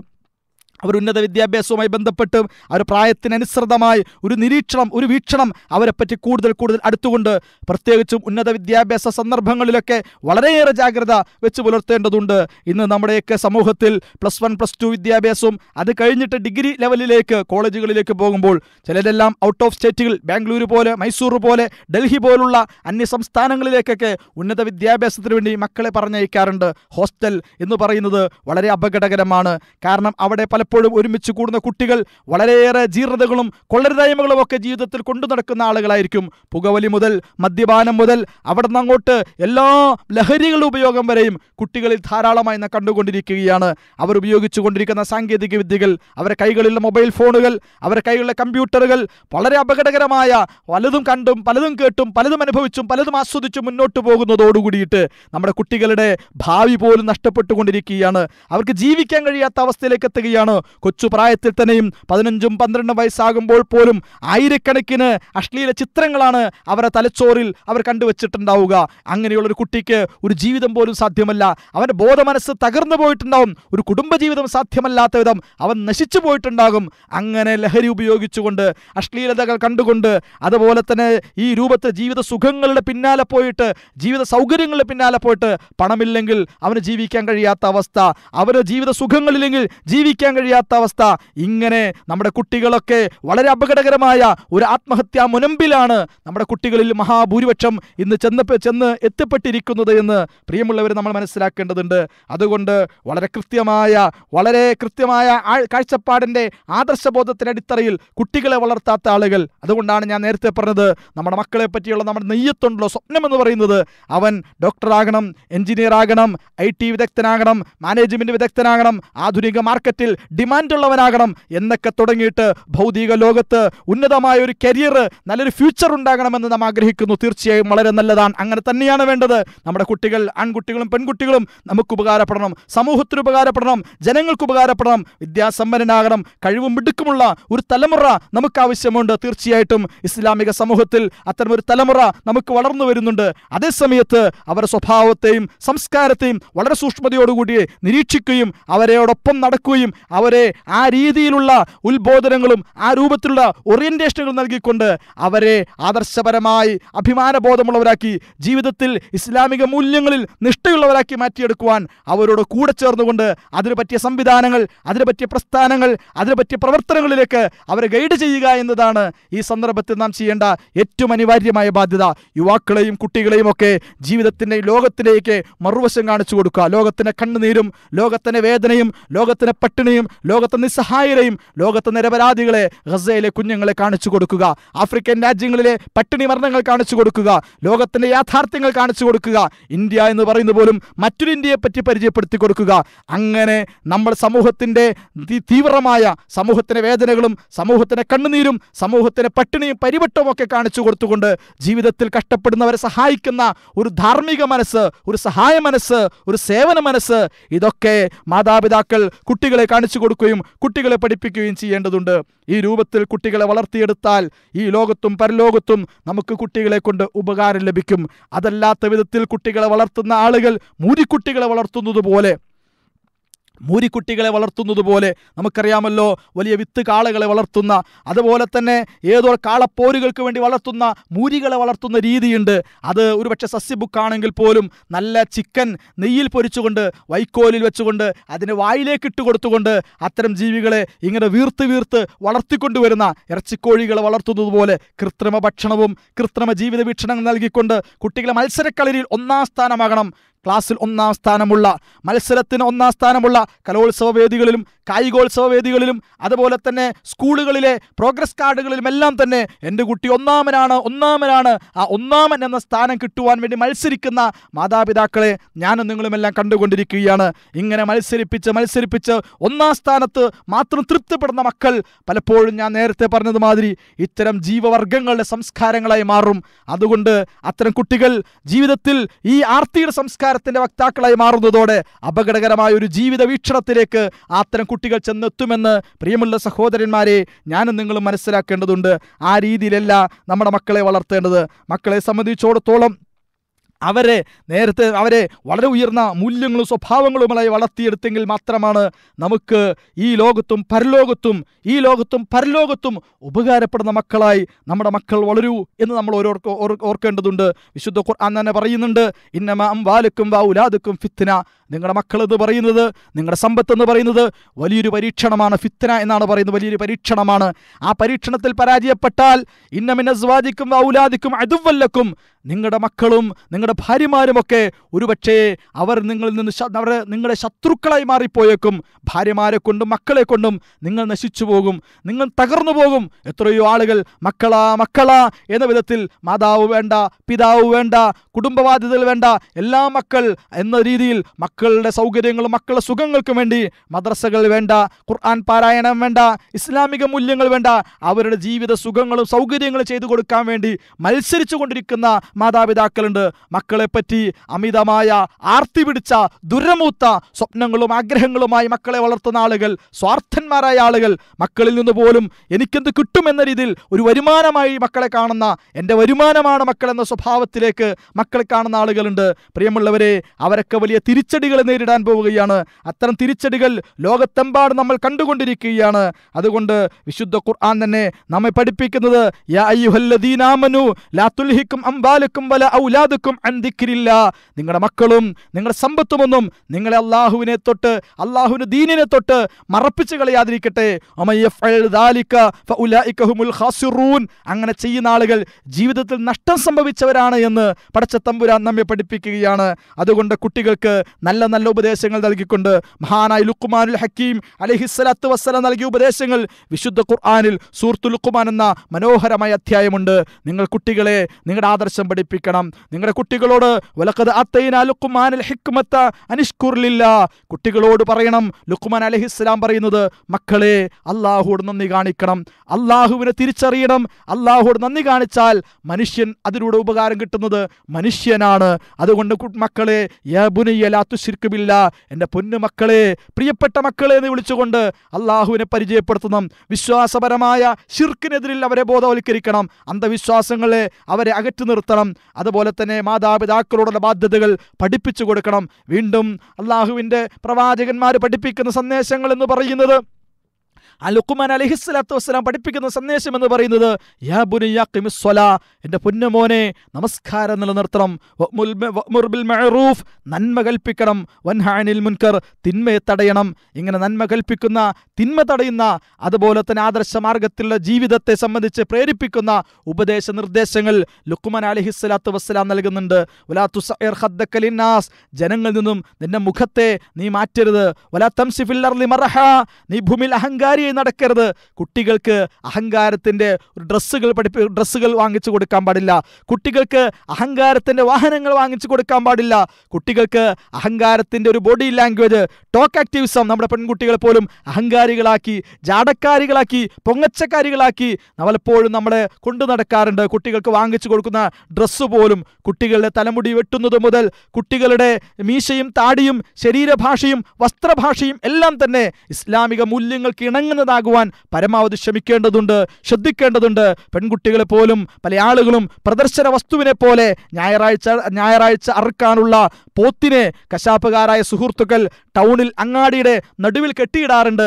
അവർ ഉന്നത വിദ്യാഭ്യാസവുമായി ബന്ധപ്പെട്ട് അവർ പ്രായത്തിനനുസൃതമായി ഒരു നിരീക്ഷണം, ഒരു വീക്ഷണം അവരെപ്പറ്റി കൂടുതൽ അടുത്തുകൊണ്ട്, പ്രത്യേകിച്ചും ഉന്നത വിദ്യാഭ്യാസ സന്ദർഭങ്ങളിലൊക്കെ വളരെയേറെ ജാഗ്രത വെച്ച് പുലർത്തേണ്ടതുണ്ട്. ഇന്ന് നമ്മുടെയൊക്കെ സമൂഹത്തിൽ +1 +2 വിദ്യാഭ്യാസവും അത് കഴിഞ്ഞിട്ട് ഡിഗ്രി ലെവലിലേക്ക് കോളേജുകളിലേക്ക് പോകുമ്പോൾ ചിലരെല്ലാം ഔട്ട് ഓഫ് സ്റ്റേറ്റുകൾ, ബാംഗ്ലൂർ പോലെ, മൈസൂർ പോലെ, ഡൽഹി പോലുള്ള അന്യ സംസ്ഥാനങ്ങളിലേക്കൊക്കെ ഉന്നത വിദ്യാഭ്യാസത്തിന് വേണ്ടി മക്കളെ പറഞ്ഞയക്കാറുണ്ട്. ഹോസ്റ്റൽ എന്ന് പറയുന്നത് വളരെ അപകടകരമാണ്. കാരണം അവിടെ പലപ്പോഴും ഒരുമിച്ച് കൂടുന്ന കുട്ടികൾ വളരെയേറെ ജീർണതകളും കൊള്ളരുതായ്മകളും ഒക്കെ ജീവിതത്തിൽ കൊണ്ടു നടക്കുന്ന ആളുകളായിരിക്കും. പുകവലി മുതൽ മദ്യപാനം മുതൽ അവിടെ നിന്ന് അങ്ങോട്ട് എല്ലാ ലഹരികളുടെ ഉപയോഗം വരെയും കുട്ടികളിൽ ധാരാളമായി നാം കണ്ടുകൊണ്ടിരിക്കുകയാണ്. അവർ ഉപയോഗിച്ചു കൊണ്ടിരിക്കുന്ന സാങ്കേതിക വിദ്യകൾ, അവരുടെ കൈകളിലുള്ള മൊബൈൽ ഫോണുകൾ, അവരുടെ കൈകളിലെ കമ്പ്യൂട്ടറുകൾ വളരെ അപകടകരമായ, പലതും കണ്ടും പലതും കേട്ടും പലതും അനുഭവിച്ചും പലതും ആസ്വദിച്ചും മുന്നോട്ട് പോകുന്നതോടുകൂടിയിട്ട് നമ്മുടെ കുട്ടികളുടെ ഭാവി പോലും നഷ്ടപ്പെട്ടുകൊണ്ടിരിക്കുകയാണ്. അവർക്ക് ജീവിക്കാൻ കഴിയാത്ത അവസ്ഥയിലേക്ക് എത്തുകയാണ്. കൊച്ചു പ്രായത്തിൽ തന്നെയും 15-12 വയസ്സാകുമ്പോൾ പോലും ആയിരക്കണക്കിന് അശ്ലീല ചിത്രങ്ങളാണ് അവരുടെ തലച്ചോറിൽ അവർ കണ്ടുവച്ചിട്ടുണ്ടാവുക. അങ്ങനെയുള്ളൊരു കുട്ടിക്ക് ഒരു ജീവിതം പോലും സാധ്യമല്ല. അവൻ്റെ ബോധമനസ്സ് തകർന്നു പോയിട്ടുണ്ടാവും. ഒരു കുടുംബജീവിതം സാധ്യമല്ലാത്ത വിധം അവൻ നശിച്ചു പോയിട്ടുണ്ടാകും. അങ്ങനെ ലഹരി ഉപയോഗിച്ചുകൊണ്ട്, അശ്ലീലതകൾ കണ്ടുകൊണ്ട്, അതുപോലെ തന്നെ ഈ രൂപത്തിൽ ജീവിത സുഖങ്ങളുടെ പിന്നാലെ പോയിട്ട്, ജീവിത സൗകര്യങ്ങളുടെ പിന്നാലെ പോയിട്ട്, പണമില്ലെങ്കിൽ അവന് ജീവിക്കാൻ കഴിയാത്ത അവസ്ഥ, അവന് ജീവിത സുഖങ്ങളില്ലെങ്കിൽ ജീവിക്കാൻ കഴിയാത്ത അവസ്ഥ, ഇങ്ങനെ നമ്മുടെ കുട്ടികളൊക്കെ വളരെ അപകടകരമായ ഒരു ആത്മഹത്യാ മുനമ്പിലാണ് നമ്മുടെ കുട്ടികളിൽ മഹാഭൂരിപക്ഷം ഇന്ന് ചെന്ന് എത്തിപ്പെട്ടിരിക്കുന്നത് എന്ന് പ്രിയമുള്ളവർ നമ്മൾ മനസ്സിലാക്കേണ്ടതുണ്ട്. അതുകൊണ്ട് വളരെ കൃത്യമായ കാഴ്ചപ്പാടിൻ്റെ ആദർശബോധത്തിൻ്റെ അടിത്തറയിൽ കുട്ടികളെ വളർത്താത്ത ആളുകൾ, അതുകൊണ്ടാണ് ഞാൻ നേരത്തെ പറഞ്ഞത്, നമ്മുടെ മക്കളെ പറ്റിയുള്ള നമ്മുടെ നെയ്യത്തുണ്ടല്ലോ സ്വപ്നം എന്ന് പറയുന്നത്, അവൻ ഡോക്ടറാകണം, എഞ്ചിനീയർ ആകണം, IT വിദഗ്ധനാകണം, മാനേജ്മെൻറ്റ് വിദഗ്ധനാകണം, ആധുനിക മാർക്കറ്റിൽ ഡിമാൻഡുള്ളവനാകണം എന്നൊക്കെ തുടങ്ങിയിട്ട് ഭൗതിക ലോകത്ത് ഉന്നതമായ ഒരു കരിയർ, നല്ലൊരു ഫ്യൂച്ചർ ഉണ്ടാകണമെന്ന് നാം ആഗ്രഹിക്കുന്നു. തീർച്ചയായും വളരെ നല്ലതാണ്. അങ്ങനെ തന്നെയാണ് വേണ്ടത്. നമ്മുടെ കുട്ടികൾ, ആൺകുട്ടികളും പെൺകുട്ടികളും നമുക്ക് ഉപകാരപ്പെടണം, സമൂഹത്തിന് ഉപകാരപ്പെടണം, ജനങ്ങൾക്ക് ഉപകാരപ്പെടണം, വിദ്യാസമ്പന്നനാകണം, കഴിവും മിടുക്കുമുള്ള ഒരു തലമുറ നമുക്ക് ആവശ്യമുണ്ട്. തീർച്ചയായിട്ടും ഇസ്ലാമിക സമൂഹത്തിൽ അത്തരമൊരു തലമുറ നമുക്ക് വളർന്നു വരുന്നുണ്ട്. അതേസമയത്ത് അവരുടെ സ്വഭാവത്തെയും സംസ്കാരത്തെയും വളരെ സൂക്ഷ്മതയോടുകൂടി നിരീക്ഷിക്കുകയും അവരോടൊപ്പം നടക്കുകയും അവരെ ആ രീതിയിലുള്ള ഉത്ബോധനങ്ങളും ആ രൂപത്തിലുള്ള ഓറിയന്റേഷനുകൾ നൽകിക്കൊണ്ട് അവരെ ആദർശപരമായി അഭിമാനബോധമുള്ളവരാക്കി ജീവിതത്തിൽ ഇസ്ലാമിക മൂല്യങ്ങളിൽ നിഷ്ഠയുള്ളവരാക്കി മാറ്റിയെടുക്കുവാൻ അവരോട് കൂടെ ചേർന്നുകൊണ്ട് അതിനു പറ്റിയ സംവിധാനങ്ങൾ, അതിനു പറ്റിയ പ്രസ്ഥാനങ്ങൾ, അതിനു പറ്റിയ പ്രവർത്തനങ്ങളിലേക്ക് അവരെ ഗൈഡ് ചെയ്യുക എന്നതാണ് ഈ സന്ദർഭത്തിൽ നാം ചെയ്യേണ്ട ഏറ്റവും അനിവാര്യമായ ബാധ്യത. യുവാക്കളെയും കുട്ടികളെയും ഒക്കെ ജീവിതത്തിൻ്റെ ലോകത്തിലേക്ക് മറുവശം കാണിച്ചു കൊടുക്കുക. ലോകത്തിൻ്റെ കണ്ണുനീരും ലോകത്തിൻ്റെ വേദനയും ലോകത്തിൻ്റെ പട്ടിണിയും ലോകത്തെ നിസ്സഹായരെയും ലോകത്തെ നിരപരാധികളെ, ഗസയിലെ കുഞ്ഞുങ്ങളെ കാണിച്ചു കൊടുക്കുക. ആഫ്രിക്കൻ രാജ്യങ്ങളിലെ പട്ടിണി മരണങ്ങൾ കാണിച്ചു കൊടുക്കുക. ലോകത്തിൻ്റെ യാഥാർത്ഥ്യങ്ങൾ കാണിച്ചു കൊടുക്കുക. ഇന്ത്യ എന്ന് പറയുന്ന പോലും മറ്റൊരു ഇന്ത്യയെ പറ്റി പരിചയപ്പെടുത്തി കൊടുക്കുക. അങ്ങനെ നമ്മൾ സമൂഹത്തിൻ്റെ തീവ്രമായ സമൂഹത്തിൻ്റെ വേദനകളും സമൂഹത്തിൻ്റെ കണ്ണുനീരും സമൂഹത്തിൻ്റെ പട്ടിണിയും പരിവട്ടവും ഒക്കെ കാണിച്ചു കൊടുത്തുകൊണ്ട് ജീവിതത്തിൽ കഷ്ടപ്പെടുന്നവരെ സഹായിക്കുന്ന ഒരു ധാർമ്മിക മനസ്സ്, ഒരു സഹായ മനസ്സ്, ഒരു സേവന മനസ്സ്, ഇതൊക്കെ മാതാപിതാക്കൾ കുട്ടികളെ കാണിച്ചു കൊടുക്കുകയും കുട്ടികളെ പഠിപ്പിക്കുകയും ചെയ്യേണ്ടതുണ്ട്. ഈ രൂപത്തിൽ കുട്ടികളെ വളർത്തിയെടുത്താൽ ഈ ലോകത്തും പരലോകത്തും നമുക്ക് കുട്ടികളെ കൊണ്ട് ഉപകാരം ലഭിക്കും. അതല്ലാത്ത വിധത്തിൽ കുട്ടികളെ വളർത്തുന്ന ആളുകൾ മൂരിക്കുട്ടികളെ വളർത്തുന്നത് പോലെ മൂരിക്കുട്ടികളെ വളർത്തുന്നത് പോലെ നമുക്കറിയാമല്ലോ, വലിയ വിത്ത് കാളകളെ വളർത്തുന്ന, അതുപോലെ തന്നെ ഏതോ കാളപ്പോരുകൾക്ക് വേണ്ടി വളർത്തുന്ന മൂരികളെ വളർത്തുന്ന രീതിയുണ്ട്. അത് ഒരുപക്ഷെ സസ്യബുക്കാണെങ്കിൽ പോലും നല്ല ചിക്കൻ നെയ്യിൽ പൊരിച്ചുകൊണ്ട് വൈക്കോലിൽ വെച്ചുകൊണ്ട് അതിനെ വായിലേക്ക് ഇട്ട് കൊടുത്തുകൊണ്ട് അത്തരം ജീവികളെ ഇങ്ങനെ വീർത്ത് വീർത്ത് വളർത്തിക്കൊണ്ടുവരുന്ന ഇറച്ചിക്കോഴികളെ വളർത്തുന്നത് പോലെ കൃത്രിമ ഭക്ഷണവും കൃത്രിമ ജീവിത വീക്ഷണങ്ങൾ നൽകിക്കൊണ്ട് കുട്ടികളെ മത്സരക്കളരിയിൽ 1ാം സ്ഥാനമാകണം, ക്ലാസ്സിൽ 1ാം സ്ഥാനമുള്ള, മത്സരത്തിന് 1ാം സ്ഥാനമുള്ള കലോത്സവ വേദികളിലും കായികോത്സവ വേദികളിലും അതുപോലെ തന്നെ സ്കൂളുകളിലെ പ്രോഗ്രസ് കാർഡുകളിലും എല്ലാം തന്നെ എൻ്റെ കുട്ടി ഒന്നാമനാണ്, ആ ഒന്നാമൻ എന്ന സ്ഥാനം കിട്ടുവാൻ വേണ്ടി മത്സരിക്കുന്ന മാതാപിതാക്കളെ ഞാനും നിങ്ങളുമെല്ലാം കണ്ടുകൊണ്ടിരിക്കുകയാണ്. ഇങ്ങനെ മത്സരിപ്പിച്ച് 1ാം സ്ഥാനത്ത് മാത്രം തൃപ്തിപ്പെടുന്ന മക്കൾ പലപ്പോഴും ഞാൻ നേരത്തെ പറഞ്ഞതുമാതിരി ഇത്തരം ജീവവർഗങ്ങളുടെ സംസ്കാരങ്ങളായി മാറും. അതുകൊണ്ട് അത്തരം കുട്ടികൾ ജീവിതത്തിൽ ഈ ആർത്തിയുടെ സംസ്കാരത്തിൻ്റെ വക്താക്കളായി മാറുന്നതോടെ അപകടകരമായ ഒരു ജീവിത വീക്ഷണത്തിലേക്ക് അത്തരം കുട്ടികൾ ചെന്നെത്തുമെന്ന് പ്രിയമുള്ള സഹോദരന്മാരെ ഞാനും നിങ്ങളും മനസ്സിലാക്കേണ്ടതുണ്ട്. ആ രീതിയിലല്ല നമ്മുടെ മക്കളെ വളർത്തേണ്ടത്. മക്കളെ സംബന്ധിച്ചിടത്തോളം അവരെ വളരെ ഉയർന്ന മൂല്യങ്ങളും സ്വഭാവങ്ങളുമായി വളർത്തിയെടുത്തെങ്കിൽ മാത്രമാണ് നമുക്ക് ഈ ലോകത്തും പരലോകത്തും ഉപകാരപ്പെടുന്ന മക്കളായി നമ്മുടെ മക്കൾ വളരൂ എന്ന് നമ്മൾ ഓർക്കേണ്ടതുണ്ട്. വിശുദ്ധ ഖുർആൻ തന്നെ പറയുന്നുണ്ട്, ഇന്നമാ അംവാലുക്കും വഔലാദുക്കും ഫിത്ന. നിങ്ങളുടെ മക്കൾ എന്ന് പറയുന്നത്, നിങ്ങളുടെ സമ്പത്ത് എന്ന് പറയുന്നത് വലിയൊരു പരീക്ഷണമാണ്. ഫിത്ന എന്നാണ് പറയുന്നത്, വലിയൊരു പരീക്ഷണമാണ്. ആ പരീക്ഷണത്തിൽ പരാജയപ്പെട്ടാൽ ഇന്ന മിൻ അസ്വാജിക്കും വഔലാദിക്കും അദുവ്വല്ലക്കും, നിങ്ങളുടെ മക്കളും നിങ്ങളുടെ ഭാര്യമാരുമൊക്കെ ഒരുപക്ഷേ അവർ നിങ്ങളിൽ നിന്ന് നിങ്ങളുടെ ശത്രുക്കളായി മാറിപ്പോയേക്കും. ഭാര്യമാരെ കൊണ്ടും മക്കളെ കൊണ്ടും നിങ്ങൾ നശിച്ചു പോകും, നിങ്ങൾ തകർന്നു പോകും. എത്രയോ ആളുകൾ മക്കളാ എന്ന വിധത്തിൽ മാതാവ് വേണ്ട, പിതാവ് വേണ്ട, കുടുംബബാധ്യതകൾ വേണ്ട, എല്ലാ മക്കൾ എന്ന രീതിയിൽ മക്കളുടെ സൗകര്യങ്ങളും മക്കളുടെ സുഖങ്ങൾക്കും വേണ്ടി മദ്രസകൾ വേണ്ട, ഖുർആൻ പാരായണം വേണ്ട, ഇസ്ലാമിക മൂല്യങ്ങൾ വേണ്ട, അവരുടെ ജീവിത സുഖങ്ങളും സൗകര്യങ്ങളും ചെയ്തു കൊടുക്കാൻ വേണ്ടി മത്സരിച്ചു കൊണ്ടിരിക്കുന്ന മാതാപിതാക്കളുണ്ട്. മക്കളെപ്പറ്റി അമിതമായ ആർത്തി പിടിച്ച ദുരമൂത്ത സ്വപ്നങ്ങളും ആഗ്രഹങ്ങളുമായി മക്കളെ വളർത്തുന്ന ആളുകൾ, സ്വാർത്ഥന്മാരായ ആളുകൾ, മക്കളിൽ നിന്ന് പോലും എനിക്കെന്ത് കിട്ടുമെന്ന രീതിയിൽ ഒരു വരുമാനമായി മക്കളെ കാണുന്ന, എൻ്റെ വരുമാനമാണ് മക്കൾ എന്ന സ്വഭാവത്തിലേക്ക് മക്കളെ കാണുന്ന ആളുകളുണ്ട്. പ്രിയമുള്ളവരെ, അവരൊക്കെ വലിയ തിരിച്ചടികൾ നേരിടാൻ പോവുകയാണ്. അത്തരം തിരിച്ചടികൾ ലോകത്തെമ്പാടും നമ്മൾ കണ്ടുകൊണ്ടിരിക്കുകയാണ്. അതുകൊണ്ട് വിശുദ്ധ ഖുർആൻ തന്നെ നമ്മെ പഠിപ്പിക്കുന്നത്, യാ അയ്യുഹല്ലദീന ആമനൂ ലാ തുൽഹിക്കും അംവാലുക്കും വലാ ഔലാദുക്കും അൻ ദിക്രില്ലാ. നിങ്ങളുടെ മക്കളും നിങ്ങളുടെ സമ്പത്തുമൊന്നും നിങ്ങളെ അല്ലാഹുവിനെ തൊട്ട്, അല്ലാഹുവിന്റെ ദീനിനെ തൊട്ട് മറപ്പിച്ചു കളയാതിരിക്കട്ടെ. വമൻ യഫ്അൽ ദാലിക ഫഉലൈക ഹുമുൽ ഖാസിറൂൻ. അങ്ങനെ ചെയ്യുന്ന ആളുകൾ ജീവിതത്തിൽ നഷ്ടം സംഭവിച്ചവരാണ് എന്ന് പടച്ച തമ്പുരാൻ നമ്മെ പഠിപ്പിക്കുകയാണ്. അതുകൊണ്ട് കുട്ടികൾക്ക് നല്ല നല്ല ഉപദേശങ്ങൾ നൽകിക്കൊണ്ട് മഹാനായ ലുഖ്മാനുൽ ഹക്കീം അലൈഹിസ്സലാത്തു വസ്സലാം നൽകിയ ഉപദേശങ്ങൾ വിശുദ്ധ ഖുർആനിൽ സൂറത്തുൽ ലുഖ്മാൻ എന്ന മനോഹരമായ അധ്യായമുണ്ട്. നിങ്ങൾ കുട്ടികളെ നിങ്ങളുടെ ആദർശം പഠിപ്പിക്കണം. നിങ്ങളുടെ കുട്ടികളോട് വലഖദ് ആതൈനാ ലുഖ്മാനൽ ഹിക്മത അനിഷ്കുർ ലില്ലാഹ്. കുട്ടികളോട് പറയണം, ലുഖ്മാൻ അലൈഹിസ്സലാം പറയുന്നത്, മക്കളെ അല്ലാഹുവോട് നന്ദി കാണിക്കണം, അല്ലാഹുവിനെ തിരിച്ചറിയണം. അല്ലാഹുവോട് നന്ദി കാണിച്ചാൽ മനുഷ്യൻ അതിലൂടെ ഉപകാരം കിട്ടുന്നത് മനുഷ്യനാണ്. അതുകൊണ്ട് മക്കളെ, യാ ബുനയ്യ ലാ തുശ്രിക് ബില്ലാഹ്, എൻ്റെ പൊന്നു മക്കളെ, പ്രിയപ്പെട്ട മക്കളെ എന്ന് വിളിച്ചുകൊണ്ട് അല്ലാഹുവിനെ പരിചയപ്പെടുത്തണം. വിശ്വാസപരമായ ശിർക്കിനെതിരിൽ അവരെ ബോധവൽക്കരിക്കണം. അന്ധവിശ്വാസങ്ങളെ അവരെ അകറ്റി നിർത്തണം. അതുപോലെ തന്നെ മാതാപിതാക്കളോടുള്ള ബാധ്യതകൾ പഠിപ്പിച്ചു കൊടുക്കണം. വീണ്ടും അല്ലാഹുവിൻ്റെ പ്രവാചകന്മാർ പഠിപ്പിക്കുന്ന സന്ദേശങ്ങൾ എന്ന് പറയുന്നത്, ലുഖ്മാൻ അലൈഹിസ്സലാത്തു വസ്സലാം പഠിപ്പിക്കുന്ന സന്ദേശം എന്ന് പറയുന്നത്, യാ ബുനയ്യ ഖിമിസ് സ്വലാ, എൻ്റെ പൊന്നുമോനെ നമസ്കാരം നിലനിർത്തണം. വഅ്മുർ ബിൽ മഅറൂഫ്, നന്മ കൽപ്പിക്കണം. വൻഹ അനിൽ മുൻകർ, തിന്മയെ തടയണം. ഇങ്ങനെ നന്മ കൽപ്പിക്കുന്ന, തിന്മ തടയുന്ന, അതുപോലെ തന്നെ ആദർശമാർഗത്തിലുള്ള ജീവിതത്തെ സംബന്ധിച്ച് പ്രേരിപ്പിക്കുന്ന ഉപദേശ നിർദ്ദേശങ്ങൾ ലുഖ്മാൻ അലൈഹിസ്സലാത്തു വസ്സലാം നൽകുന്നുണ്ട്. വലാ തുസഇർ ഖദ്ദക ലിന്നാസ്, ജനങ്ങളിൽ നിന്നും നിന്റെ മുഖത്തെ നീ മാറ്റരുത്. വലാ തംസി ഫിൽ അർളി മറഹ, നീ ഭൂമിയിൽ അഹങ്കാരി നടക്കരുത്. കുട്ടികൾക്ക് അഹങ്കാരത്തിന്റെ ഡ്രസ്സുകൾ വാങ്ങിച്ചു കൊടുക്കാൻ പാടില്ല. കുട്ടികൾക്ക് അഹങ്കാരത്തിന്റെ വാഹനങ്ങൾ വാങ്ങിച്ചു കൊടുക്കാൻ പാടില്ല. കുട്ടികൾക്ക് അഹങ്കാരത്തിന്റെ ഒരു ബോഡി ലാംഗ്വേജ്, ടോക്ക് ആക്ടിവിസം നമ്മുടെ പെൺകുട്ടികളെ പോലും അഹങ്കാരികളാക്കി, ജാടക്കാരികളാക്കി, പൊങ്ങച്ചക്കാരികളാക്കി പലപ്പോഴും നമ്മളെ കൊണ്ടു നടക്കാറുണ്ട്. കുട്ടികൾക്ക് വാങ്ങിച്ചു കൊടുക്കുന്ന ഡ്രസ്സ് പോലും, കുട്ടികളുടെ തലമുടി വെട്ടുന്നത് മുതൽ കുട്ടികളുടെ മീശയും താടിയും ശരീരഭാഷയും വസ്ത്രഭാഷയും എല്ലാം തന്നെ ഇസ്ലാമിക മൂല്യങ്ങൾക്ക് ഇണങ്ങുന്നതാകുവാൻ പരമാവധി ശ്രദ്ധിക്കേണ്ടതുണ്ട്. പെൺകുട്ടികളെ പോലും പല ആളുകളും പ്രദർശന വസ്തുവിനെ പോലെ ഞായറാഴ്ച അറുക്കാനുള്ള പോത്തിനെ കശാപ്പുകാരായ സുഹൃത്തുക്കൾ ടൗണിൽ അങ്ങാടിയുടെ നടുവിൽ കെട്ടിയിടാറുണ്ട്.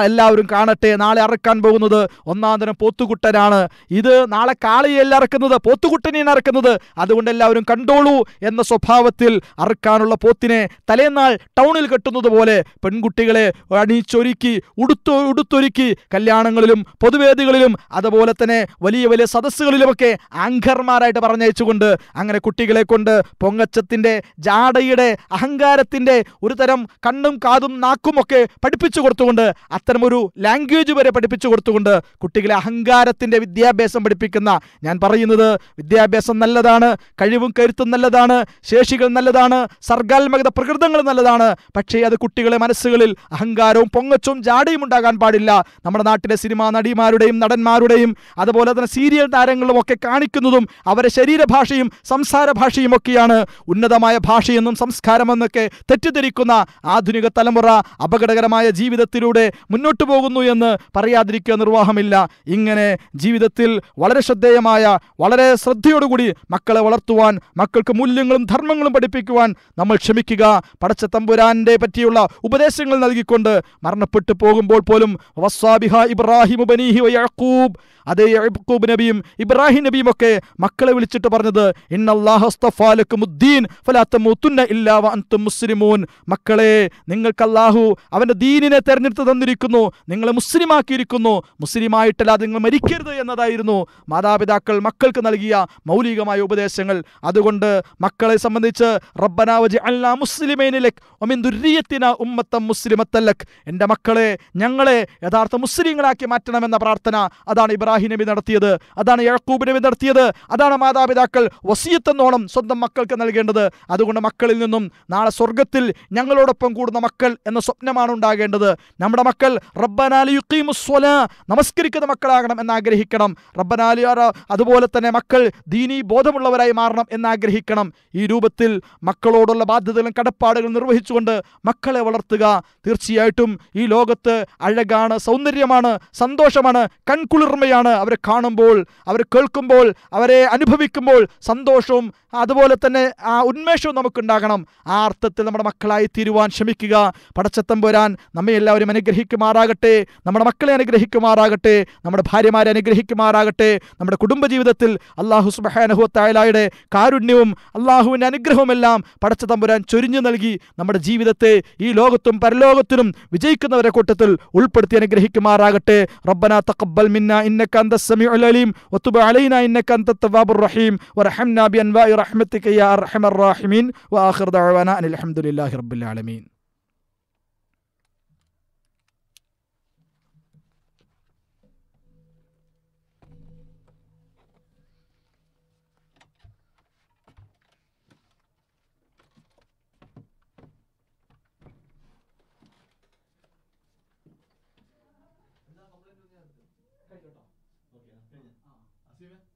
എല്ലാവരും കാണട്ടെ, നാളെ അറക്കാൻ പോകുന്നത് ഒന്നാം തരം പോത്തുകുട്ടനാണ്, ഇത് നാളെ കാളയല്ല അറക്കുന്നത്, പോത്തുകുട്ടനെയാണ് അറക്കുന്നത്, അതുകൊണ്ട് എല്ലാവരും കണ്ടോളൂ എന്ന സ്വഭാവത്തിൽ അറക്കാനുള്ള പോത്തിനെ തലേന്നാൾ ടൗണിൽ കെട്ടുന്നത് പോലെ പെൺകുട്ടികളെ അണിച്ചൊരുക്കി ഉടുത്തൊരുക്കി കല്യാണങ്ങളിലും പൊതുവേദികളിലും അതുപോലെ തന്നെ വലിയ വലിയ സദസ്സുകളിലുമൊക്കെ ആങ്കർമാരായിട്ട് പറഞ്ഞയച്ചുകൊണ്ട് അങ്ങനെ കുട്ടികളെ കൊണ്ട് പൊങ്ങച്ചത്തിന്റെ, ജാടയുടെ, അഹങ്കാരത്തിന്റെ ഒരു തരം കണ്ണും കാതും നാക്കും ഒക്കെ പഠിപ്പിച്ചു കൊടുത്തുകൊണ്ട്, അത്തരമൊരു ലാംഗ്വേജ് വരെ പഠിപ്പിച്ചു കൊടുത്തുകൊണ്ട് കുട്ടികളെ അഹങ്കാരത്തിന്റെ വിദ്യാഭ്യാസം പഠിപ്പിക്കുന്ന, ഞാൻ പറയുന്നത് വിദ്യാഭ്യാസം നല്ലതാണ്, കഴിവും കരുത്തും നല്ലതാണ്, ശേഷികൾ നല്ലതാണ്, സർഗാത്മകത പ്രകൃതങ്ങൾ നല്ലതാണ്. പക്ഷേ അത് കുട്ടികളെ മനസ്സുകളിൽ അഹങ്കാരവും പൊങ്ങച്ചും ജാടയും ഉണ്ടാകാൻ പാടില്ല. നമ്മുടെ നാട്ടിലെ സിനിമാ നടിമാരുടെയും നടന്മാരുടെയും അതുപോലെ തന്നെ സീരിയൽ താരങ്ങളും ഒക്കെ കാണിക്കുന്നതും അവരെ ശരീരഭാഷയും സംസാര ഭാഷയും ഒക്കെയാണ് ഉന്നതമായ ഭാഷയെന്നും സംസ്കാരമെന്നൊക്കെ തെറ്റിദ്ധരിക്കുന്ന ആധുനിക തലമുറ അപകടകരമായ ജീവിതത്തിലൂടെ മുന്നോട്ടു പോകുന്നു എന്ന് പറയാതിരിക്കുക നിർവാഹമില്ല. ഇങ്ങനെ ജീവിതത്തിൽ വളരെ ശ്രദ്ധേയമായ, വളരെ ശ്രദ്ധയോടുകൂടി മക്കളെ വളർത്തുവാൻ, മക്കൾക്ക് മൂല്യങ്ങളും ധർമ്മങ്ങളും പഠിപ്പിക്കുവാൻ നമ്മൾ ശ്രമിക്കുക. പടച്ച തമ്പുരാന്റെ പറ്റിയുള്ള ഉപദേശങ്ങൾ നൽകിക്കൊണ്ട് മരണപ്പെട്ടു പോകുമ്പോൾ പോലും വസ്വാബിഹ ഇബ്രാഹിമു ബനീഹി വ യഅഖൂബ്, അതേ യാക്കൂബ് നബിയും ഇബ്രാഹിം നബിയും ഒക്കെ മക്കളെ വിളിച്ചിട്ട് പറഞ്ഞത് ഇന്നല്ലാഹ അസ്തഫാ ലക്കുമുദ്ദീൻ ഫലാ തമൂതുന്ന ഇല്ലാ വഅൻതും മുസ്ലിമൂൻ, മക്കളെ നിങ്ങൾക്ക് അല്ലാഹു അവന്റെ ദീനിനെ തെരഞ്ഞെടുത്ത് തന്നിരിക്കുന്നു, നിങ്ങളെ മുസ്ലിമാക്കിയിരിക്കുന്നു, മുസ്ലിമായിട്ടല്ലാതെ നിങ്ങൾ മരിക്കരുത് എന്നതായിരുന്നു മാതാപിതാക്കൾ മക്കൾക്ക് നൽകിയ മൗലികമായ ഉപദേശങ്ങൾ. അതുകൊണ്ട് മക്കളെ സംബന്ധിച്ച് റബ്ബനാ വജഅൽനാ മുസ്ലിമൈന ലക് വമിൻ ദുർരിയത്തിനാ ഉമ്മത്തൻ മുസ്ലിമത്തൻ ലക്, എൻ്റെ മക്കളെ ഞങ്ങളെ യഥാർത്ഥ മുസ്ലിങ്ങളാക്കി മാറ്റണമെന്ന പ്രാർത്ഥന അതാണ് ഇബ്രാഹിം നബി നടത്തിയത്, അതാണ് യാക്കൂബ് നബി നടത്തിയത്, അതാണ് മാതാപിതാക്കൾ വസിയത്തെന്നോണം സ്വന്തം മക്കൾക്ക് നൽകേണ്ടത്. അതുകൊണ്ട് മക്കളിൽ നിന്നും നാളെ സ്വർഗത്തിൽ ഞങ്ങളോടൊപ്പം കൂടുന്ന മക്കൾ എന്ന സ്വപ്നമാണ് ഉണ്ടാകേണ്ടത്. നമ്മുടെ മക്കൾ റബ്ബനാ ലിയുഖീമുസ്സലാ, നമസ്കരിക്കുന്ന മക്കളാകണം എന്നാഗ്രഹിക്കണം. റബ്ബനാ അതുപോലെ തന്നെ മക്കൾ ദീനീ ബോധമുള്ളവരായി മാറണം എന്നാഗ്രഹിക്കണം. ഈ രൂപത്തിൽ മക്കളോടുള്ള ബാധ്യതകളും കടപ്പാടുകളും നിർവഹിച്ചുകൊണ്ട് മക്കളെ വളർത്തുക. തീർച്ചയായിട്ടും ഈ ലോകത്ത് അഴകാണ്, സൗന്ദര്യമാണ്, സന്തോഷമാണ്, കൺകുളിർമയാണ്. അവരെ കാണുമ്പോൾ, അവരെ കേൾക്കുമ്പോൾ, അവരെ അനുഭവിക്കുമ്പോൾ സന്തോഷവും അതുപോലെ തന്നെ ആ ഉന്മേഷവും നമുക്കുണ്ടാകണം. ആ അർത്ഥത്തിൽ നമ്മുടെ മക്കളായി തീരുവാൻ ശ്രമിക്കുക. പടച്ചത്തമ്പുരാൻ നമ്മെ എല്ലാവരും അനുഗ്രഹിക്കുമാറാകട്ടെ, നമ്മുടെ മക്കളെ അനുഗ്രഹിക്കുമാറാകട്ടെ, നമ്മുടെ ഭാര്യമാരെ അനുഗ്രഹിക്കുമാറാകട്ടെ. നമ്മുടെ കുടുംബജീവിതത്തിൽ അല്ലാഹു സുബ്ഹാനഹു വ തആലയുടെ കാരുണ്യവും അല്ലാഹുവിൻ്റെ അനുഗ്രഹവുമെല്ലാം പടച്ചതമ്പുരാൻ ചൊരിഞ്ഞു നൽകി നമ്മുടെ ജീവിതത്തെ ഈ ലോകത്തും പരലോകത്തിലും വിജയിക്കുന്നവരെ കൂട്ടത്തിൽ ഉൾപ്പെടുത്തി അനുഗ്രഹിക്കുമാറാകട്ടെ. റബ്ബനാ തഖബ്ബൽ മിന്നാ ഇന്നക അൻതസ് സമീഉൽ അലീം വതുബ് അലൈനാ ഇന്നക അൻതത് തവ്വാബുർ റഹീം വറഹംനാ ബിഅൻവാഇ റഹ്മതിക യാ അർഹമർ റഹീമീൻ വആഖിറു ദഅവാനാ അനിൽ ഹംദുലില്ലാഹി റബ്ബിൽ ആലമീൻ. Okay,